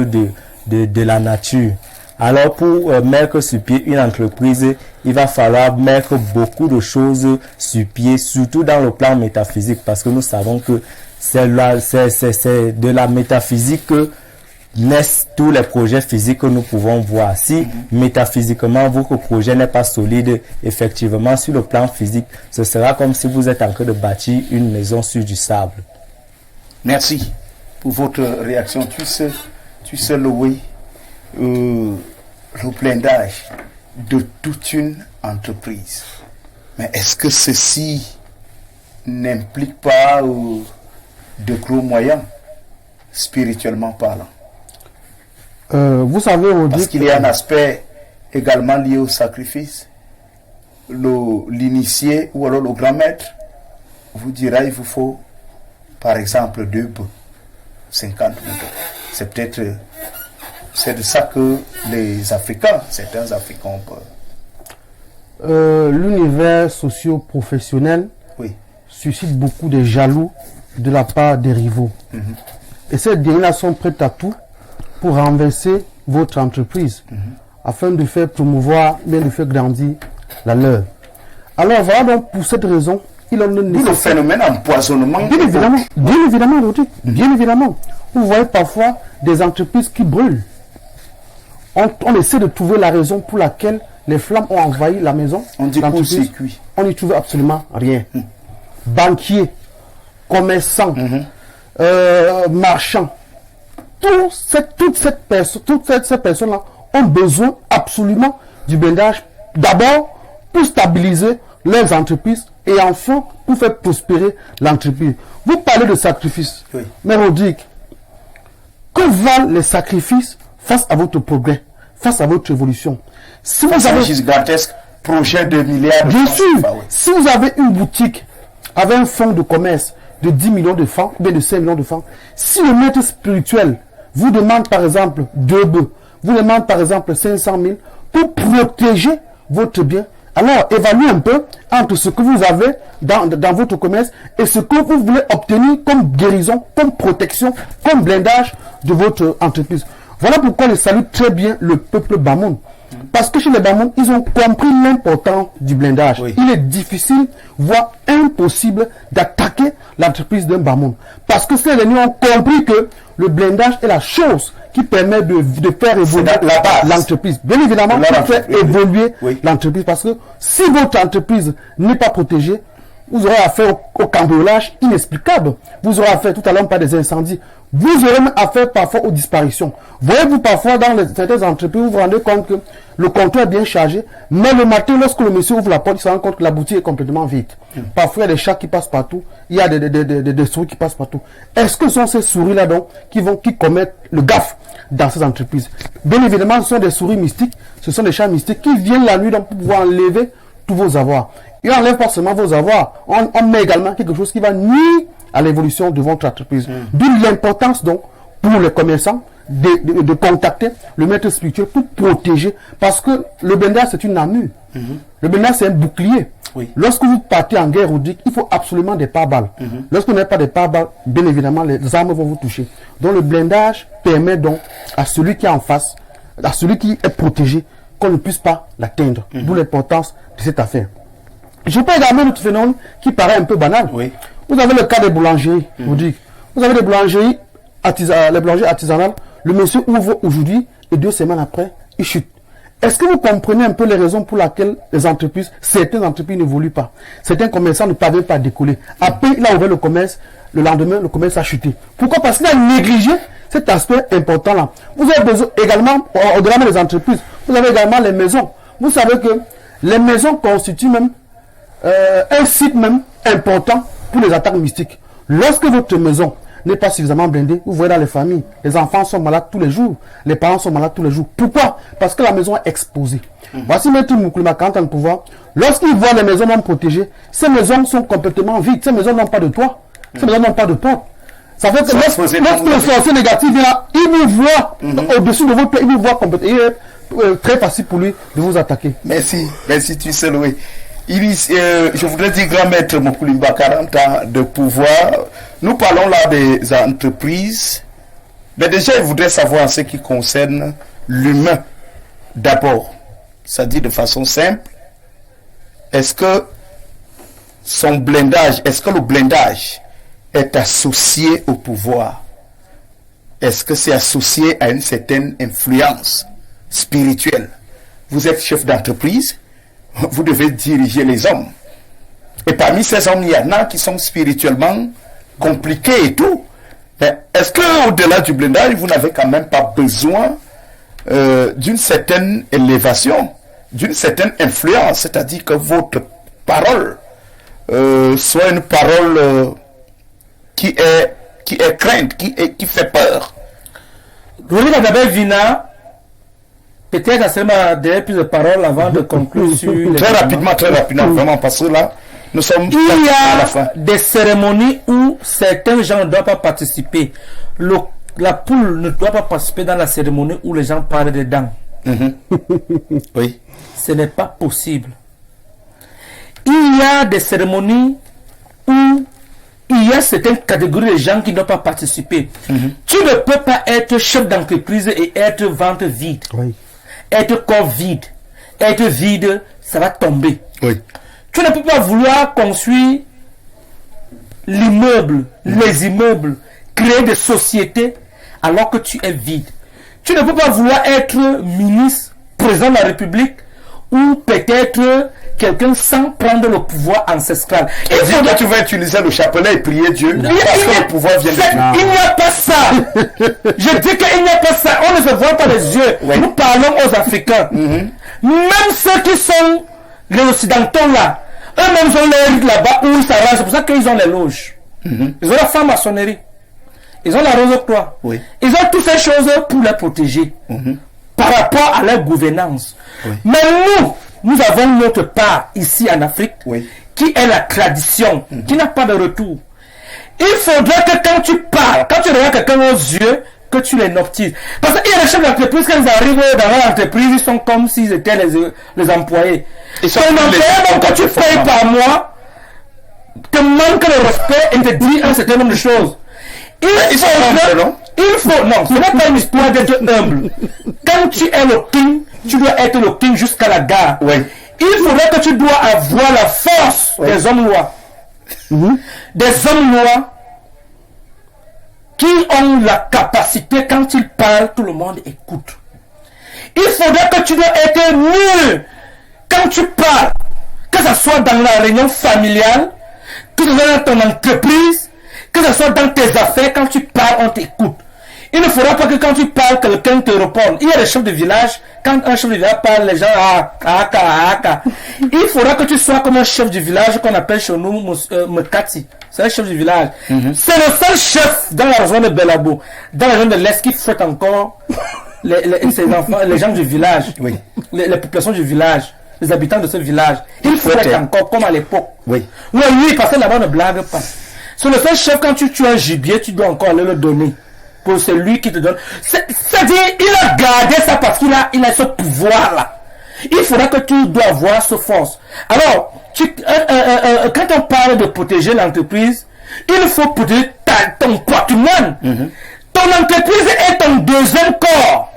Speaker 3: de la nature. Alors pour mettre sur pied une entreprise, il va falloir mettre beaucoup de choses sur pied, surtout dans le plan métaphysique, parce que nous savons que c'est de la métaphysique que naissent tous les projets physiques que nous pouvons voir. Si métaphysiquement votre projet n'est pas solide, effectivement sur le plan physique, ce sera comme si vous êtes en train de bâtir une maison sur du sable.
Speaker 1: Merci pour votre réaction. Tu sais louer le blindage de toute une entreprise. Mais est-ce que ceci n'implique pas de gros moyens, spirituellement parlant?
Speaker 5: Vous savez, on dit
Speaker 1: parce qu'il y a un aspect également lié au sacrifice. L'initié ou alors le grand maître vous dira il vous faut par exemple 2 bœufs, 50 moutons. C'est de ça que les Africains, certains Africains ont peur.
Speaker 5: L'univers socio-professionnel suscite beaucoup de jaloux de la part des rivaux. Et ces derniers sont prêts à tout pour renverser votre entreprise afin de faire promouvoir, bien de faire grandir la leur. Alors voilà, donc pour cette raison, il en est nécessaire.
Speaker 1: Le phénomène empoisonnement.
Speaker 5: Bien évidemment, bien évidemment. Vous voyez parfois des entreprises qui brûlent. On essaie de trouver la raison pour laquelle les flammes ont envahi la maison.
Speaker 1: On dit court-circuit.
Speaker 5: On n'y trouve absolument rien. Banquiers, commerçants, marchands, toutes ces personnes-là ont besoin absolument du blindage. D'abord, pour stabiliser leurs entreprises et enfin pour faire prospérer l'entreprise. Vous parlez de sacrifice.
Speaker 1: Oui.
Speaker 5: Mais Rodrigue, que valent les sacrifices face à votre progrès, face à votre évolution? Si vous avez
Speaker 1: un gigantesque projet de milliards de
Speaker 5: bien
Speaker 1: francs
Speaker 5: sûr,
Speaker 1: CFA, oui.
Speaker 5: si vous avez une boutique avec un fonds de commerce de 10 millions de francs, ou bien de 5 millions de francs, si le maître spirituel vous demande par exemple 2 bœufs, vous demande par exemple 500 000 pour protéger votre bien, alors évaluez un peu entre ce que vous avez dans votre commerce et ce que vous voulez obtenir comme guérison, comme protection, comme blindage de votre entreprise. Voilà pourquoi je salue très bien le peuple Bamoun. Parce que chez les Bamoun, ils ont compris l'importance du blindage.
Speaker 1: Oui.
Speaker 5: Il est difficile, voire impossible, d'attaquer l'entreprise d'un Bamoun. Parce que ces derniers ont compris que le blindage est la chose qui permet de faire évoluer
Speaker 1: la base.
Speaker 5: l'entreprise. Bien évidemment,
Speaker 1: La
Speaker 5: pour faire
Speaker 1: base.
Speaker 5: évoluer
Speaker 1: Oui.
Speaker 5: l'entreprise. Parce que si votre entreprise n'est pas protégée, vous aurez affaire au cambriolage inexplicable. Vous aurez affaire tout à l'heure par des incendies. Vous aurez même affaire parfois aux disparitions. Voyez-vous parfois dans certaines entreprises, vous vous rendez compte que le comptoir est bien chargé, mais le matin, lorsque le monsieur ouvre la porte, il se rend compte que la boutique est complètement vide. Parfois, il y a des chats qui passent partout, il y a des souris qui passent partout. Est-ce que ce sont ces souris-là donc qui commettent le gaffe dans ces entreprises? Bien évidemment, ce sont des souris mystiques, ce sont des chats mystiques qui viennent la nuit donc pour pouvoir enlever tous vos avoirs. Et on n'enlève pas seulement vos avoirs, on met également quelque chose qui va nuire à l'évolution de votre entreprise. D'où l'importance donc pour les commerçants de contacter le maître spirituel pour protéger, parce que le blindage c'est une armure. Le blindage c'est un bouclier.
Speaker 1: Oui.
Speaker 5: Lorsque vous partez en guerre, il faut absolument des pare-balles. Lorsque vous n'avez pas de pare-balles, bien évidemment les armes vont vous toucher. Donc le blindage permet donc à celui qui est en face, à celui qui est protégé, qu'on ne puisse pas l'atteindre. D'où l'importance de cette affaire. Je peux également un autre phénomène qui paraît un peu banal.
Speaker 1: Oui.
Speaker 5: Vous avez le cas des boulangeries, vous avez des boulangeries les boulangeries artisanales. Le monsieur ouvre aujourd'hui et 2 semaines après, il chute. Est-ce que vous comprenez un peu les raisons pour lesquelles certaines entreprises n'évoluent pas? Certains commerçants ne parviennent pas à décoller. Après, il a ouvert le commerce, le lendemain, le commerce a chuté. Pourquoi? Parce qu'il a négligé cet aspect important-là. Vous avez besoin également, au-delà des entreprises, vous avez également les maisons. Vous savez que les maisons constituent même un site même important pour les attaques mystiques. Lorsque votre maison n'est pas suffisamment blindée, vous voyez dans les familles, les enfants sont malades tous les jours, les parents sont malades tous les jours. Pourquoi? Parce que la maison est exposée. Voici Maître Moukoulima quand on le pouvoir. Lorsqu'il voit les maisons non protégées, ces maisons sont complètement vides. Ces maisons n'ont pas de toit. Ces maisons n'ont pas de porte. Ça fait que lorsque le sorcier négatif vient là, il vous voit au-dessus de votre tête, il vous voit complètement. Il est très facile pour lui de vous attaquer.
Speaker 1: Merci, tu sais, Louis. Je voudrais dire, grand maître Moukoulima, 40 ans de pouvoir. Nous parlons là des entreprises. Mais déjà, je voudrais savoir en ce qui concerne l'humain d'abord. C'est-à-dire de façon simple. Est-ce que le blindage est associé au pouvoir? Est-ce que c'est associé à une certaine influence spirituelle? Vous êtes chef d'entreprise, vous devez diriger les hommes. Et parmi ces hommes, il y en a qui sont spirituellement compliqués et tout. Est-ce qu'au-delà du blindage, vous n'avez quand même pas besoin d'une certaine élévation, d'une certaine influence, c'est-à-dire que votre parole soit une parole qui est crainte, qui fait peur?
Speaker 2: Rodrigue Adabel Vina, peut-être à ce moment donner plus de paroles avant de conclure sur...
Speaker 1: Très rapidement, vraiment, parce que là, nous sommes
Speaker 2: Il y
Speaker 1: à la fin.
Speaker 2: a des cérémonies où certains gens ne doivent pas participer. La poule ne doit pas participer dans la cérémonie où les gens parlent dedans.
Speaker 1: Oui.
Speaker 2: Ce n'est pas possible. Il y a des cérémonies où il y a certaines catégories de gens qui ne doivent pas participer. Tu ne peux pas être chef d'entreprise et être ventre vide.
Speaker 5: Oui.
Speaker 2: Être corps vide. Être vide, ça va tomber.
Speaker 1: Oui.
Speaker 2: Tu ne peux pas vouloir construire l'immeuble, les immeubles, créer des sociétés alors que tu es vide. Tu ne peux pas vouloir être ministre, président de la République ou peut-être quelqu'un sans prendre le pouvoir ancestral.
Speaker 1: Et dire que tu vas utiliser le chapelet et prier Dieu parce que le pouvoir vient de Dieu.
Speaker 2: Il n'y a pas ça. Je dis qu'il n'y a pas ça. On ne se voit pas les yeux.
Speaker 1: Oui.
Speaker 2: Nous parlons aux Africains. Même ceux qui sont les Occidentaux là, eux-mêmes ont leur rite là-bas où ils s'arrangent. C'est pour ça qu'ils ont les loges. Ils ont la franc-maçonnerie. Ils ont la rose-croix.
Speaker 1: Oui.
Speaker 2: Ils ont toutes ces choses pour les protéger par rapport à leur gouvernance.
Speaker 1: Oui.
Speaker 2: Mais nous avons notre part ici en Afrique qui est la tradition, qui n'a pas de retour. Il faudrait que quand tu parles, quand tu regardes quelqu'un aux yeux, que tu les noctises. Parce qu'il y a des chefs d'entreprise, quand ils arrivent dans l'entreprise, ils sont comme s'ils étaient les employés. Ton employé, donc que tu payes par mois, te manque le respect et te dit un certain nombre de choses. Il faut, non, ce n'est pas une histoire d'être humble. Quand tu es le king, tu dois être le king jusqu'à la gare. Il faudrait que tu dois avoir la force des hommes lois. Des hommes lois qui ont la capacité, quand ils parlent, tout le monde écoute. Il faudrait que tu dois être mieux quand tu parles, que ce soit dans la réunion familiale, que ce soit dans ton entreprise, que ce soit dans tes affaires, quand tu parles, on t'écoute. Il ne faudra pas que quand tu parles, quelqu'un te réponde. Il y a des chefs de village, quand un chef de village parle, les gens, Il faudra que tu sois comme un chef du village qu'on appelle chez nous Mekati. C'est un chef du village. C'est le seul chef dans la région de Belabo, dans la région de l'Est qui fouette encore ses enfants, les gens du village, les populations du village, les habitants de ce village. Il fouette encore comme à l'époque. Oui, parce que là-bas on ne blague pas. C'est le seul chef, quand tu tues un gibier, tu dois encore aller le donner. Pour celui qui te donne. C'est-à-dire, il a gardé ça parce qu'il a ce pouvoir-là. Il faudra que tu dois avoir ce force. Alors, quand on parle de protéger l'entreprise, il faut protéger ton patrimoine. Ton entreprise est ton deuxième corps.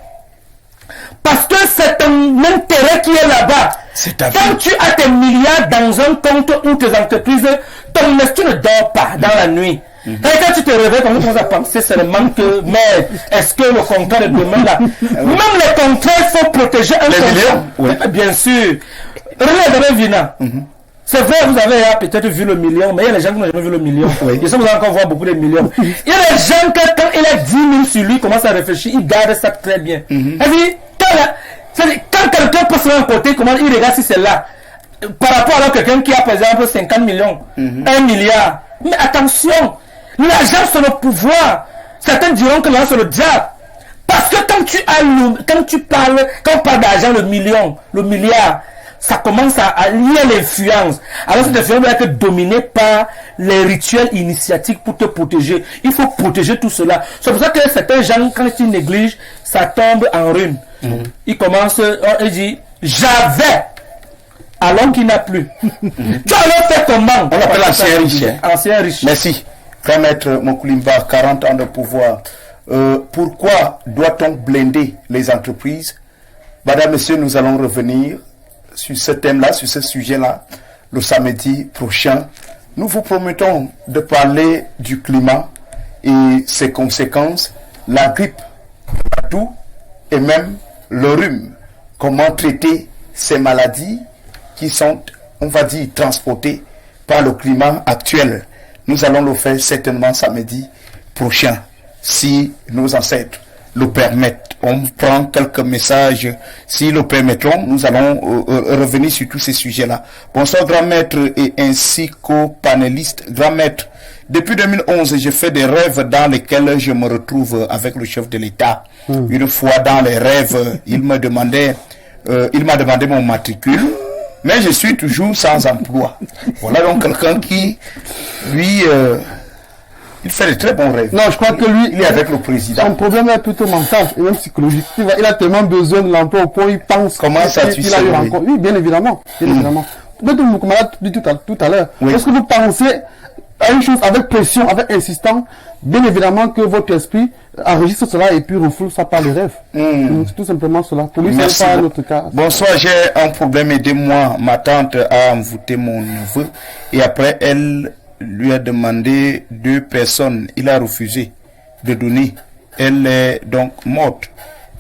Speaker 2: Parce que c'est ton intérêt qui est là-bas. Quand tu as tes milliards dans un compte ou tes entreprises, ton esprit ne dort pas dans la nuit. Et quand tu te réveilles, quand tu commences à penser seulement que, mais est-ce que le contrat est demain là? Même les contrats, il faut protéger un contrat. Bien sûr. Regardez Vina. C'est vrai, vous avez peut-être vu le million, mais il y a des gens qui n'ont jamais vu le million. Ils sont encore voir beaucoup de millions. Il y a des gens qui, quand il a 10 000 sur lui, commence à réfléchir, il garde ça très bien. Quand quelqu'un passe à un côté, comment il regarde si c'est là. Par rapport à quelqu'un qui a par exemple 50 millions, 1 milliard. Mais attention, l'argent c'est le pouvoir. Certains diront que l'argent c'est le diable. Parce que quand on parle d'argent, le million, le milliard, ça commence à lier l'influence. Alors cette influence doit être dominée par les rituels initiatiques pour te protéger. Il faut protéger tout cela. C'est pour ça que certains gens, quand ils négligent, ça tombe en ruine. Ils commencent, ils disent, j'avais, alors qu'il n'a plus. Tu as alors fait comment?
Speaker 1: On l'appelle ancien riche.
Speaker 2: Ancien riche.
Speaker 1: Merci. Grand maître Mokoulimba, 40 ans de pouvoir. Pourquoi doit-on blinder les entreprises? Madame, Monsieur, nous allons revenir sur ce thème-là, sur ce sujet-là, le samedi prochain. Nous vous promettons de parler du climat et ses conséquences, la grippe, la toux et même le rhume. Comment traiter ces maladies qui sont, on va dire, transportées par le climat actuel. Nous allons le faire certainement samedi prochain, si nos ancêtres le permettent. On prend quelques messages, si le permettront, nous allons revenir sur tous ces sujets-là. Bonsoir grand maître et ainsi qu'aux panélistes. Grand maître, depuis 2011, j'ai fait des rêves dans lesquels je me retrouve avec le chef de l'État. Une fois dans les rêves, il m'a demandé mon matricule, mais je suis toujours sans emploi. Voilà donc quelqu'un qui, lui, il fait de très bons rêves.
Speaker 5: Non, je crois que lui,
Speaker 1: il est avec le président.
Speaker 5: Son problème est plutôt mental et même psychologique. Il a tellement besoin de l'emploi au point où il pense.
Speaker 1: Comment ça, tu sais?
Speaker 5: Oui, bien évidemment. Bien évidemment. Peut-être que vous m'avez dit tout à l'heure. Est-ce que vous pensez à une chose avec pression, avec insistance, bien évidemment que votre esprit enregistre cela et puis refoule ça par les rêves. C'est tout simplement cela. Pour lui, c'est pas notre cas.
Speaker 1: Bonsoir, j'ai un problème, aidez-moi. Ma tante a envoûté mon neveu et après elle lui a demandé 2 personnes. Il a refusé de donner. Elle est donc morte.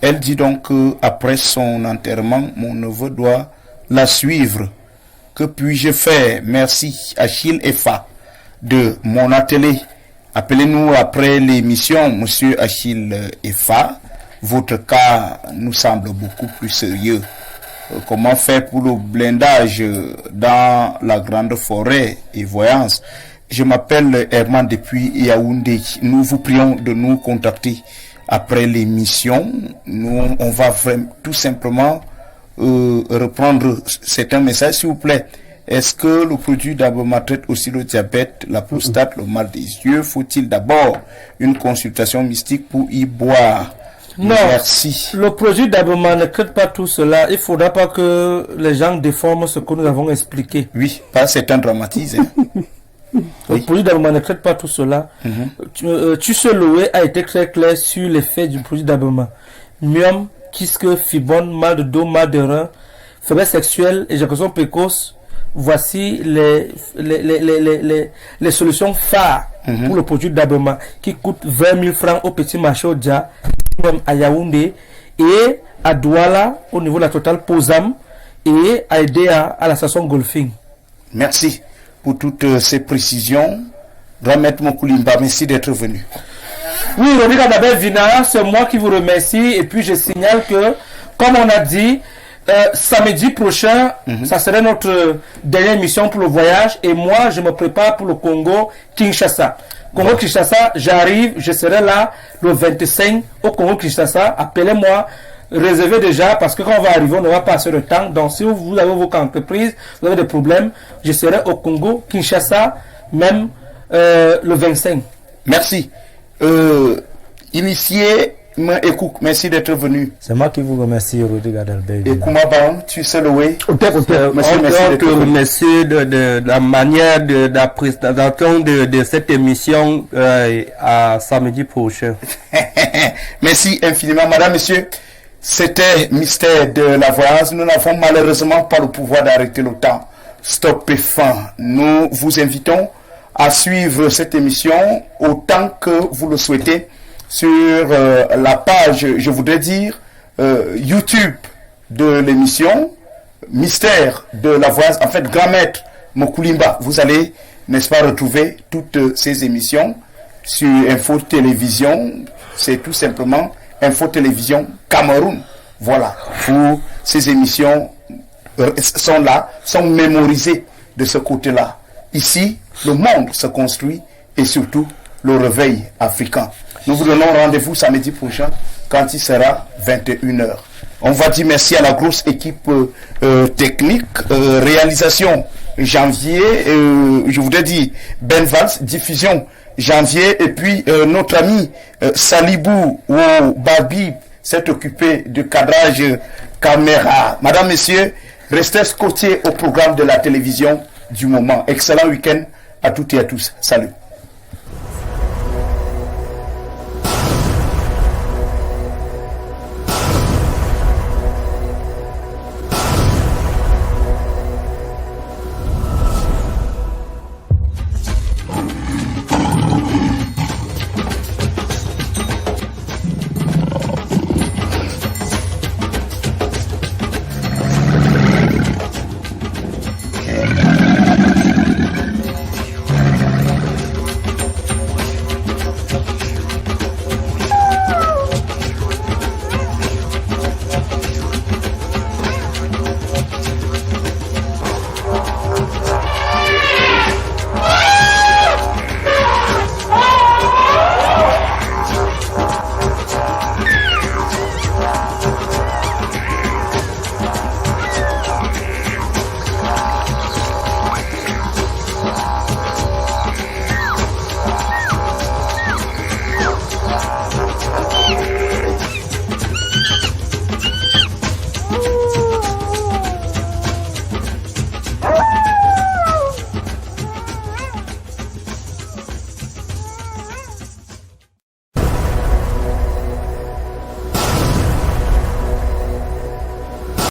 Speaker 1: Elle dit donc qu'après son enterrement, mon neveu doit la suivre. Que puis-je faire? Merci. Achille Efa de mon atelier. Appelez-nous après l'émission, monsieur Achille Efa. Votre cas nous semble beaucoup plus sérieux comment faire pour le blindage dans la grande forêt et voyance. Je m'appelle Herman depuis Yaoundé. Nous vous prions de nous contacter après l'émission. Nous, on va tout simplement reprendre certains messages, s'il vous plaît. Est-ce que le produit d'Aboma traite aussi le diabète, la prostate, le mal des yeux? Faut-il d'abord une consultation mystique pour y boire?
Speaker 2: Non,
Speaker 1: merci.
Speaker 2: Le produit d'Aboma ne traite pas tout cela. Il ne faudra pas que les gens déforment ce que nous avons expliqué.
Speaker 1: Oui, pas certains dramatisent.
Speaker 2: Le produit d'Aboma ne traite pas tout cela. Tussé a été très clair sur l'effet du produit d'Aboma. Myome, kiske, fibone, mal de dos, mal de rein, faiblesse sexuelle, éjaculation précoce. Voici les solutions phares pour le produit d'Aboma qui coûte 20 000 francs au petit marché au Dja, même à Yaoundé et à Douala au niveau de la Total Posam et à Edea à la station Golfing.
Speaker 1: Merci pour toutes ces précisions. Grand-maître Mokoulimba, merci d'être venu.
Speaker 2: Oui, Rodrigue Adabel Vina, c'est moi qui vous remercie et puis je signale que, comme on a dit, samedi prochain, ça serait notre dernière émission pour le voyage et moi je me prépare pour le Congo-Kinshasa. Congo-Kinshasa, j'arrive, je serai là le 25 au Congo-Kinshasa. Appelez-moi, réservez déjà parce que quand on va arriver, on n'aura pas assez de temps. Donc si vous avez vos entreprises, vous avez des problèmes, je serai au Congo-Kinshasa même le 25.
Speaker 1: Merci. Initié, merci d'être venu.
Speaker 3: C'est moi qui vous remercie, Rodrigue Adalbert.
Speaker 1: Et Koumaban, tu sais le way.
Speaker 4: Merci de la manière de la présentation de cette émission à samedi prochain.
Speaker 1: Merci infiniment, madame, monsieur. C'était Mystère de la Voyance. Nous n'avons malheureusement pas le pouvoir d'arrêter le temps. Stop et fin. Nous vous invitons à suivre cette émission autant que vous le souhaitez sur la page, je voudrais dire, YouTube de l'émission Mystère de la Voyance. En fait, Grand Maître Mokoulimba, vous allez, n'est-ce pas, retrouver toutes ces émissions sur Info Télévision. C'est tout simplement Info Télévision Cameroun. Voilà, où ces émissions sont là, sont mémorisées de ce côté-là. Ici, le monde se construit et surtout le réveil africain. Nous vous donnons rendez-vous samedi prochain quand il sera 21h. On va dire merci à la grosse équipe technique, réalisation janvier, je voudrais dire Ben Vals, diffusion janvier, et puis notre ami Salibou ou Babi s'est occupé du cadrage caméra. Madame, messieurs, restez scotchés au programme de la télévision du moment. Excellent week-end à toutes et à tous. Salut.